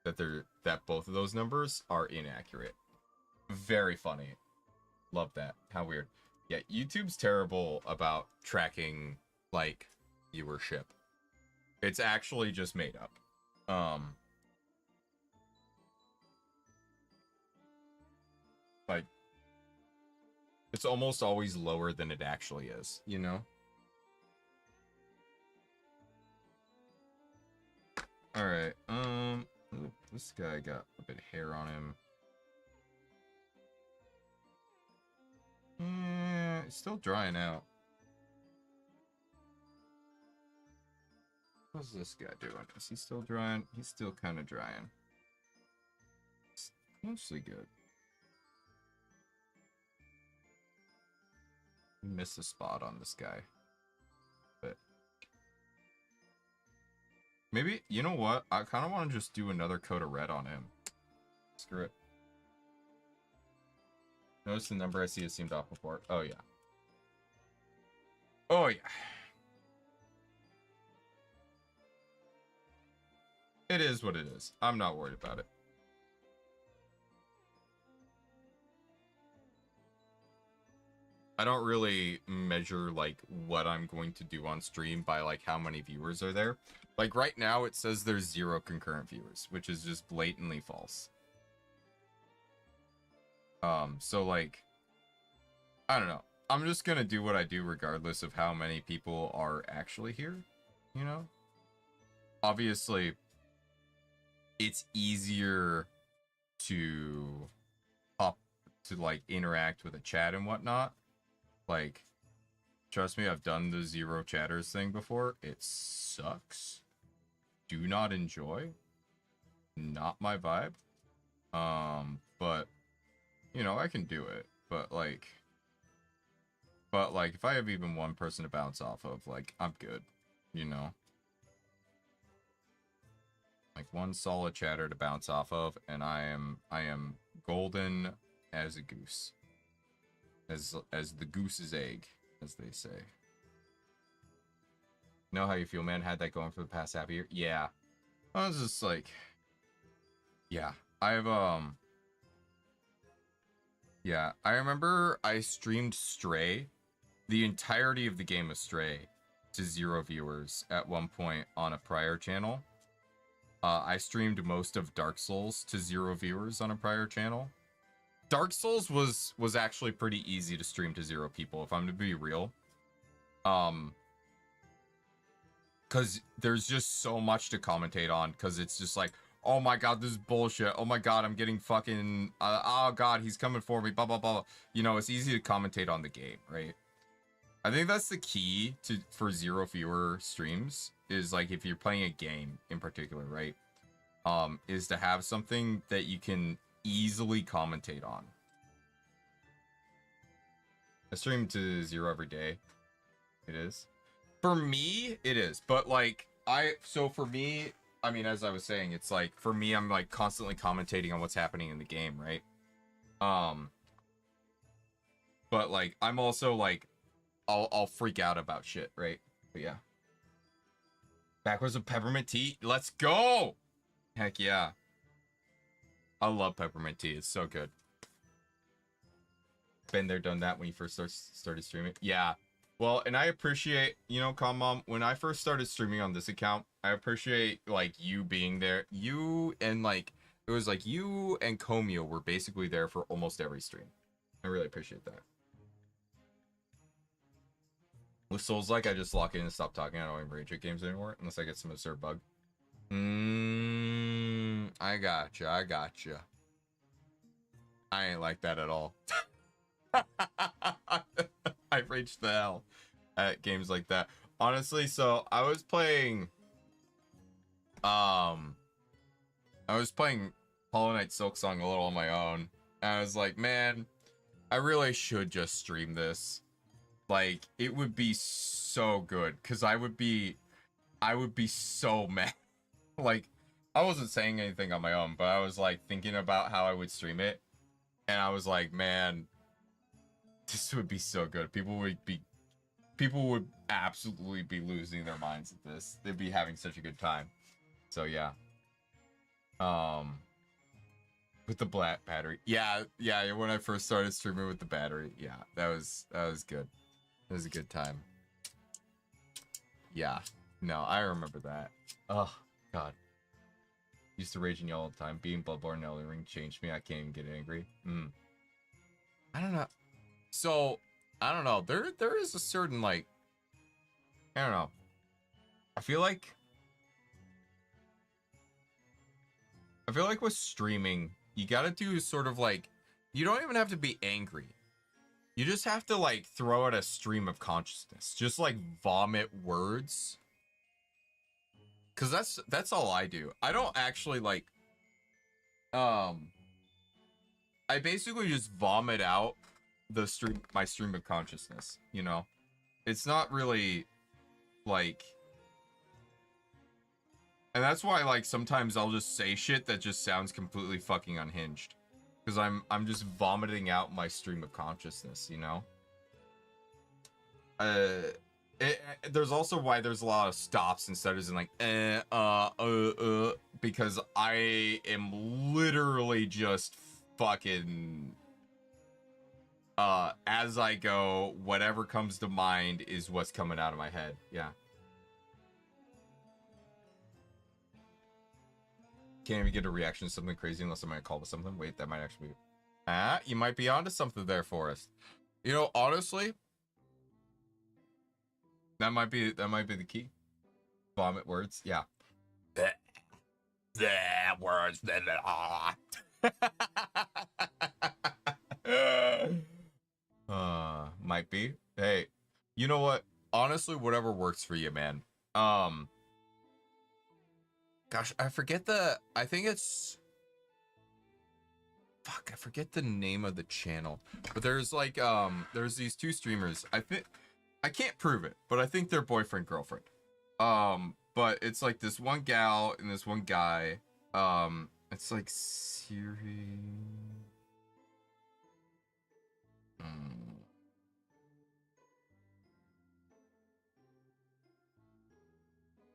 that both of those numbers are inaccurate. Very funny. Love that. How weird. Yeah, YouTube's terrible about tracking, like, viewership. It's actually just made up. Like, it's almost always lower than it actually is, you know? Alright, this guy got a bit of hair on him. Yeah, it's still drying out. What's this guy doing? Is he still drying? He's still kind of drying. It's mostly good. Missed a spot on this guy. But maybe, you know what? I kind of want to just do another coat of red on him. Screw it. Notice the number I see has seemed off before. Oh, yeah. Oh, yeah. It is what it is. I'm not worried about it. I don't really measure like what I'm going to do on stream by like how many viewers are there. Like right now it says there's 0 concurrent viewers, which is just blatantly false. So like, I don't know. I'm just gonna do what I do regardless of how many people are actually here, you know? Obviously, it's easier to like interact with a chat and whatnot. Like, trust me, I've done the 0 chatters thing before. It sucks. Do not enjoy. Not my vibe. But you know, I can do it. But like, if I have even one person to bounce off of, like, I'm good. You know? Like one solid chatter to bounce off of, and I am golden as a goose. As the goose's egg, as they say. Know how you feel, man? Had that going for the past half a year? Yeah. I was just like, yeah. Yeah, I remember I streamed Stray, the entirety of the game of Stray, to 0 viewers at one point on a prior channel. I streamed most of Dark Souls to 0 viewers on a prior channel. Dark Souls was actually pretty easy to stream to 0 people, if I'm to be real. Because there's just so much to commentate on, because it's just like, oh my god, this is bullshit. Oh my god, I'm getting fucking, oh god, he's coming for me, blah, blah, blah. You know, it's easy to commentate on the game, right? I think that's the key for 0 viewer streams, is like if you're playing a game in particular, right? Is to have something that you can easily commentate on. I stream to 0 every day. It is. For me, it is. But like, so for me, I mean, as I was saying, it's like, for me, I'm like constantly commentating on what's happening in the game, right? But like, I'm also like, I'll freak out about shit, right? But yeah. Backwards of peppermint tea? Let's go! Heck yeah. I love peppermint tea. It's so good. Been there, done that when you first started streaming. Yeah. Well, and I appreciate, you know, Calm Mom, when I first started streaming on this account, I appreciate, like, you being there. You and, like, it was like you and Komio were basically there for almost every stream. I really appreciate that. With Souls like, I just lock in and stop talking. I don't even rage at games anymore unless I get some absurd bug. I gotcha. I ain't like that at all. I raged the hell at games like that. Honestly, so I was playing Hollow Knight Silksong a little on my own. And I was like, man, I really should just stream this. Like, it would be so good, because I would be so mad. Like, I wasn't saying anything on my own, but I was like thinking about how I would stream it, and I was like, man, this would be so good. People would absolutely be losing their minds at this. They'd be having such a good time. So yeah. With the black battery. Yeah, when I first started streaming with the battery. Yeah, that was good. It was a good time. Yeah. No, I remember that. Oh, God. Used to rage and yell all the time. Being Bloodborne and Elden Ring changed me. I can't even get angry. I don't know. So, I don't know. There is a certain, like, I don't know. I feel like with streaming, you gotta do sort of like, you don't even have to be angry. You just have to, like, throw out a stream of consciousness. Just, like, vomit words. Because that's all I do. I don't actually, like, I basically just vomit out my stream of consciousness, you know? It's not really, like... And that's why, like, sometimes I'll just say shit that just sounds completely fucking unhinged. Because I'm just vomiting out my stream of consciousness, you know? There's also why there's a lot of stops instead of like, because I am literally just fucking as I go, whatever comes to mind is what's coming out of my head. Yeah. Can't even get a reaction to something crazy unless I'm gonna call with something. Wait, that might actually be... Ah, you might be onto something there, Forrest. You know, honestly, that might be the key. Vomit words, yeah. That words. Might be. Hey, you know what? Honestly, whatever works for you, man. Gosh, I forget the. I think it's. Fuck, I forget the name of the channel. But there's like there's these two streamers. I think I can't prove it, but I think they're boyfriend girlfriend. But it's like this one gal and this one guy. It's like Siri.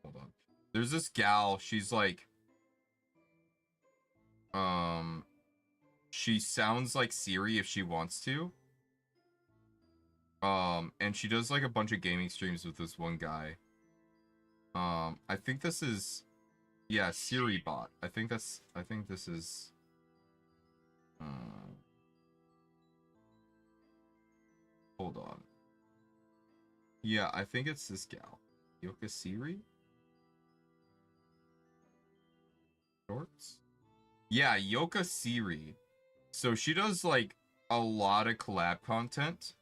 Hold on. There's this gal, she's like she sounds like Siri if she wants to. And she does like a bunch of gaming streams with this one guy. I think this is, yeah, Siri bot. I think this is, hold on. Yeah, I think it's this gal. Yoka Siri? Shorts? Yeah, Yoka Siri. So she does like a lot of collab content.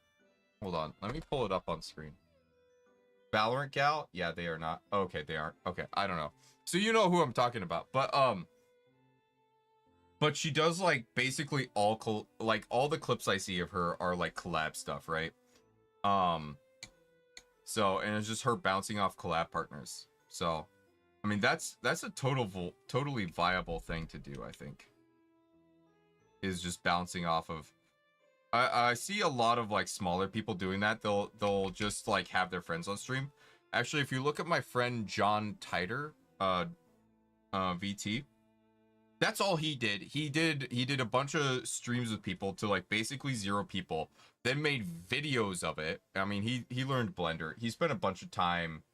Hold on, let me pull it up on screen. Valorant gal? Yeah, they are not. Okay, they aren't. Okay, I don't know. So you know who I'm talking about. But she does like basically all all the clips I see of her are like collab stuff, right? So and it's just her bouncing off collab partners. So I mean that's a totally viable thing to do, I think. Is just bouncing off of I see a lot of like smaller people doing that. They'll just like have their friends on stream. Actually, if you look at my friend John Titer, VT, that's all he did. He did a bunch of streams with people to like basically 0 people, then made videos of it. I mean, he learned Blender. He spent a bunch of time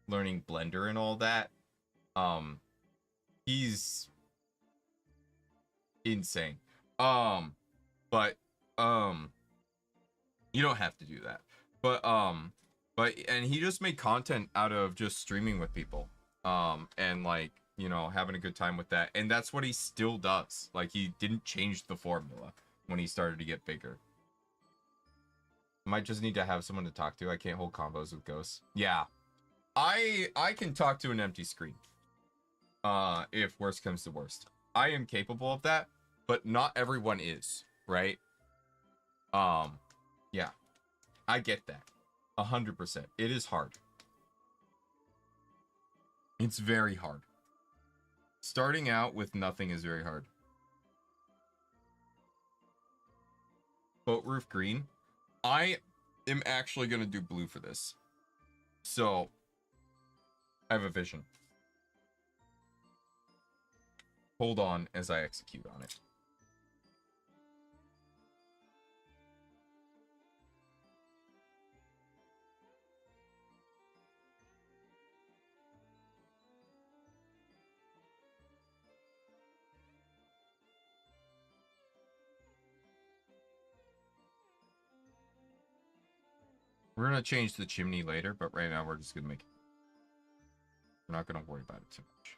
learning Blender and all that. He's insane. But you don't have to do that. But and he just made content out of just streaming with people. And like, you know, having a good time with that. And that's what he still does. Like he didn't change the formula when he started to get bigger. Might just need to have someone to talk to. I can't hold combos with ghosts. Yeah. I can talk to an empty screen. If worst comes to worst. I am capable of that, but not everyone is, right? Yeah. I get that. 100%. It is hard. It's very hard. Starting out with nothing is very hard. Boat roof green. I am actually going to do blue for this. So, I have a vision. Hold on as I execute on it. We're going to change the chimney later, but right now we're just going to make it. We're not going to worry about it too much.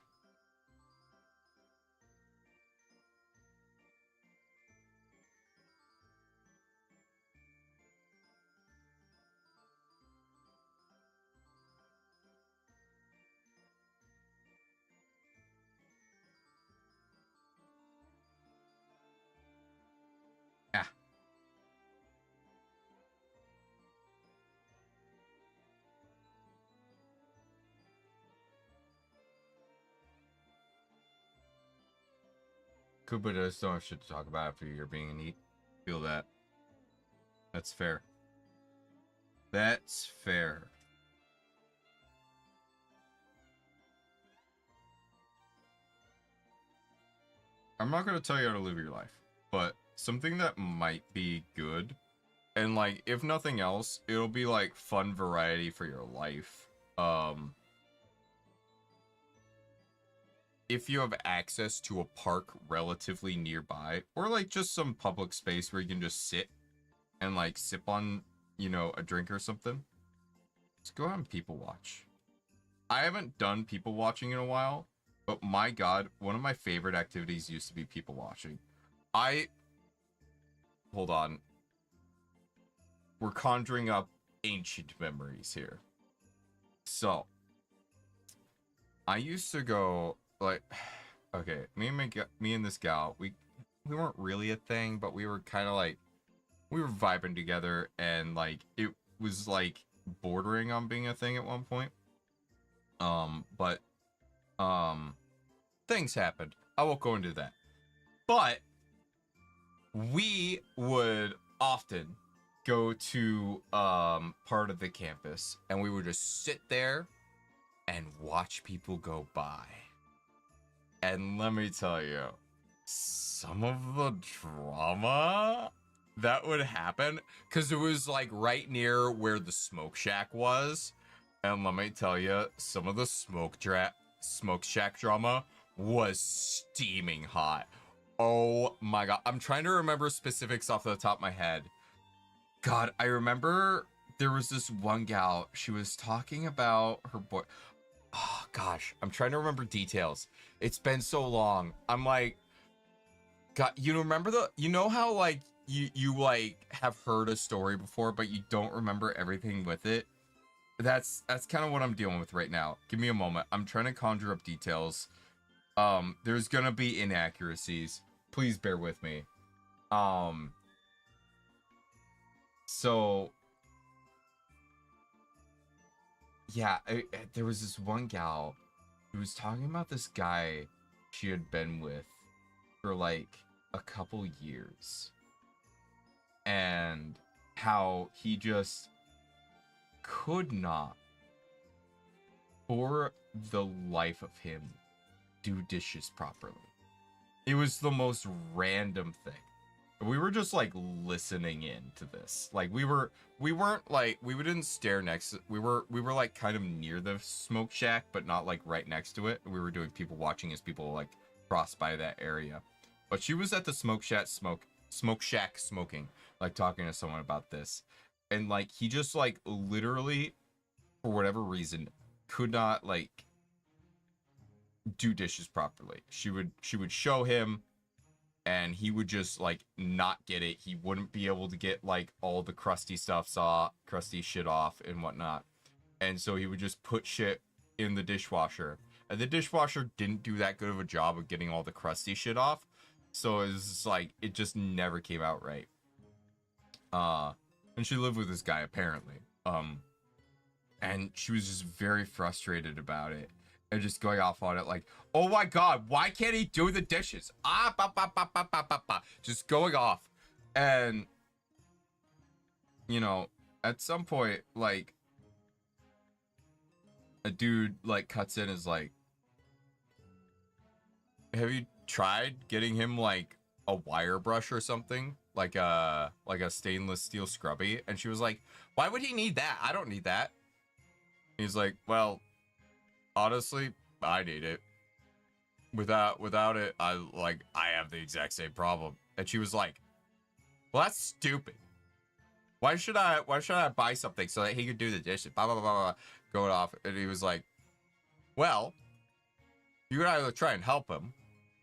Yeah. Koopa does so much shit to talk about after you're being neat. Feel that. That's fair. That's fair. I'm not going to tell you how to live your life, but something that might be good And like, if nothing else, it'll be like fun variety for your life. If you have access to a park relatively nearby, or like just some public space where you can just sit and like sip on, you know, a drink or something, just go out and people watch. I haven't done people watching in a while, but my god, one of my favorite activities used to be people watching. Hold on. We're conjuring up ancient memories here. So, I used to go, like, okay, me and this gal, we weren't really a thing, but we were kind of like, we were vibing together, and like, it was like bordering on being a thing at one point. But things happened. I won't go into that. But we would often go to part of the campus, and we would just sit there and watch people go by. And let me tell you, some of the drama that would happen, because it was like right near where the smoke shack was, and let me tell you, some of the smoke shack drama was steaming hot. Oh my god, I'm trying to remember specifics off the top of my head. God, I remember there was this one gal, she was talking about her boy. Oh gosh, I'm trying to remember details. It's been so long. I'm like, God, you remember you know how like you like have heard a story before, but you don't remember everything with it? That's kind of what I'm dealing with right now. Give me a moment. I'm trying to conjure up details. There's gonna be inaccuracies. Please bear with me. So yeah, there was this one gal who was talking about this guy she had been with for like a couple years, and how he just could not, for the life of him, do dishes properly. It was the most random thing. We were just like listening in to this. Like we weren't like, we didn't stare next. We were like kind of near the smoke shack, but not like right next to it. We were doing people watching as people like crossed by that area. But she was at the smoke shack smoking, like talking to someone about this. And like he just like literally, for whatever reason, could not like do dishes properly. She would show him, and he would just like not get it. He wouldn't be able to get like all the crusty shit off and whatnot. And so he would just put shit in the dishwasher. And the dishwasher didn't do that good of a job of getting all the crusty shit off. So it was just like, it just never came out right. And she lived with this guy apparently. And she was just very frustrated about it. And just going off on it like, oh my god, why can't he do the dishes? Just going off. And, you know, at some point, like, a dude, like, cuts in and is like, have you tried getting him, like, a wire brush or something? Like a stainless steel scrubby? And she was like, why would he need that? I don't need that. He's like, well, honestly, I need it. Without it, I have the exact same problem. And she was like, well, that's stupid. Why should I buy something so that he could do the dishes? Blah blah blah blah. Going off, and he was like, well, you could either try and help him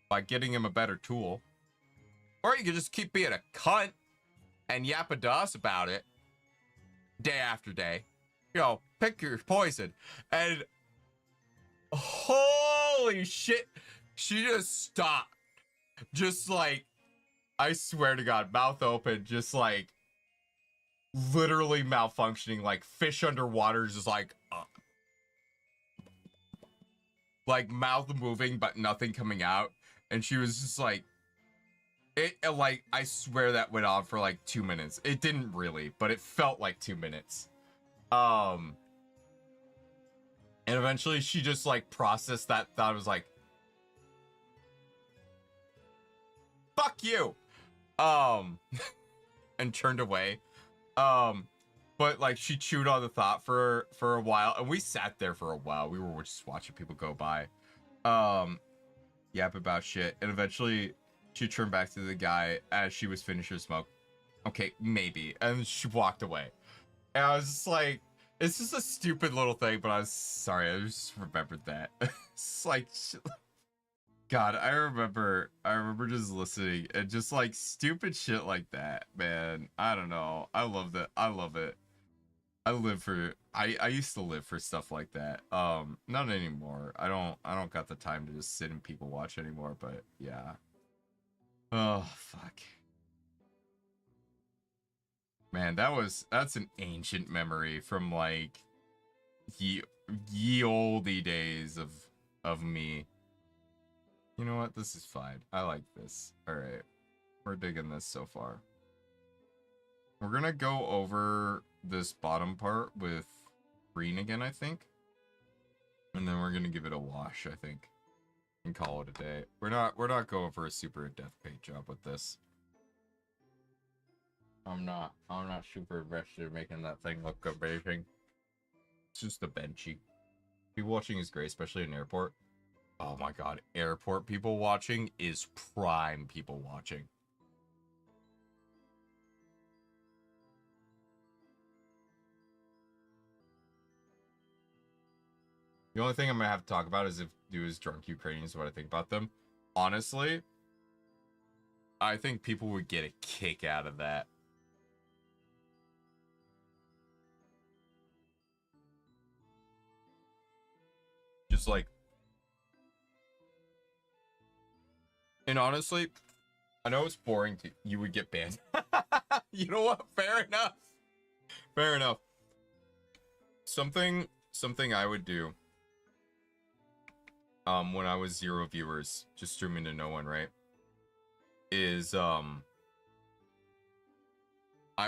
by getting him a better tool, or you could just keep being a cunt and yapping to us about it day after day. You know, pick your poison. And holy shit, she just stopped. Just like, I swear to God, mouth open, just like literally malfunctioning, like fish underwater, just like mouth moving but nothing coming out. And she was just like, like, I swear that went on for like 2 minutes. It didn't really, but it felt like 2 minutes. And eventually she just like processed that thought, was like, fuck you, and turned away. But like she chewed on the thought for a while, and we sat there for a while. We were just watching people go by, yap about shit, and eventually she turned back to the guy as she was finishing her smoke. Okay, maybe, and she walked away. And I was just like, it's just a stupid little thing, but I was sorry. I just remembered that. It's like, God, I remember just listening and just like stupid shit like that, man. I don't know. I love that. I love it. I used to live for stuff like that. Not anymore. I don't got the time to just sit and people watch anymore, but yeah. Oh, fuck. Man, that's an ancient memory from like ye olde days of me. You know what? This is fine. I like this. All right. We're digging this so far. We're gonna go over this bottom part with green again, I think. And then we're gonna give it a wash, I think. And call it a day. We're not going for a super in-depth paint job with this. I'm not super invested in making that thing look amazing. It's just a benchy. People watching is great, especially in airport. Oh my god, airport people watching is prime people watching. The only thing I'm gonna have to talk about is drunk Ukrainians, what I think about them. Honestly, I think people would get a kick out of that. Just like, and honestly, I know it's boring to you would get banned. You know what? Fair enough. Fair enough. Something I would do when I was 0 viewers, just streaming to no one, right? Is I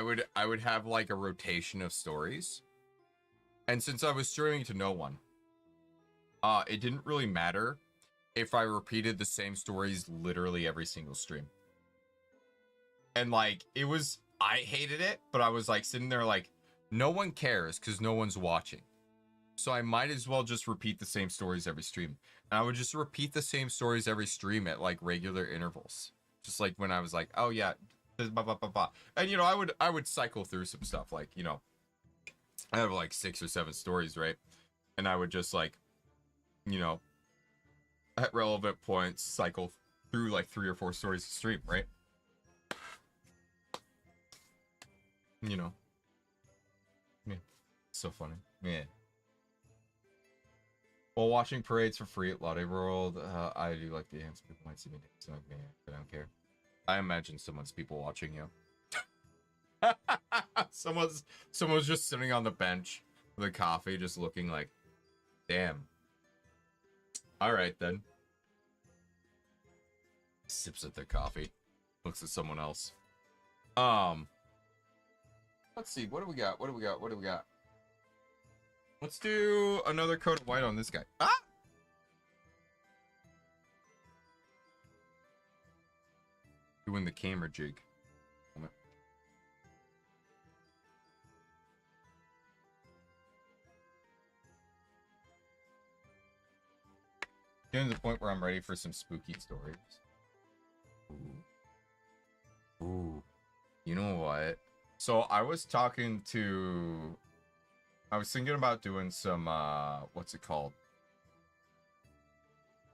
would have like a rotation of stories. And since I was streaming to no one, it didn't really matter if I repeated the same stories literally every single stream. And like I hated it, but I was like sitting there like, no one cares because no one's watching. So I might as well just repeat the same stories every stream. And I would just repeat the same stories every stream at like regular intervals. Just like when I was like, oh yeah, blah, blah, blah, blah. And you know, I would cycle through some stuff, like, you know, I have like 6 or 7 stories, right? And I would just like, you know, at relevant points cycle through like 3 or 4 stories a stream, right? You know. Yeah. So funny. Yeah. While watching parades for free at Latte World, I do like the hands. People might see me dancing like me, but I don't care. I imagine someone's people watching you. someone's just sitting on the bench with a coffee, just looking like, damn. All right then. Sips at their coffee, looks at someone else. Let's see. What do we got? What do we got? What do we got? Let's do another coat of white on this guy. Ah! Doing the camera jig. Getting to the point where I'm ready for some spooky stories. Ooh. Ooh. You know what? So I was thinking about doing some, what's it called?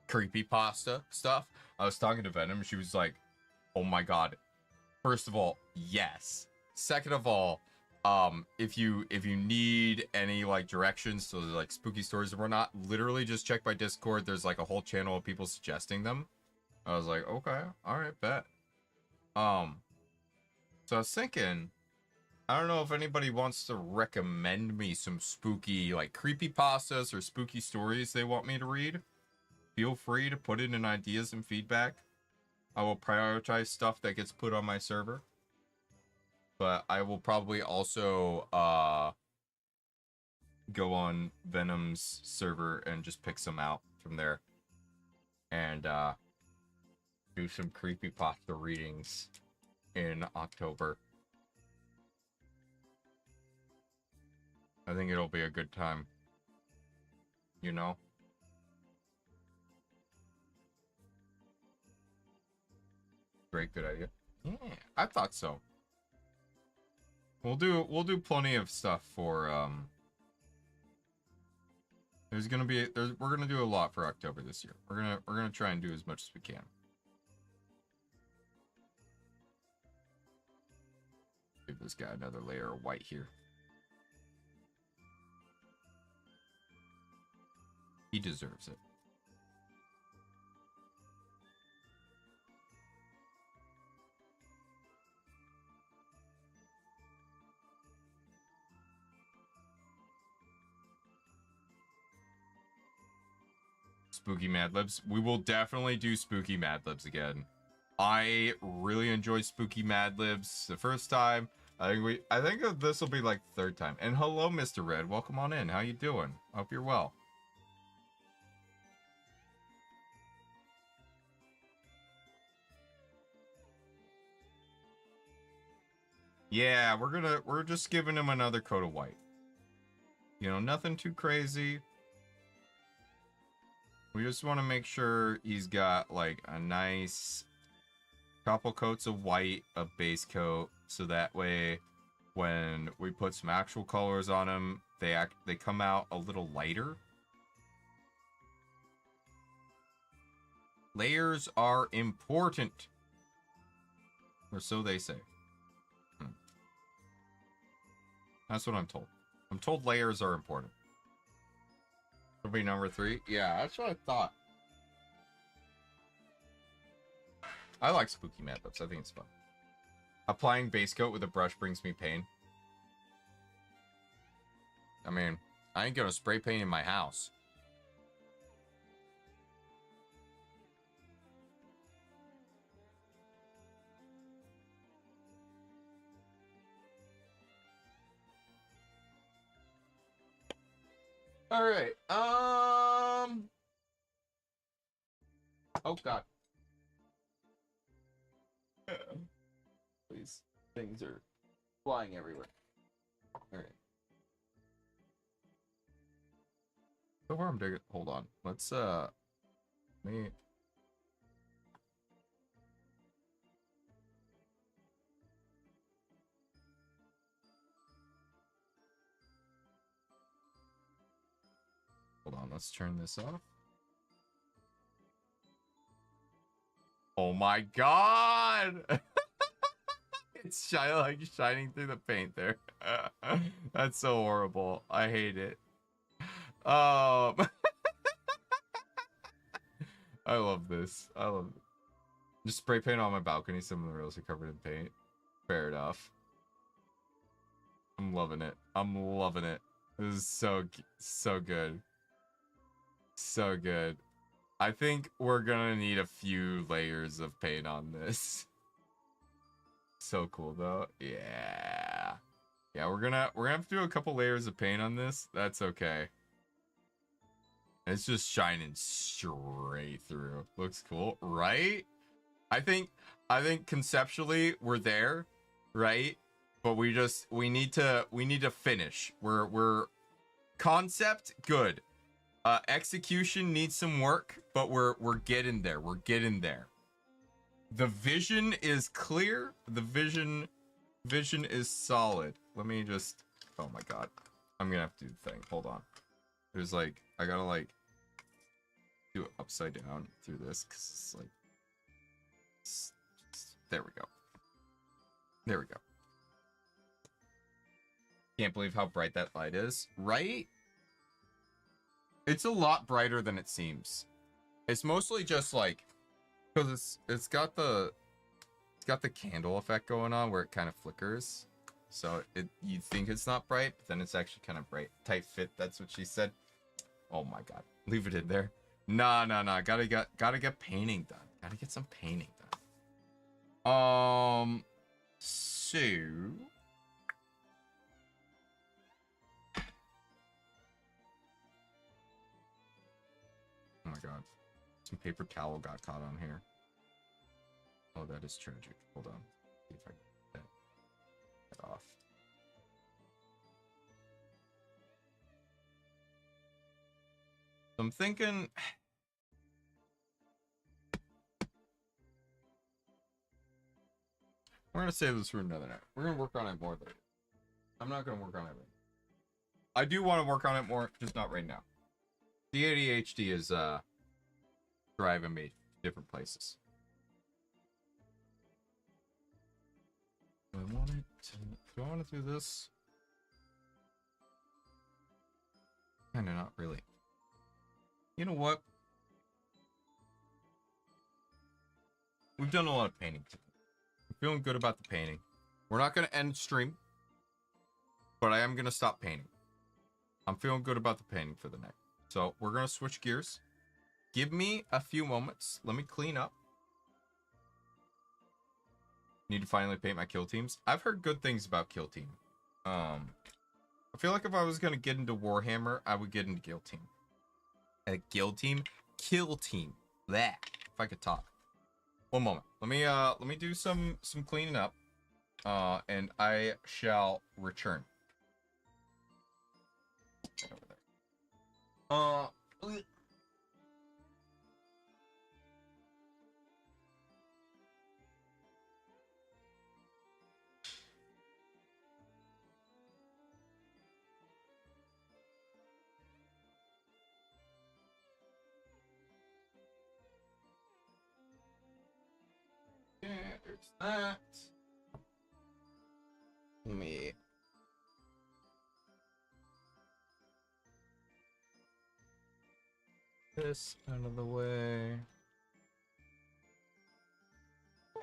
Creepypasta stuff. I was talking to Venom. She was like, oh my god. First of all, yes. Second of all, if you need any like directions to like spooky stories and whatnot, literally just check my Discord. There's like a whole channel of people suggesting them. I was like, okay, all right, bet. So I was thinking, I don't know if anybody wants to recommend me some spooky like creepypastas or spooky stories they want me to read. Feel free to put it in ideas and feedback. I will prioritize stuff that gets put on my server. But I will probably also go on Venom's server and just pick some out from there. And do some creepypasta readings in October. I think it'll be a good time. You know? Great, good idea. Yeah, I thought so. We'll do plenty of stuff for we're gonna do a lot for October this year. We're gonna try and do as much as we can. Give this guy another layer of white here. He deserves it. Spooky Mad Libs. We will definitely do Spooky Mad Libs again. I really enjoyed Spooky Mad Libs the first time. I think this will be like the third time. And hello, Mr. Red. Welcome on in. How you doing? Hope you're well. Yeah, we're just giving him another coat of white. You know, nothing too crazy. We just want to make sure he's got like a nice couple coats of white, a base coat, so that way when we put some actual colors on him, they come out a little lighter. Layers are important, or so they say. That's what I'm told. I'm told layers are important. It'll be number 3. Yeah, that's what I thought. I like Spooky Mad Libs. I think it's fun. Applying base coat with a brush brings me pain. I mean, I ain't gonna spray paint in my house. All right. Oh God. Please. Things are flying everywhere. All right. So where I'm digging. Hold on. Let's me. Hold on. Let's turn this off. Oh my God! It's shining through the paint there. That's so horrible. I hate it. I love this. I love it. Just spray paint on my balcony. Some of the rails are covered in paint. Fair enough. I'm loving it. I'm loving it. This is so good. So good. I think we're gonna need a few layers of paint on this. So cool though. Yeah. Yeah, we're gonna have to do a couple layers of paint on this. That's okay. It's just shining straight through. Looks cool, right? I think conceptually we're there, right? But we need to finish. We're concept good. Execution needs some work, but we're getting there. We're getting there. The vision is clear. The vision is solid. Let me just. Oh my God, I'm gonna have to do the thing. Hold on. There's like I gotta like do it upside down through this because it's like. There we go. There we go. Can't believe how bright that light is, right? It's a lot brighter than it seems. It's mostly just like because it's got the candle effect going on where it kind of flickers. So you think it's not bright, but then it's actually kind of bright. Tight fit, that's what she said. Oh my God. Leave it in there. Nah. Gotta get painting done. Gotta get some painting done. So oh my God. Some paper towel got caught on here. Oh, that is tragic. Hold on. See if I can get that off. I'm thinking... We're going to save this for another night. We're going to work on it more later. I'm not going to work on it right now. I do want to work on it more, just not right now. The ADHD is driving me to different places. Do I want to do this? Kinda not really. You know what? We've done a lot of painting today. I'm feeling good about the painting. We're not gonna end stream, but I am gonna stop painting. I'm feeling good about the painting for the night. So we're gonna switch gears. Give me a few moments. Let me clean up. Need to finally paint my kill teams. I've heard good things about kill team. I feel like if I was gonna get into Warhammer, I would get into Guild Team. Guild Team? Kill Team. That. If I could talk. One moment. Let me do some cleaning up. And I shall return. Right over there. Yeah, there's that. Let me... this out of the way.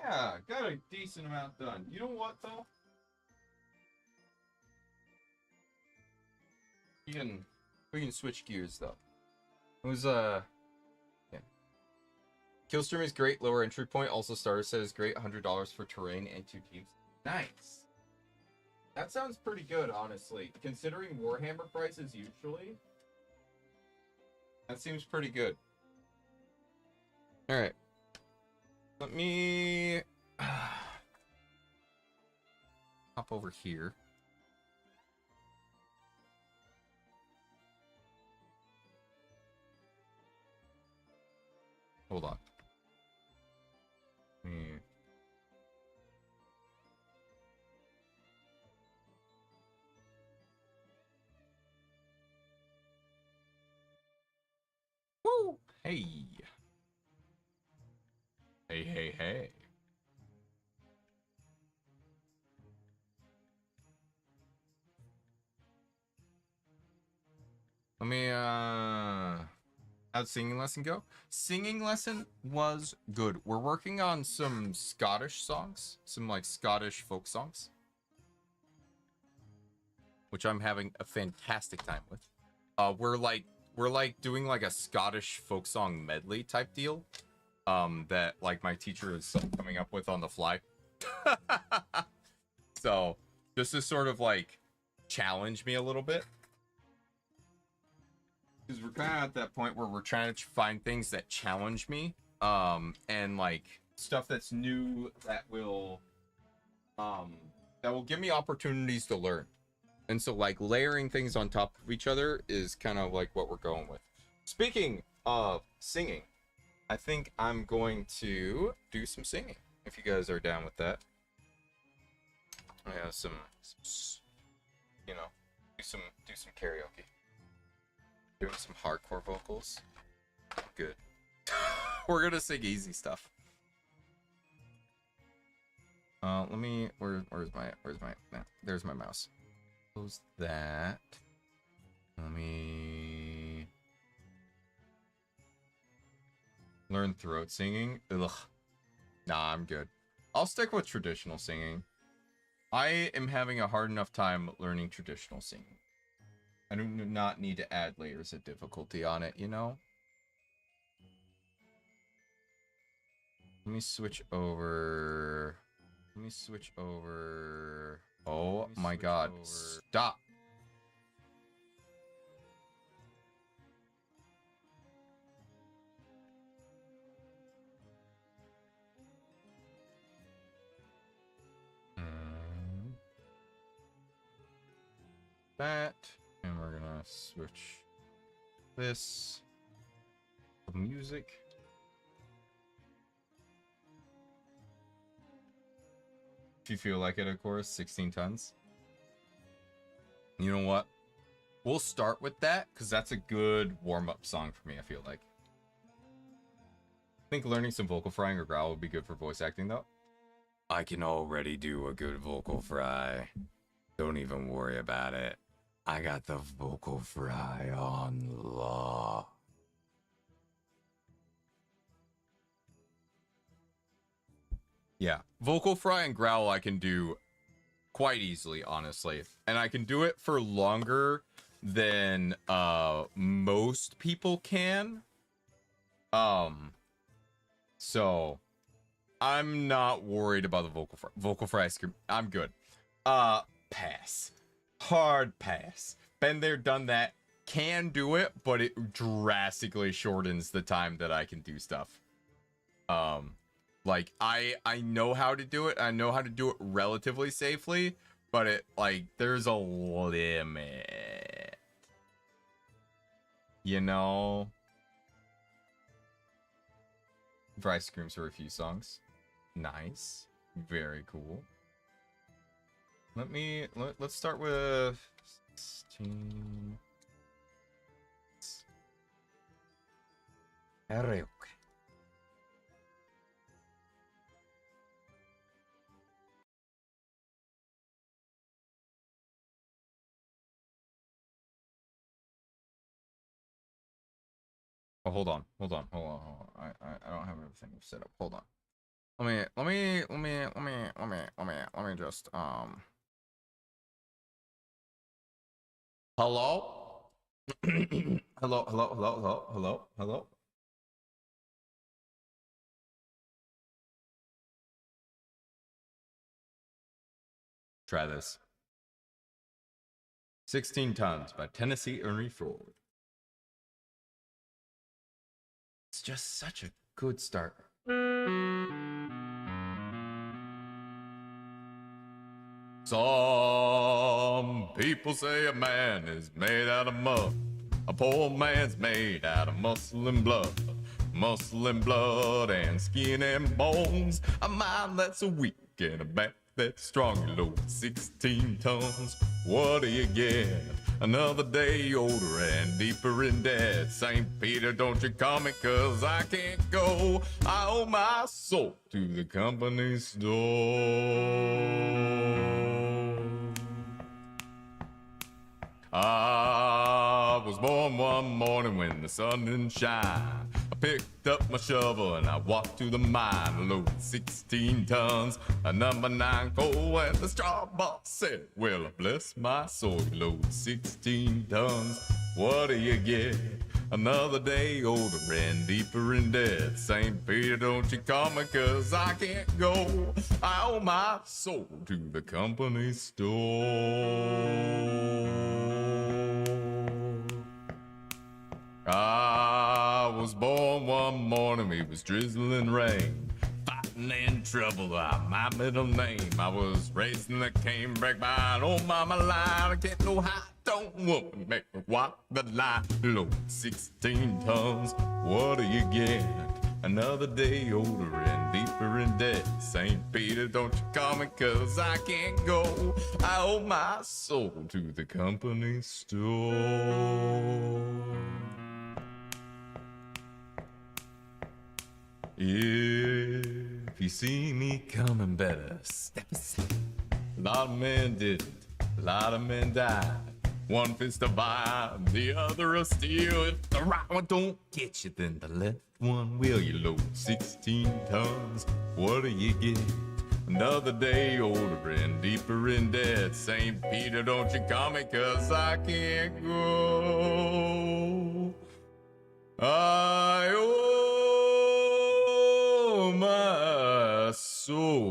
Yeah, got a decent amount done. You know what, though? We can switch gears, though. It was, yeah. Killstream is great, lower entry point. Also, starter set is great, $100 for terrain and 2 teams. Nice. That sounds pretty good, honestly. Considering Warhammer prices usually, that seems pretty good. All right. Let me hop over here. Hold on. Woo! Hey. Hey, hey, hey. Let me, how'd singing lesson go? Singing lesson was good. We're working on some Scottish songs. Some, like, Scottish folk songs. Which I'm having a fantastic time with. We're like doing, like, a Scottish folk song medley type deal. That, like, my teacher is coming up with on the fly. So, just to sort of, like, challenge me a little bit. Because we're kind of at that point where we're trying to find things that challenge me. And, like, stuff that's new that will give me opportunities to learn. And so, like, layering things on top of each other is kind of, like, what we're going with. Speaking of singing, I think I'm going to do some singing, if you guys are down with that. I have some you know, do some karaoke. Doing some hardcore vocals. Good. We're gonna sing easy stuff. Let me, where's my, there's my mouse. Close that. Let me learn throat singing. Ugh. Nah, I'm good. I'll stick with traditional singing. I am having a hard enough time learning traditional singing. I do not need to add layers of difficulty on it, you know? Let me switch over. Oh my god. Stop. That. And we're gonna switch this music. If you feel like it, of course, 16 tons. You know what? We'll start with that, because that's a good warm-up song for me, I feel like. I think learning some vocal frying or growl would be good for voice acting, though. I can already do a good vocal fry. Don't even worry about it. I got the vocal fry on lock. Yeah, vocal fry and growl I can do quite easily, honestly. And I can do it for longer than most people can. So I'm not worried about the vocal fry. Vocal fry scream. I'm good. Pass. Hard pass. Been there, done that. Can do it, but it drastically shortens the time that I can do stuff. Like I know how to do it. I know how to do it relatively safely, but it like there's a limit. You know? Fry screams for a few songs. Nice. Very cool. Let's start with 16. Karaoke. Oh, hold on. I don't have everything set up. Hold on. Let me just hello? Hello. Try this. 16 Tons by Tennessee Ernie Ford. It's just such a good start. Some people say a man is made out of mud. A poor man's made out of muscle and blood. Muscle and blood and skin and bones. A mind that's weak and a back that's strong. You load 16 tons. What do you get? Another day older and deeper in debt. St. Peter, don't you call me, 'cause I can't go. I owe my soul to the company store. I was born one morning when the sun didn't shine. I picked up my shovel and I walked to the mine, loaded 16 tons, a number 9 coal, and the straw boss said, well, bless my soul, you load 16 tons, what do you get? Another day older and deeper in debt. St. Peter, don't you call me, 'cause I can't go. I owe my soul to the company store. I was born one morning, it was drizzling rain. Fighting in trouble, my middle name. I was raised in the canebrake by an old mama line. I can't know how, don't want to make me walk the line. Load 16 tons, what do you get? Another day older and deeper in debt. St. Peter, don't you call me, 'cause I can't go. I owe my soul to the company store. If you see me coming, better step aside. A lot of men didn't, a lot of men died. One fist of iron, the other of steel. If the right one don't get you, then the left one will. You load 16 tons, what do you get? Another day older and deeper in debt. St. Peter, don't you call me, 'cause I can't go. I owe my soul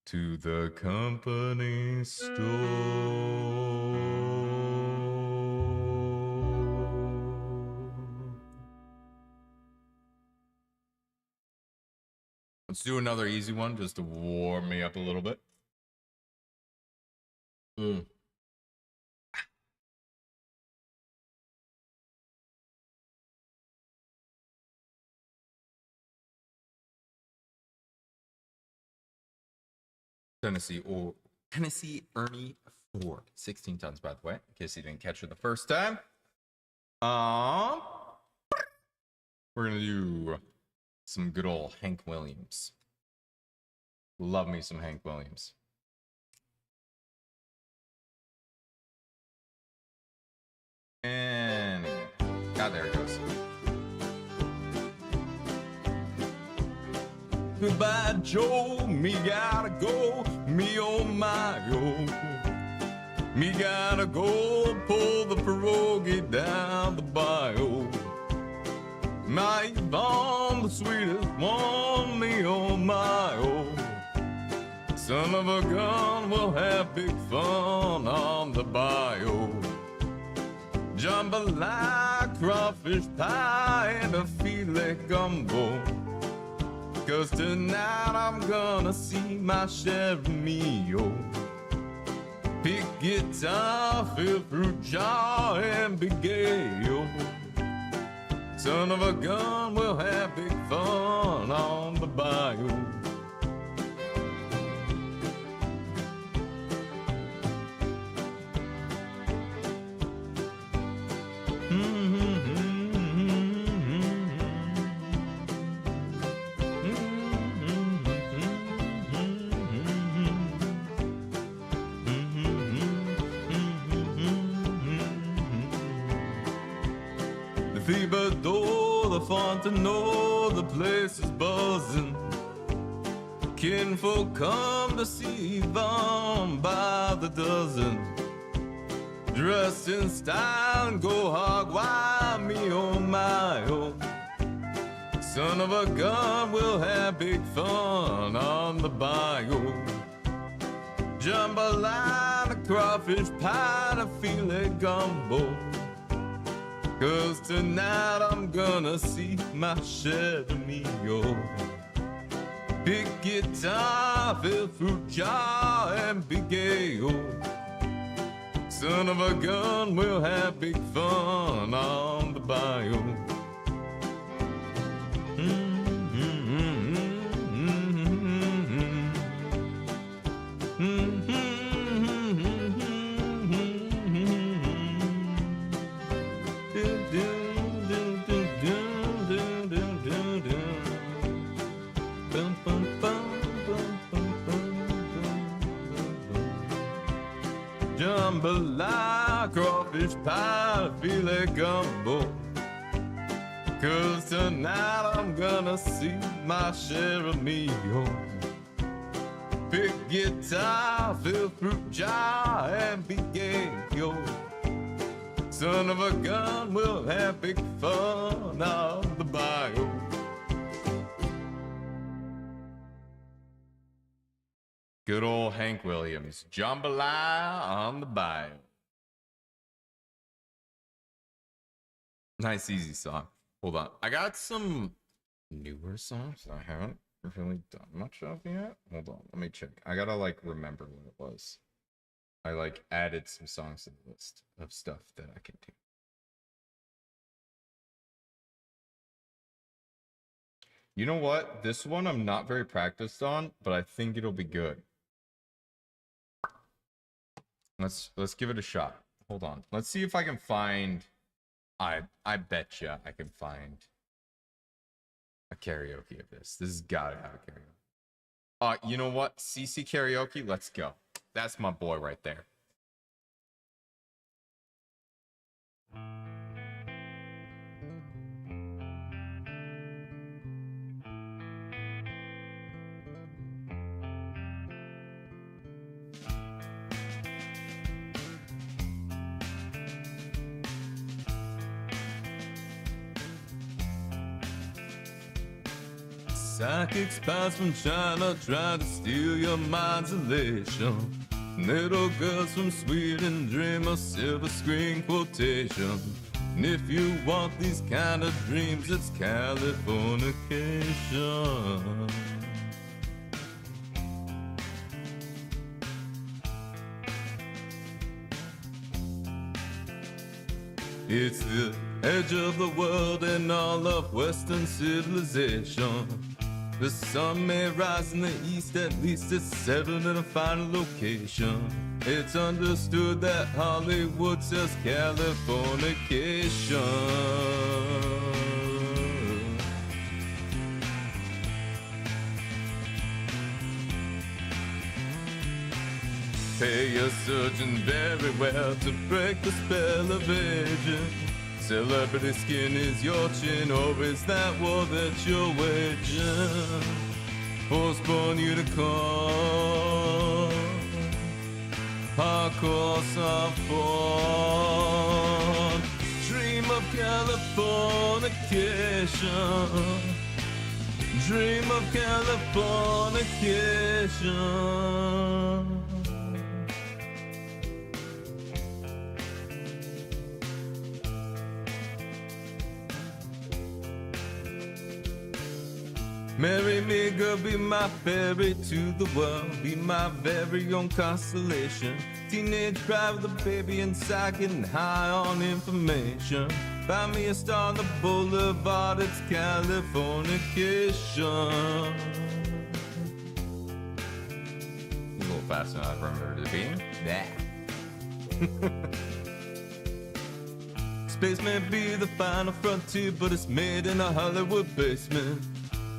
to the company store. Let's do another easy one just to warm me up a little bit. Tennessee or Tennessee Ernie Ford. 16 tons, by the way, in case you didn't catch it the first time. We're gonna do some good old Hank Williams. Love me some Hank Williams. And there it goes. Goodbye, Joe. Me gotta go. Me oh my oh. Me gotta go pull the pierogi down the bayou. My Yvonne, the sweetest one. Me oh my oh. Son of a gun, we'll have big fun on the bayou. Jambalaya, crawfish pie, and a filet gumbo. 'Cause tonight I'm gonna see my share of meal. Pick guitar, fill fruit jar, and be gay, yo. Son of a gun, we'll have big fun on the bayou. Fever-door, the Fontenot, the place is buzzing. Kinfolk come to see Yvonne by the dozen. Dressed in style and go hog wild, me oh my oh. Son of a gun, we'll have big fun on the bayou. Jambalaya, crawfish pie, a filet gumbo. 'Cause tonight I'm gonna see my share of me, yo. Pick guitar, fill fruit jar, and be gay, yo. Son of a gun, we'll have big fun on the bayou. Jambalaya, crawfish pie, filet gumbo. 'Cause tonight I'm gonna see my share of me, yo. Pick guitar, fill fruit jar, and be gay, yo. Son of a gun, we'll have big fun on the bayou. Good old Hank Williams, Jambalaya on the bayou. Nice, easy song. Hold on. I got some newer songs that I haven't really done much of yet. Hold on. Let me check. I gotta, remember what it was. I, added some songs to the list of stuff that I can do. You know what? This one I'm not very practiced on, but I think it'll be good. Let's give it a shot. Hold on. Let's see if I can find. I betcha I can find a karaoke of this. This has got to have a karaoke. You know what? CC karaoke. Let's go. That's my boy right there. Psychic spies from China try to steal your mind's elation. Little girls from Sweden dream of silver screen quotation. And if you want these kind of dreams, it's Californication. It's the edge of the world and all of Western civilization. The sun may rise in the east, at least it's settled in a final location. It's understood that Hollywood says Californication. Pay your surgeon very well to break the spell of aging. Celebrity skin is your chin, or is that war that you're waging? Postpone unicorn, hardcore soft porn. Dream of Californication. Dream of Californication. Marry me, girl, be my ferry to the world. Be my very own constellation. Teenage pride with a baby inside, getting high on information. Find me a star on the boulevard, it's Californication. A little faster than I remember it being. Space may be the final frontier, but it's made in a Hollywood basement.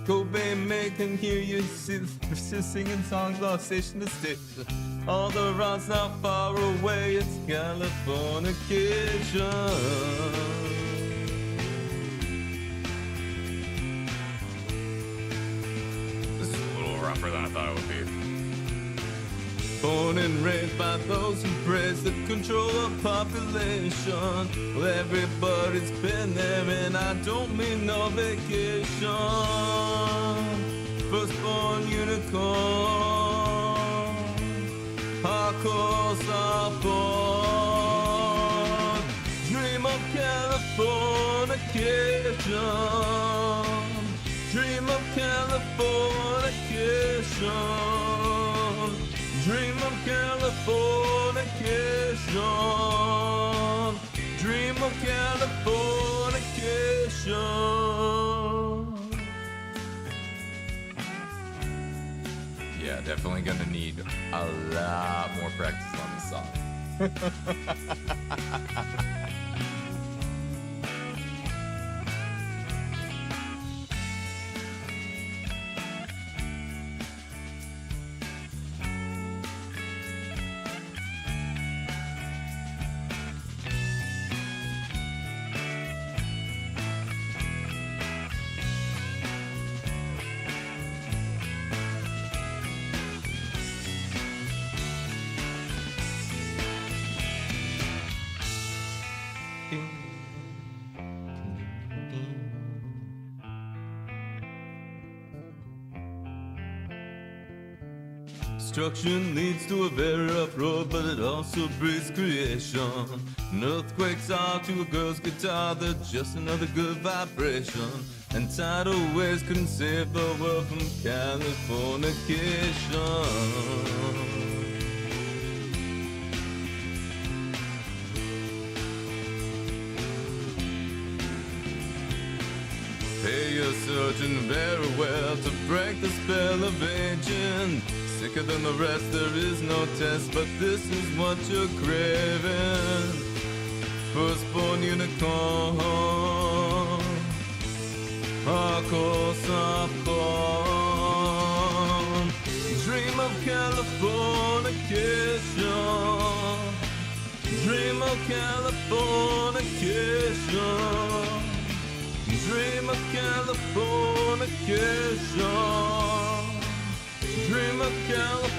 Cobain may can hear you singing songs off station to station. All the rods not far away, it's Californication. This is a little rougher than I thought it would be. Born and raised by those who praise the control of population. Well, everybody's been there, and I don't mean no vacation. Firstborn unicorn, hardcore softborn. Dream of Californication. Dream of Californication. Dream of Californication. Dream of Californication. Yeah, definitely gonna need a lot more practice on this song. Destruction leads to a very rough road, but it also breeds creation. And earthquakes are to a girl's guitar, they're just another good vibration. And tidal waves couldn't save the world from Californication. Pay your surgeon very well to break the spell of aging. Sicker than the rest, there is no test, but this is what you're craving. Firstborn unicorn, hardcore softborn. Dream of Californication. Dream of Californication. Dream of Californication. Dream of Californication.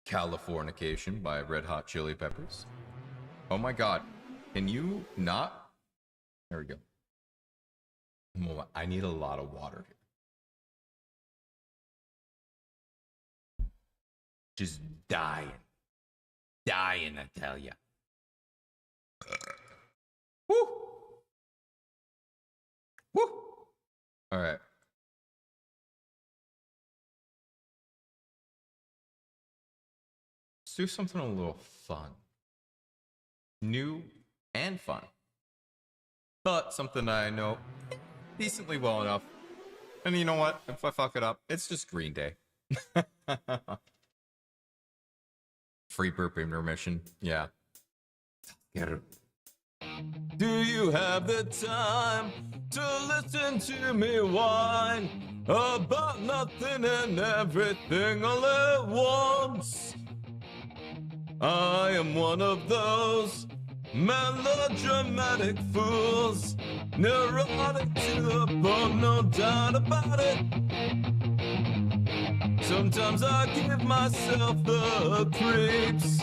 Californication by Red Hot Chili Peppers. Oh my god. Can you not? There we go. I need a lot of water here. Just dying. Dying, I tell ya. Woo! Woo! All right. Let's do something a little fun. New and fun. But something that I know decently well enough. And you know what? If I fuck it up, it's just Green Day. Free burp intermission. Yeah. Get it. Do you have the time to listen to me whine about nothing and everything all at once? I am one of those melodramatic fools, neurotic to the bone, no doubt about it. Sometimes I give myself the creeps.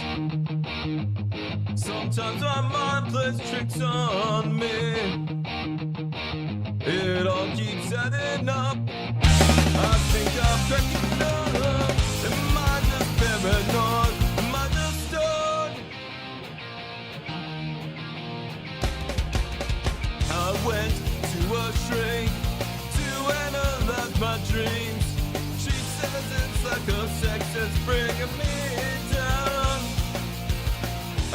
Sometimes my mind plays tricks on me. It all keeps adding up. I think I'm cracking up. Am I just paranoid? Am I just stoned? I went to a shrink to analyze my dreams. She says it's like a sex that's bringing me down.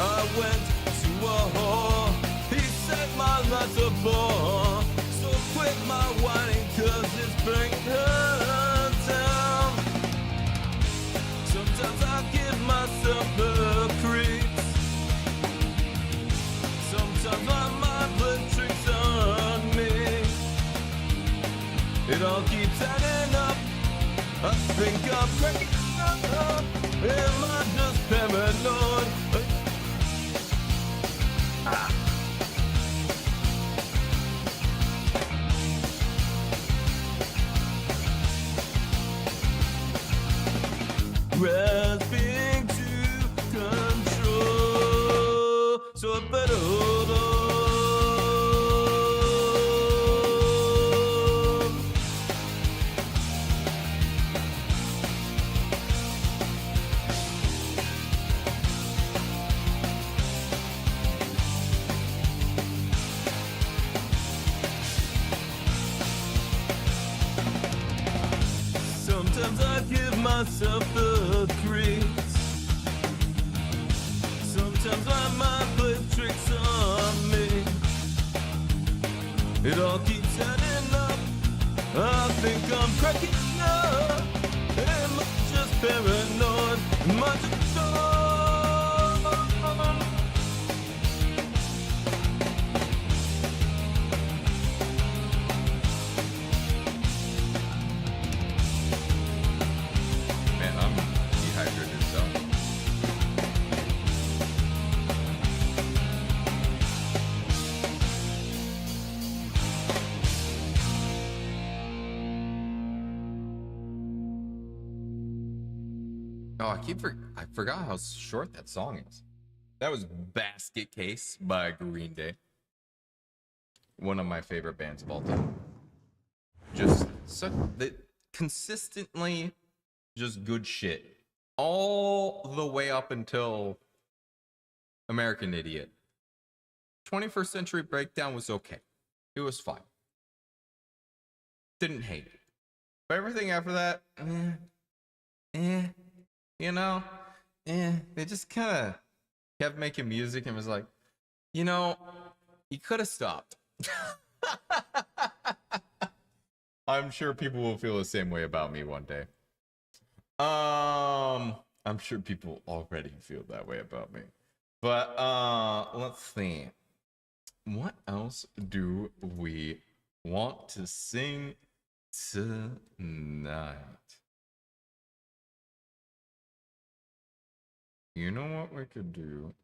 I went to a whore. He said my life's a bore. So quit my whining, cause it's bringing her down. Sometimes I give myself the creeps. Sometimes my mind plays tricks on me. It all keeps adding up. I think I'm cracking up. Am I just paranoid? Grasping to control, so I better hold on. Sometimes I give myself the creeps. Sometimes my mind plays tricks on me. It all keeps adding up. I think I'm cracking up. Am I just paranoid? Am I just stoned? Man, I'm dehydrated, so. Oh, I forgot how short that song is. That was Basket Case by Green Day. One of my favorite bands of all time. Just consistently just good shit. All the way up until American Idiot. 21st Century Breakdown was okay. It was fine. Didn't hate it. But everything after that, you know, they just kind of kept making music and was like, you know, you could have stopped. I'm sure people will feel the same way about me one day. I'm sure people already feel that way about me. But let's see. What else do we want to sing tonight? You know what we could do? You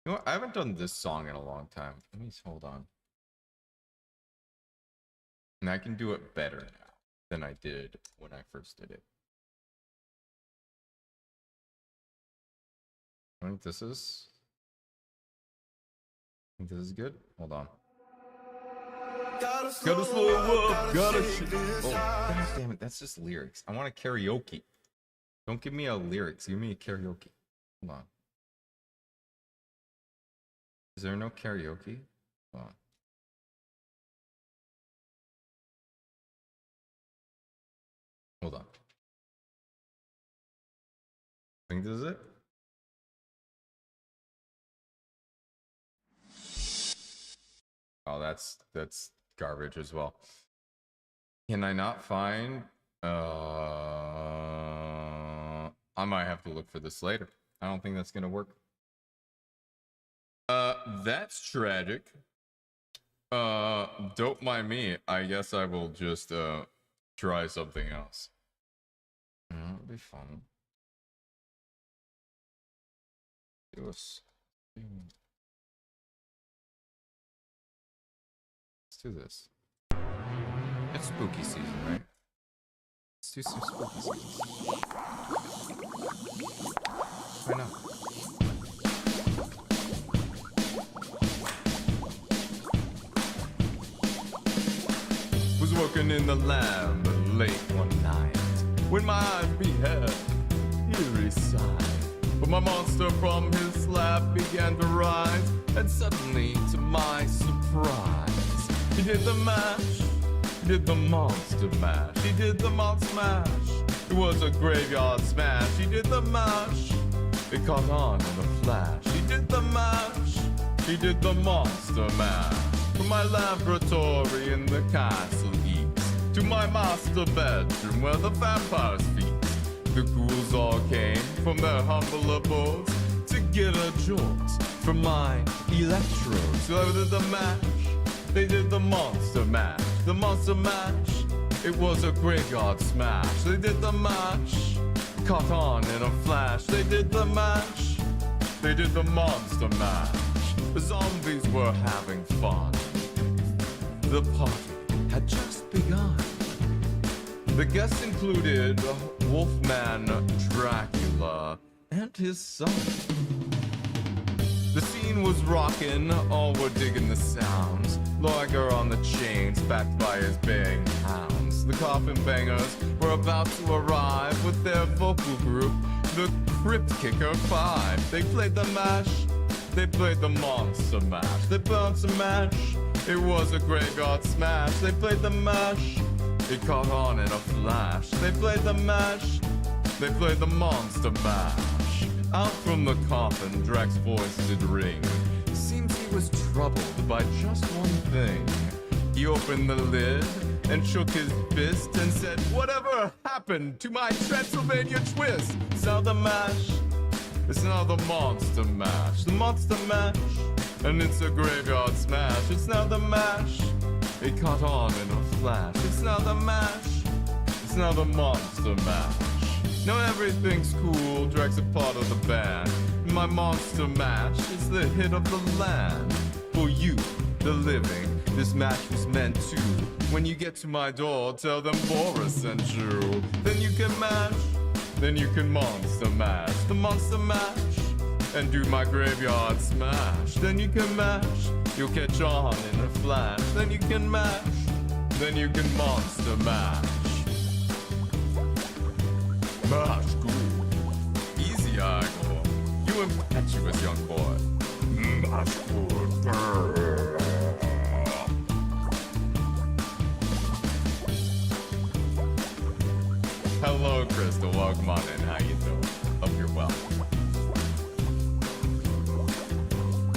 know what? I haven't done this song in a long time. Let me hold on. And I can do it better now than I did when I first did it. I think this is good. Hold on. Gotta slow up, gotta shit. Oh, god damn it, that's just lyrics. I want a karaoke. Don't give me a lyrics, give me a karaoke. Hold on. Is there no karaoke? Hold on. Hold on. I think this is it. Oh, that's garbage as well. Can I not find? I might have to look for this later. I don't think that's gonna work. That's tragic. Don't mind me. I guess I will just try something else. It'll be fun. Let's do this. It's spooky season, right? Let's do some spooky season. Why not? Was working in the lab late one night when my eyes beheld eerie sight. But my monster from his slab began to rise, and suddenly, to my surprise, he did the mash, he did the monster mash, he did the monster mash. It was a graveyard smash. He did the mash, it caught on in a flash. He did the mash, he did the monster mash. From my laboratory in the castle east to my master bedroom where the vampires feast. The ghouls all came from their humble abodes to get a jolt from my electrodes. So they did the mash, they did the monster mash. The monster mash, it was a graveyard smash. They did the mash, caught on in a flash. They did the mash, they did the monster mash. The zombies were having fun. The party had just begun. The guests included Wolfman Dracula and his son. The scene was rockin', all were digging the sounds. Lawyer on the chains, backed by his baying hounds. The coffin bangers were about to arrive with their vocal group, the Crypt Kicker 5. They played the mash, they played the monster mash. They burned some mash, it was a graveyard smash. They played the mash, it caught on in a flash. They played the mash, they played the monster mash. Out from the coffin, Drac's voice did ring. Seems he was troubled by just one thing. He opened the lid and shook his fist and said, "Whatever happened to my Transylvania twist?" It's now the mash, it's now the monster mash. The monster mash, and it's a graveyard smash. It's now the mash, it caught on in a flash. It's now the mash, it's now the monster mash. Now everything's cool, Drac's a part of the band. My monster mash is the hit of the land. For you, the living, this mash was meant to. When you get to my door, tell them Boris sent you. Then you can mash, then you can monster mash. The monster mash, and do my graveyard smash. Then you can mash, you'll catch on in a flash. Then you can mash, then you can monster mash. Mash good, easy I go. You impetuous young boy. Mash good. Hello, Crystal. Welcome on in. How you doing? Hope you're well.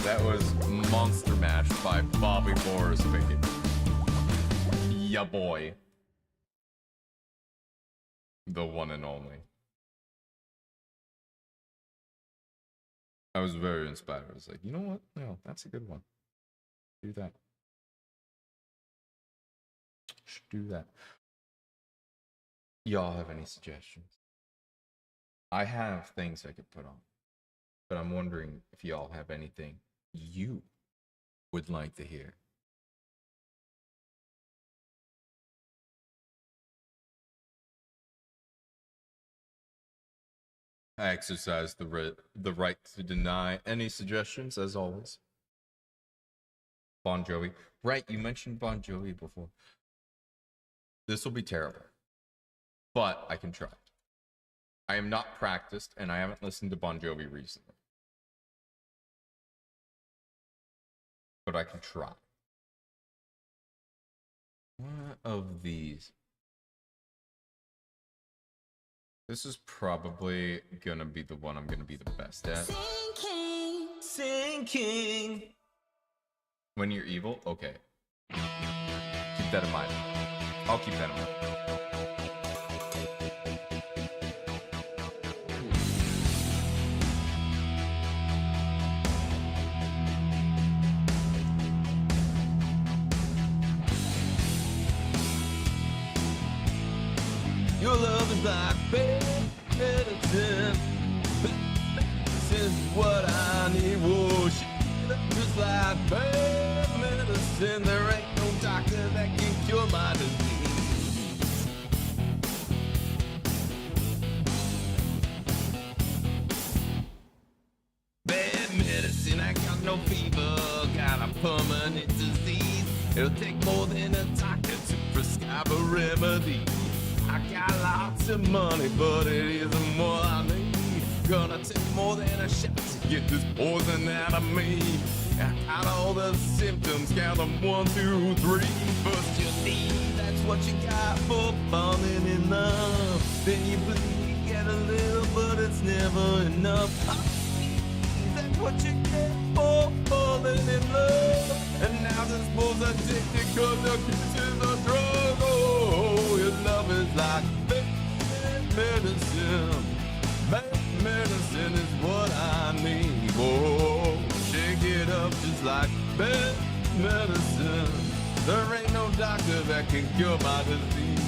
That was Monster Mash by Bobby Boris Pickett. Ya boy. The one and only. I was very inspired. I was like, you know what? No, that's a good one. Do that. Should do that. Y'all have any suggestions? I have things I could put on, but I'm wondering if y'all have anything you would like to hear. I exercise the right to deny any suggestions, as always. Bon Jovi. Right, you mentioned Bon Jovi before. This will be terrible, but I can try. I am not practiced, and I haven't listened to Bon Jovi recently. But I can try. One of these. This is probably gonna be the one I'm gonna be the best at. Sinking. When you're evil? Okay. Keep that in mind. I'll keep that in mind. Your love is like medicine. This is what I need. Whoa, shit, just like bad medicine. There ain't no doctor that can cure my disease. Bad medicine, I got no fever, got a permanent disease. It'll take more than a doctor to prescribe a remedy. I got lots of money, but it isn't what I need. Gonna take more than a shot to get this poison out of me. I got all the symptoms, count them 1, 2, 3. First you need, that's what you got for falling in love. Then you bleed, get a little, but it's never enough. That's what you get for falling in love. And now this boy's addicted cause the kiss is a drug. Oh, your love is like bad medicine. Bad medicine is what I need. Oh, shake it up just like bad medicine. There ain't no doctor that can cure my disease.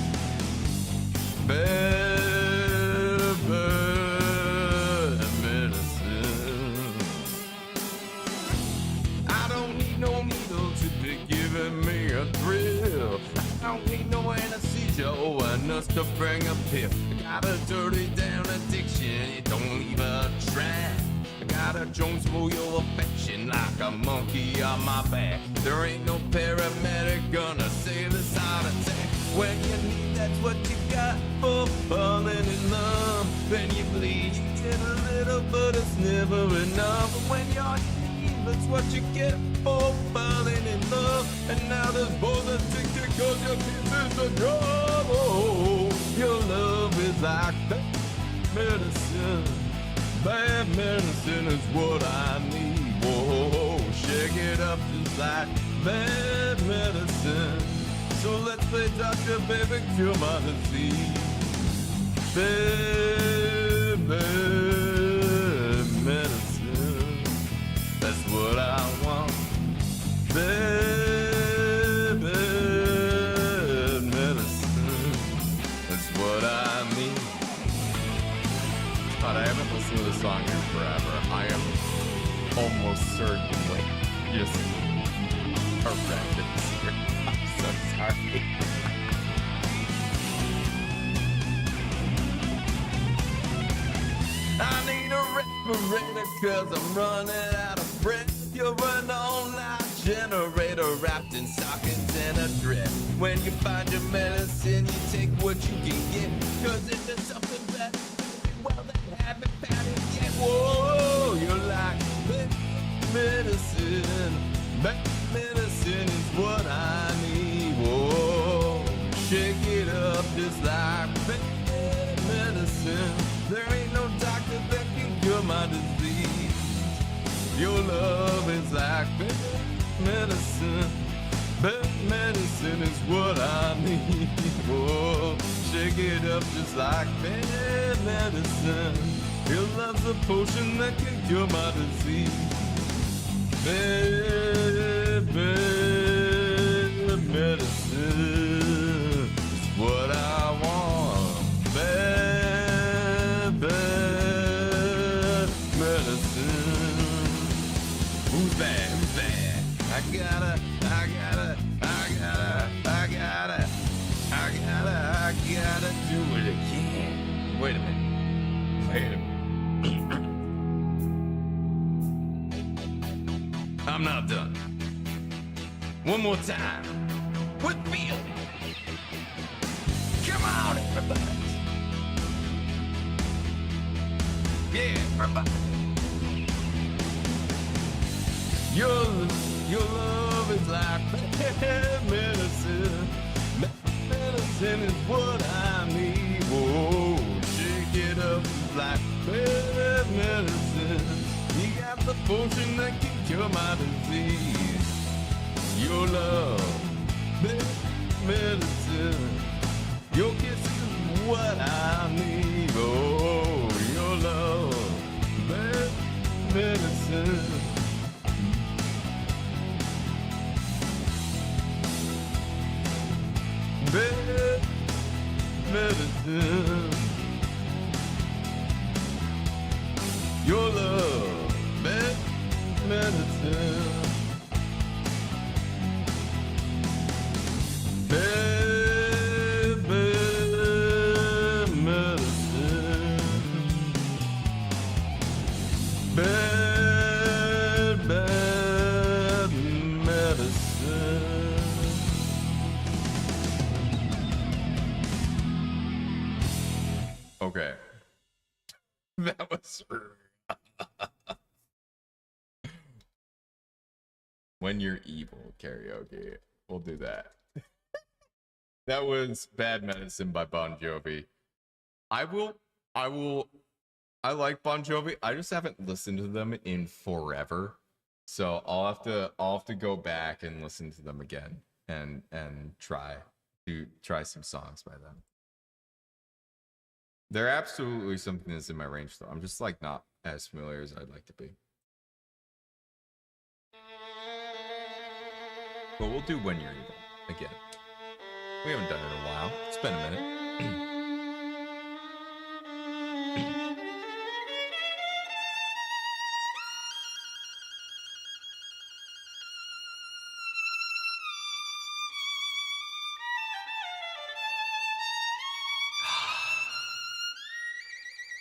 Bad medicine. I don't need no needle to be giving me a thrill. I don't need no anesthesia or a nurse to bring a pill. I got a dirty down addiction, it don't leave a track. I got a Jones for your affection like a monkey on my back. There ain't no paramedic gonna save this heart attack. When you need, that's what you got for falling in love. Then you bleed, you get a little, but it's never enough. When you're that's what you get for falling in love. And now there's both addicted cause your kiss is a drug. Oh, your love is like bad medicine. Bad medicine is what I need. Whoa, shake it up just like bad medicine. So let's play doctor, baby, cure my disease. Bad medicine. That's what I want. Bad medicine. That's what I need. God, I haven't listened to this song in forever. I am almost certainly just horrendous here. I'm so sorry. I need a respirator cause I'm running out of breath. You're an all-night generator wrapped in stockings and a dress. When you find your medicine, you take what you can get. Cause if there's something better, well, they haven't found it yet. Whoa, you're like bad medicine. Bad medicine is what I need. Whoa, shake it up just like bad medicine. There ain't no doctor that can cure my disease. Your love is like bad medicine. Bad medicine is what I need. Oh, shake it up just like bad medicine. Your love's a potion that can cure my disease. Bad medicine is what I want. Bad medicine. Who's bad? Who's bad? I gotta do it again. Wait a minute. I'm not done. One more time. With feeling. Come on, everybody. Yeah, everybody. Your love is like bad medicine. Bad medicine is what I need. Whoa, shake potion that can cure my disease. Your love, medicine. Your kiss is what I need. Oh, your love, medicine. Medicine. Your love, medicine. Bad medicine. Okay. That was When You're Evil karaoke. We'll do that. That was Bad Medicine by Bon Jovi. I like Bon Jovi. I just haven't listened to them in forever. So I'll have to go back and listen to them again and try some songs by them. They're absolutely something that's in my range though. I'm just like not as familiar as I'd like to be. But we'll do When You're Evil again. We haven't done it in a while. It's been a minute.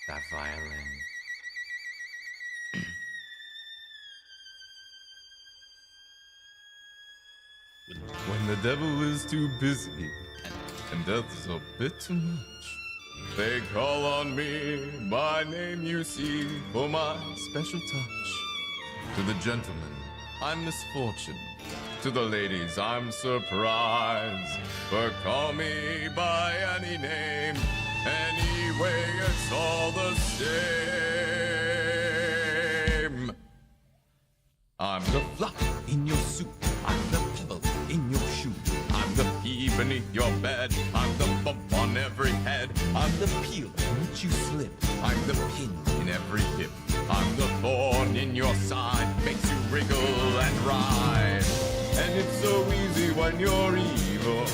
That violin. when the devil is too busy and death is a bit too much. They call on me, my name you see, for my special touch. To the gentlemen, I'm misfortune. To the ladies, I'm surprise. But call me by any name, anyway, it's all the same. I'm the fly in your soup. I'm the pebble in your shoe. I'm the pea beneath your bed. I'm the bump on every head. I'm the peel in which you slip. I'm the pin in every hip. I'm the thorn in your side. Makes you wriggle and ride. And it's so easy when you're evil.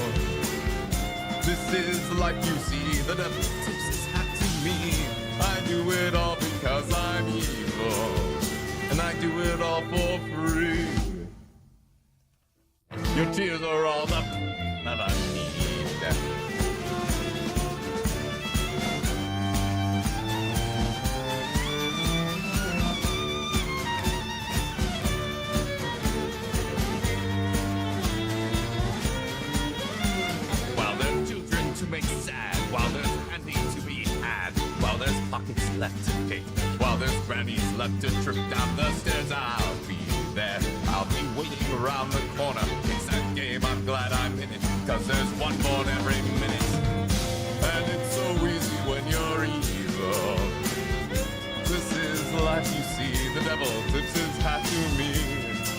This is the life you see. The devil tips his hat to me. I do it all because I'm evil. And I do it all for free. Your tears are all the that I need. While there's children to make sad, while there's candy to be had, while there's pockets left to pick, while there's grannies left to trip down the stairs, I'll be there. I'll be waiting around the corner. It's that game, I'm glad I'm in it, 'cause there's one born every minute. And it's so easy when you're evil. This is the life you see. The devil tips his hat to me.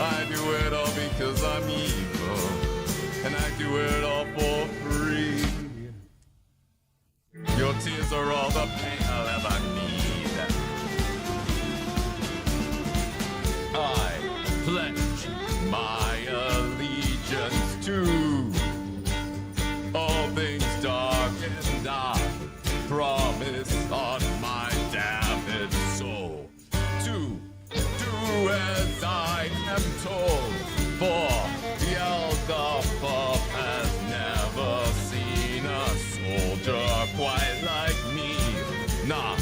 I do it all because I'm evil. And I do it all for free. Your tears are all the pain I'll ever need. I pledge my allegiance to all things dark, and I promise on my damned soul to do as I am told. For the elder pup has never seen a soldier quite like me. Not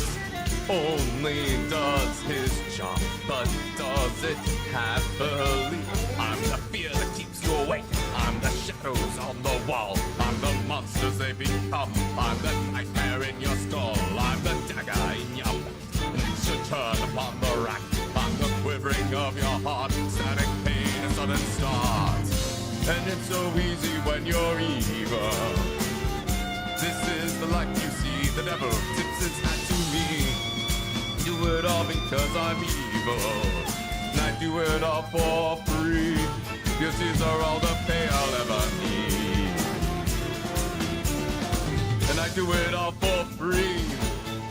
only does his job, but does it happily. I'm the fear that keeps you awake. I'm the shadows on the wall. I'm the monsters they become. I'm the nightmare in your skull. I'm the dagger in your back. And you should turn upon the rack. I'm the quivering of your heart. Static pain, a sudden start. And it's so easy when you're evil. This is the life you see. The devil tips his hat to me. Do it all because I'm evil. And I do it all for free. Cause these are all the pay I'll ever need. And I do it all for free.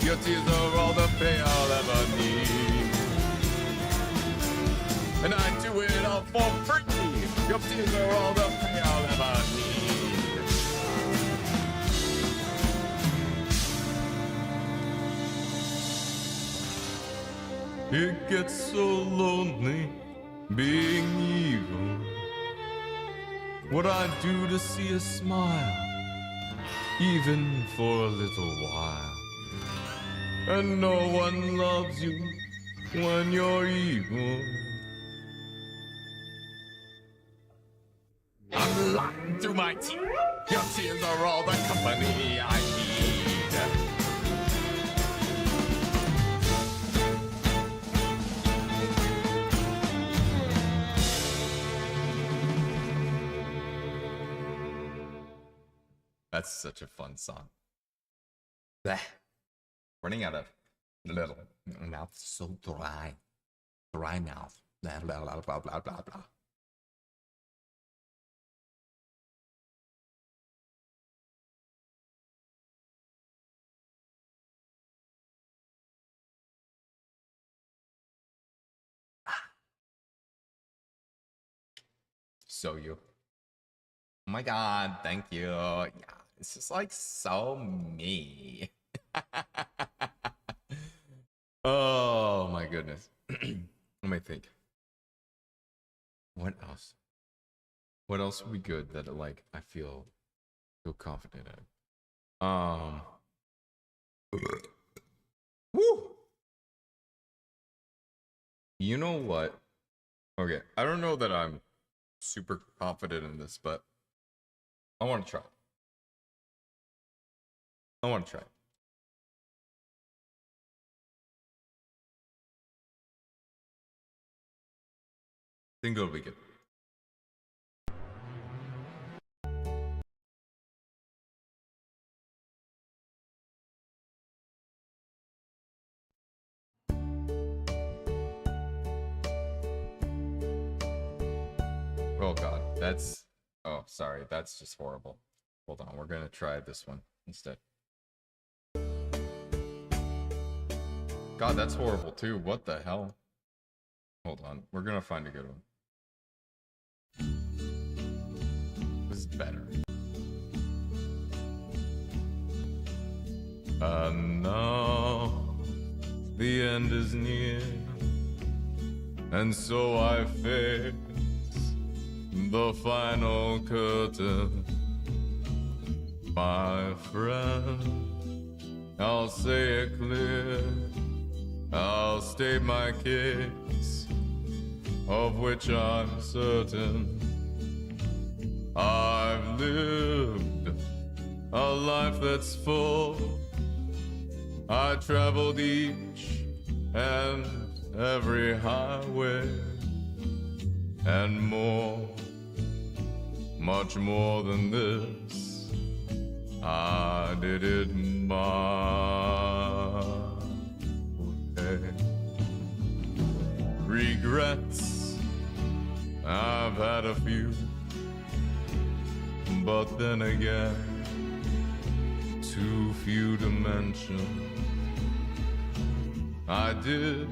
Your tears are all the pay I'll ever need. And I do it all for free. Your tears are all the pay I'll ever need. It gets so lonely being evil. What I do to see a smile, even for a little while. And no one loves you when you're evil. I'm lying through my teeth. Your tears are all the company I need. That's such a fun song. Blech. Running out of little. Mouth so dry. Dry mouth. Blah, blah, blah, blah, blah, blah, blah. So you. Oh my god, thank you. Yeah, it's just like so me. Oh my goodness. Let me think. What else? What else would be good that like I feel confident in? Woo! You know what? Okay, I don't know that I'm super confident in this, but I want to try. I want to try. I think it'll be good. Oh god, that's... Oh, sorry, that's just horrible. Hold on, we're gonna try this one instead. God, that's horrible too. What the hell? Hold on, we're gonna find a good one. This is better. And now the end is near, and so I face the final curtain. My friend, I'll say it clear, I'll state my case, of which I'm certain. I've lived a life that's full. I traveled each and every highway and more, much more than this. I did it my way. Regrets, I've had a few, but then again, too few to mention. I did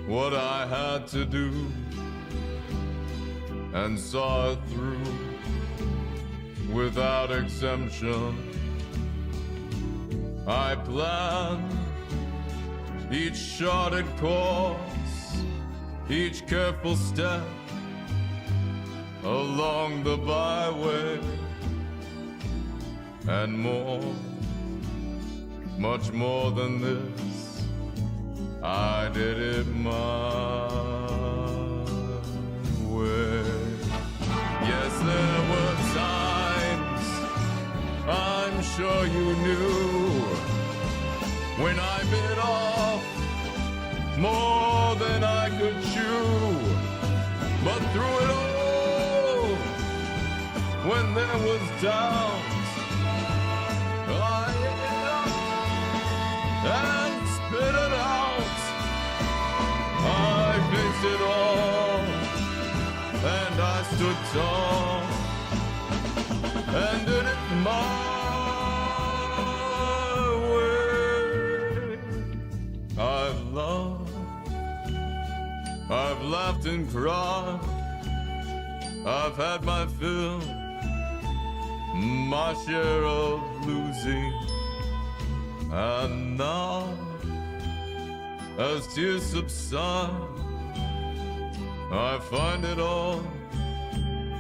what I had to do and saw it through without exemption. I planned each charted course, each careful step along the byway, and more, much more than this, I did it my way. Yes, there were times, I'm sure you knew, when I bit off more than I could chew. But through it all, when there was doubt, I ate it up and spit it out. I faced stood tall and did it my way. I've laughed and cried, I've had my fill, my share of losing, and now as tears subside, I find it all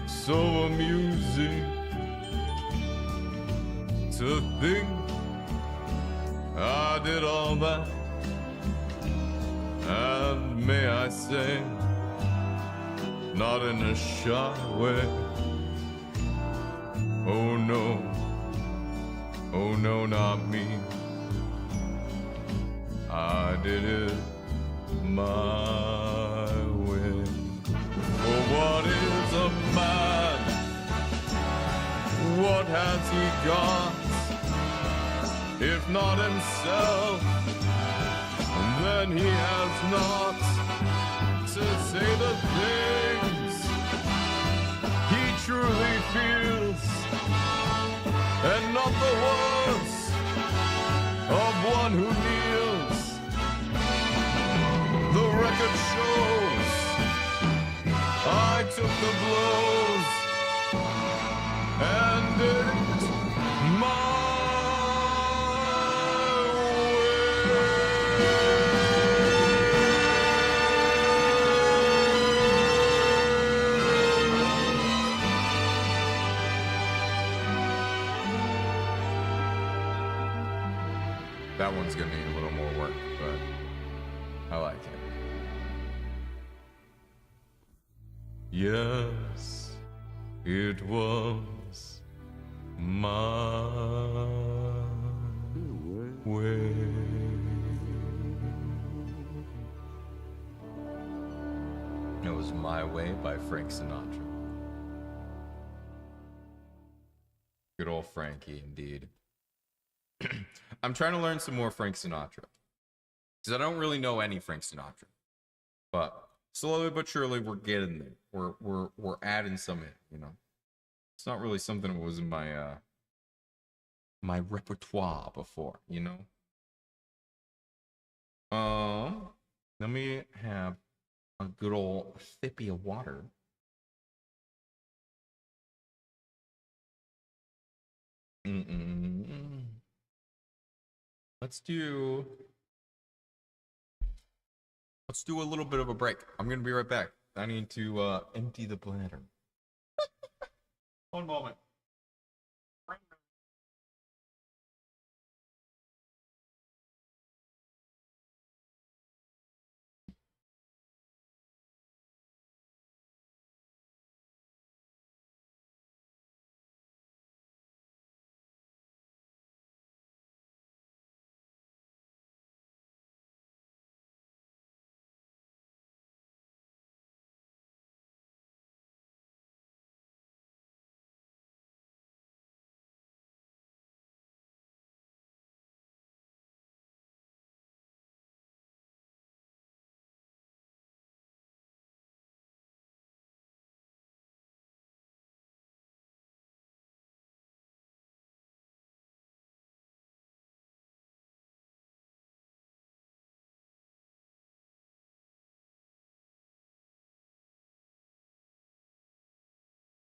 so amusing to think I did all that. And may I say, not in a shy way. Oh no, not me. I did it my way. For what is a man? What has he got? If not himself, then he has not to say the things he truly feels, and not the words of one who kneels. The record shows I took the blows and did it my way. That one's gonna need a little more work, but I like it. Yes, it was my way. It was My Way by Frank Sinatra. Good old Frankie, indeed. I'm trying to learn some more Frank Sinatra, because I don't really know any Frank Sinatra. But slowly but surely, we're getting there. We're adding some in. You know, it's not really something that was in my my repertoire before. You know. Let me have a good old sippy of water. Let's do a little bit of a break. I'm gonna be right back. I need to empty the bladder. One moment.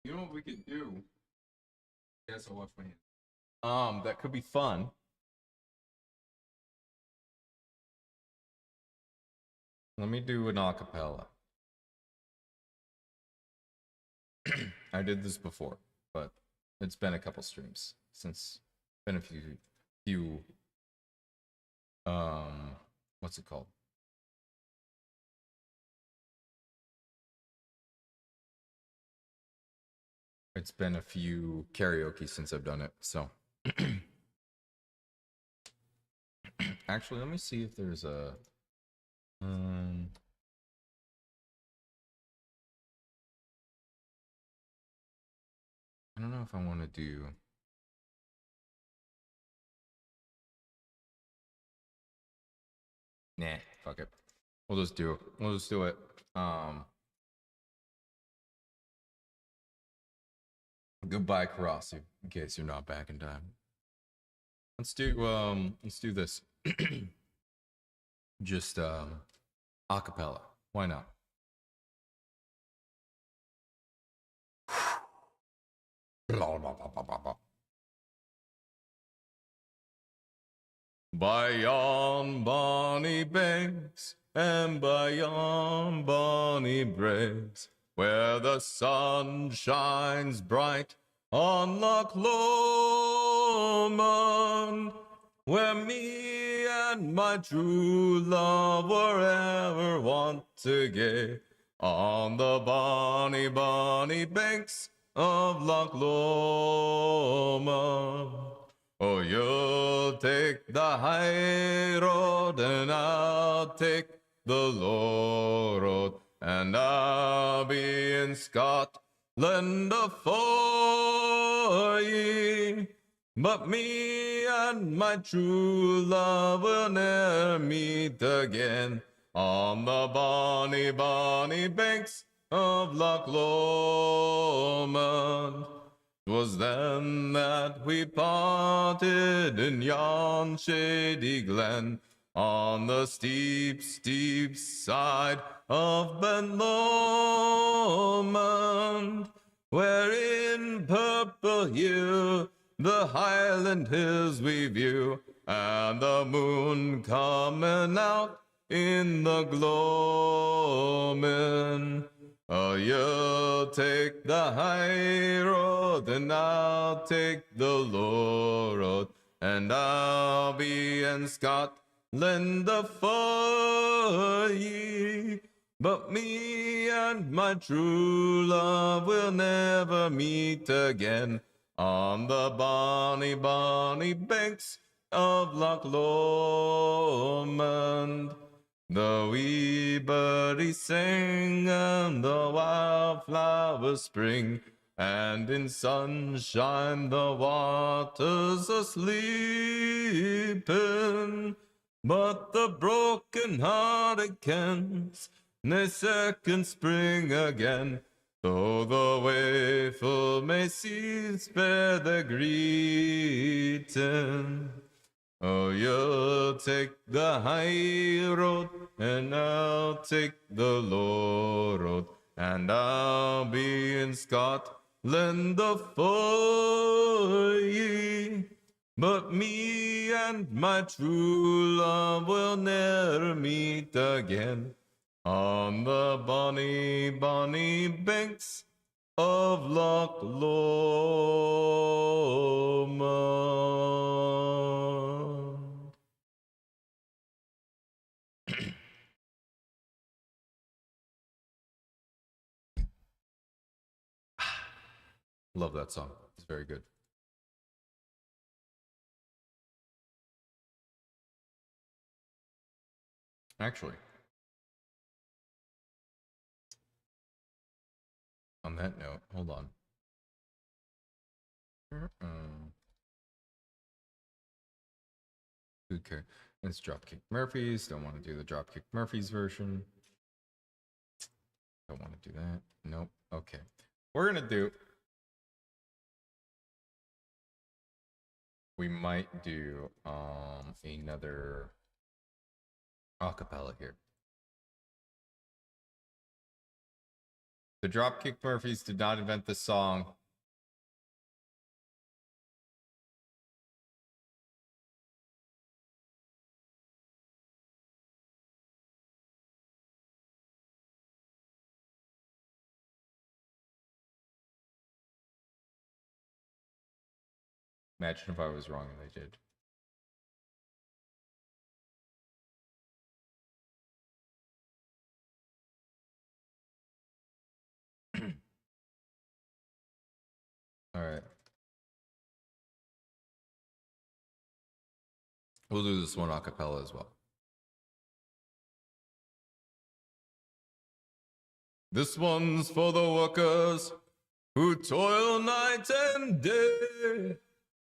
You know what we could do? Yes, I'll wash my hands. That could be fun. Let me do an acapella. I did this before, but it's been a couple streams since. Been a few. What's it called? It's been a few karaoke since I've done it, so. Actually, let me see if there's a. I don't know if I want to do. Nah, fuck it. We'll just do it. Goodbye, Karasu, in case you're not back in time. Let's do this. Just acapella. Why not? By yon bonny banks and by yon bonny braes, where the sun shines bright on Loch Lomond, where me and my true love were ever wont to gae, on the bonny, bonny banks of Loch Lomond. Oh, you'll take the high road and I'll take the low road, and I'll be in Scotland afore ye. But me and my true love will ne'er meet again on the bonny, bonny banks of Loch Lomond. 'Twas then that we parted in yon shady glen, on the steep, steep side of Ben Lomond, where in purple hue the Highland hills we view, and the moon coming out in the gloaming. Oh, you'll take the high road, and I'll take the low road, and I'll be in Scotland afore ye. But me and my true love will never meet again on the bonny, bonny banks of Loch Lomond. The wee birdies sing and the wildflowers spring, and in sunshine the waters are sleeping. But the broken-hearted kens nae second spring again, though the waeful may cease spare their greeting. Oh, you'll take the high road, and I'll take the low road, and I'll be in Scotland afore ye. But me and my true love will ne'er meet again on the bonny, bonny banks of Loch Lomond. Love that song. It's very good. Actually, on that note, hold on. Who cares? It's Dropkick Murphys. Don't want to do the Dropkick Murphys version. Don't want to do that. Nope. Okay. We're going to do... We might do another acapella here. The Dropkick Murphys did not invent this song. Imagine if I was wrong and they did. All right. We'll do this one a cappella as well. This one's for the workers who toil night and day,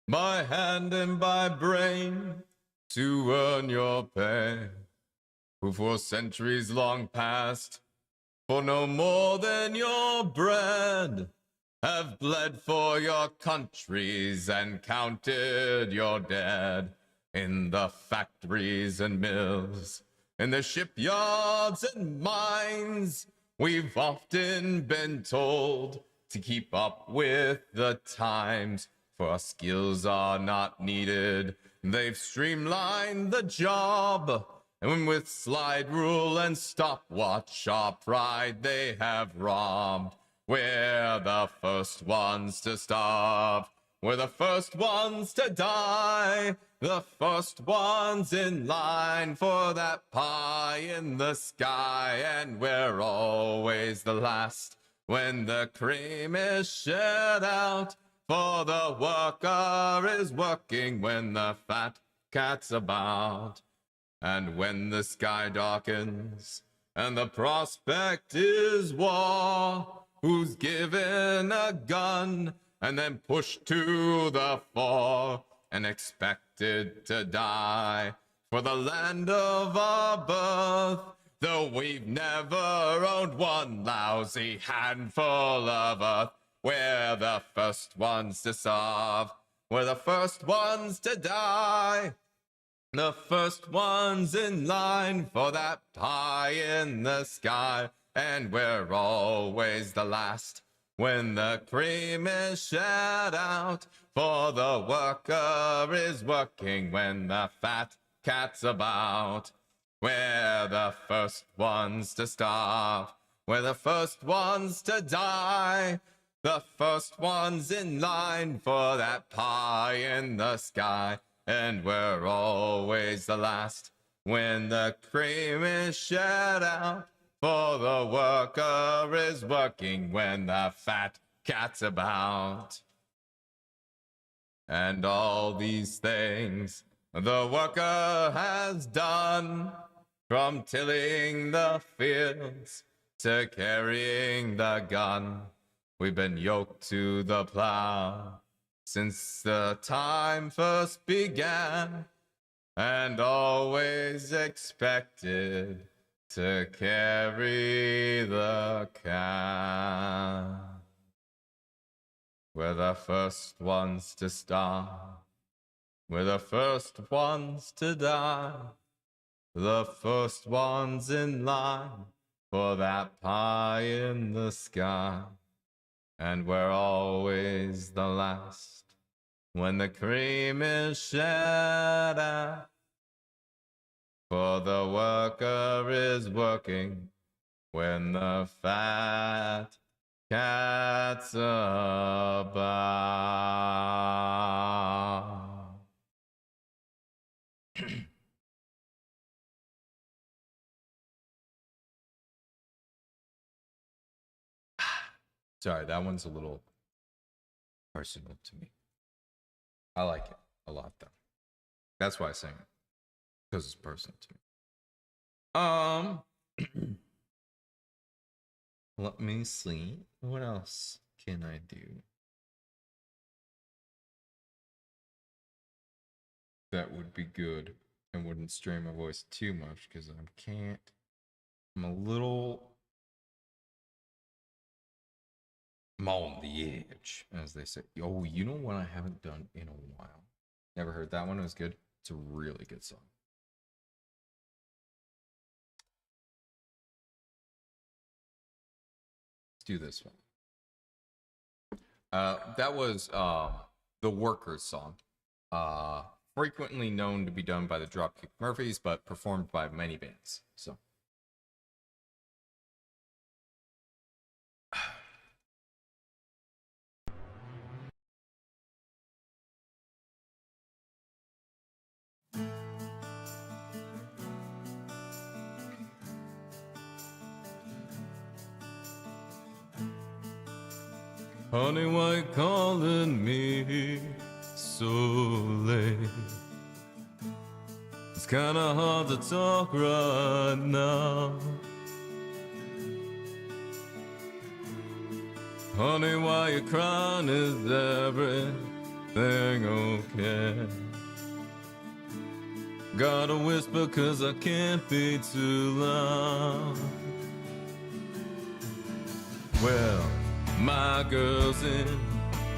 by hand and by brain, to earn your pay, who for centuries long past, for no more than your bread, have bled for your countries and counted your dead in the factories and mills, in the shipyards and mines. We've often been told to keep up with the times, for our skills are not needed. They've streamlined the job, and with slide rule and stopwatch, our pride they have robbed. We're the first ones to starve. We're the first ones to die. The first ones in line for that pie in the sky. And we're always the last when the cream is shared out. For the worker is working when the fat cat's about. And when the sky darkens and the prospect is war, who's given a gun and then pushed to the fore and expected to die for the land of our birth, though we've never owned one lousy handful of earth. We're the first ones to starve, we're the first ones to die, the first ones in line for that pie in the sky. And we're always the last when the cream is shared out. For the worker is working when the fat cat's about. We're the first ones to starve. We're the first ones to die. The first ones in line for that pie in the sky. And we're always the last when the cream is shared out. For the worker is working when the fat cat's about. And all these things the worker has done, from tilling the fields to carrying the gun. We've been yoked to the plow since the time first began, and always expected to carry the can. We're the first ones to start, we're the first ones to die, the first ones in line for that pie in the sky. And we're always the last when the cream is shared out. For the worker is working when the fat cat's about. Sorry, that one's a little personal to me. I like it a lot, though. That's why I sang it, because it's personal to me. Let me see. What else can I do that would be good and wouldn't strain my voice too much, because I can't. I'm on the edge, as they say. Oh, you know what I haven't done in a while? Never heard that one. It was good. It's a really good song. Let's do this one. That was the Workers song. Frequently known to be done by the Dropkick Murphys, but performed by many bands. So. Honey, why you calling me so late? It's kinda hard to talk right now. Honey, why you crying? Is everything okay? Gotta whisper 'cause I can't be too loud. Well, My girl's in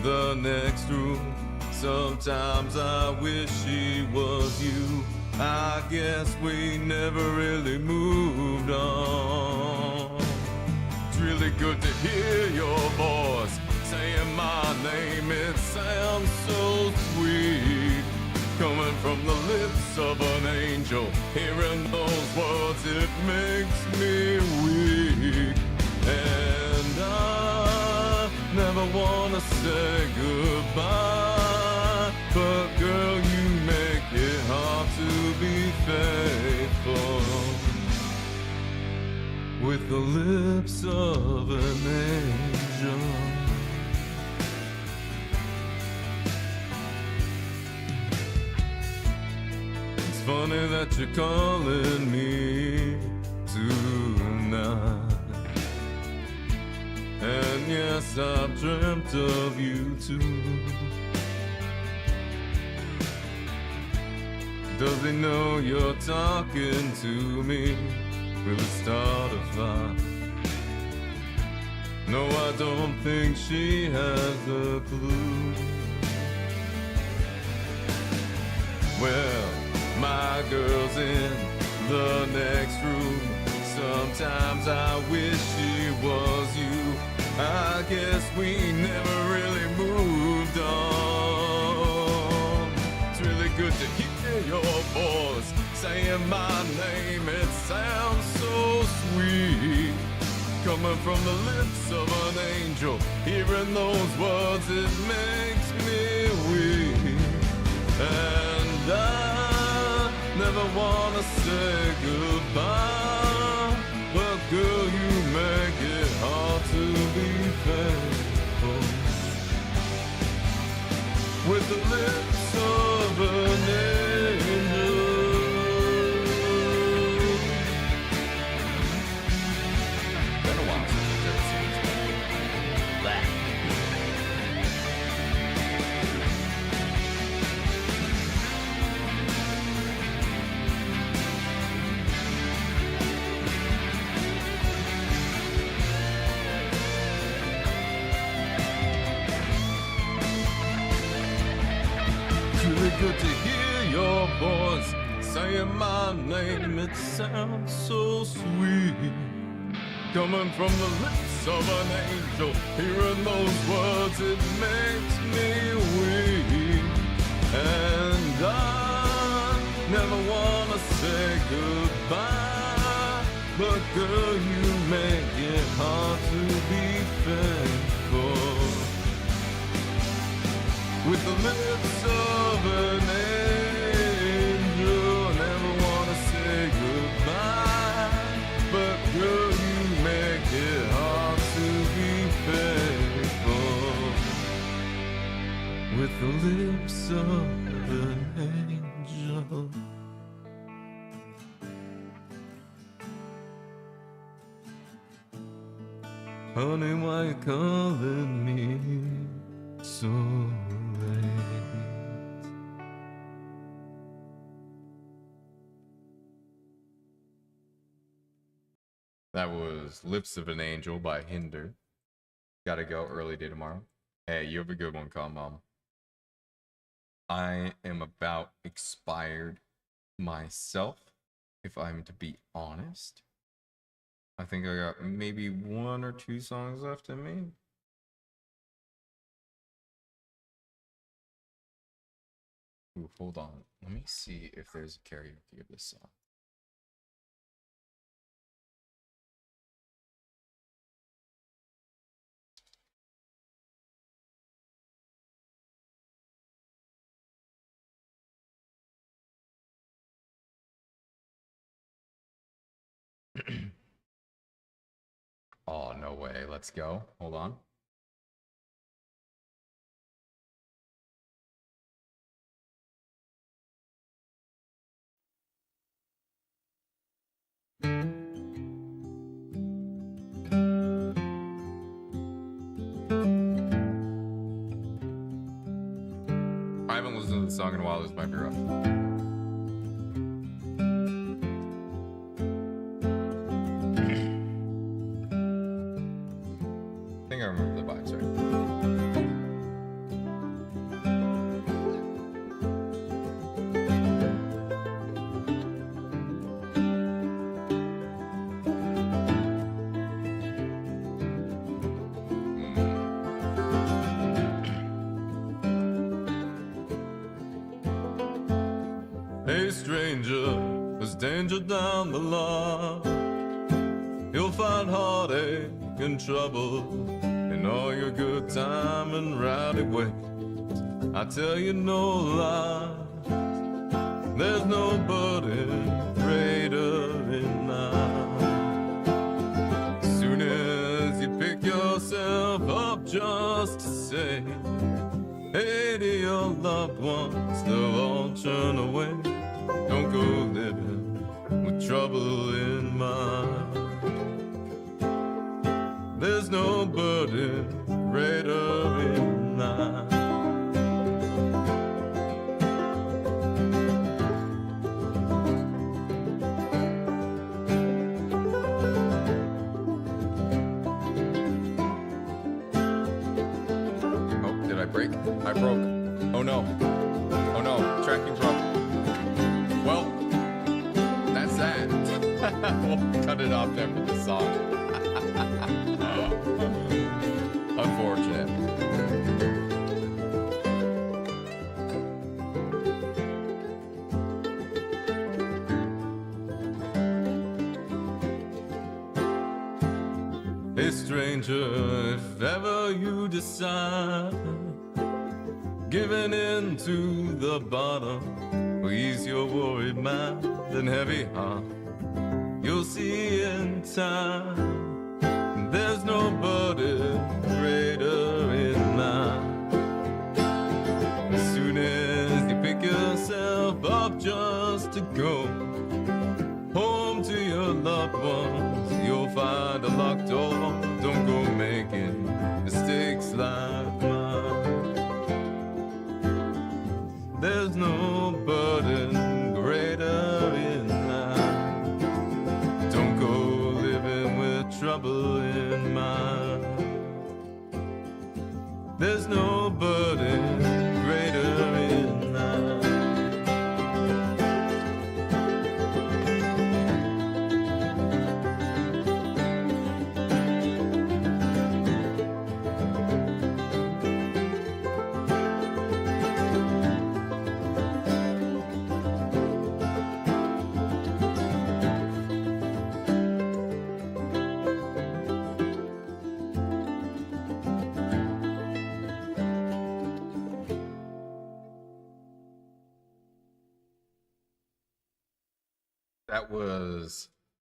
the next room. Sometimes I wish she was you. I guess we never really moved on. It's really good to hear your voice saying my name. It sounds so sweet, coming from the lips of an angel. Hearing those words, it makes me weak. And I never wanna say goodbye, but girl, you make it hard to be faithful with the lips of an angel. It's funny that you're calling me tonight. And yes, I've dreamt of you too. Does he know you're talking to me? Will it start a fire? No, I don't think she has a clue. Well, my girl's in the next room. Sometimes I wish she was you. I guess we never really moved on. It's really good to hear your voice saying my name. It sounds so sweet, coming from the lips of an angel. Hearing those words, it makes me weak. And I never wanna say goodbye, but girl, you make it hard to be faithful with the lips of an angel. Been a while since I've ever seen that. Good to hear your voice saying my name. It sounds so sweet, coming from the lips of an angel. Hearing those words, it makes me weak. And I never wanna say goodbye, but girl, you make it hard to be faithful with the lips of an angel. Never wanna say goodbye, but girl, you make it hard to be faithful with the lips of an angel. Honey, why you calling me so late? That was Lips of an Angel by Hinder. Gotta go, early day tomorrow. Hey, you have a good one, Calm Mom. I am about expired myself, if I'm to be honest. I think I got maybe 1 or 2 songs left in me. Ooh, hold on. Let me see if there's a karaoke of this song. Oh, no way. Let's go. Hold on. I haven't listened to the song in a while. This might be rough. I think I remember the vibe. Hey stranger, there's danger down the line. You'll find heartache and trouble in all your good time and rowdy ways. I tell you no lie, there's nobody greater in line. As soon as you pick yourself up just to say hey to your loved ones, they'll all turn away. Don't go living with trouble in mind. There's no burden greater in line. Oh, did I break? I broke. Oh no. Oh no, tracking broke. Well, that's that. We'll cut it off there for the song. Unfortunate. Hey stranger, if ever you decide giving in to the bottom will ease your worried mind and heavy heart, you'll see in time there's nobody greater in line. As soon as you pick yourself up just to go home to your loved ones, you'll find a locked door. Don't go making mistakes like mine. There's no burden greater in line. Don't go living with trouble in mind. There's no burden greater in line. That was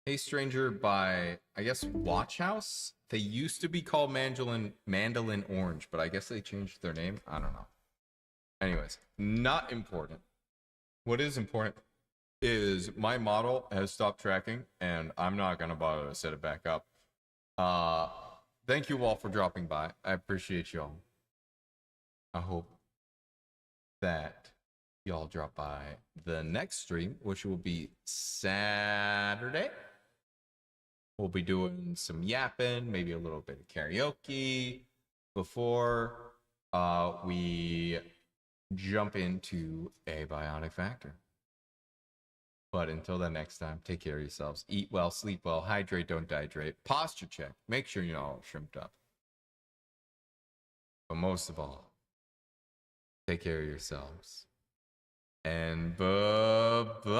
Hey Stranger by, I guess, Watch House. They used to be called Mandolin Orange, but I guess they changed their name. I don't know. Anyways, not important. What is important is my model has stopped tracking, and I'm not going to bother to set it back up. Thank you all for dropping by. I appreciate y'all. I hope that y'all drop by the next stream, which will be Saturday. We'll be doing some yapping, maybe a little bit of karaoke before we jump into a Bionic Factor. But until then, next time, take care of yourselves. Eat well, sleep well, hydrate, don't dehydrate. Posture check. Make sure you're all shrimped up. But most of all, take care of yourselves. And bye-bye.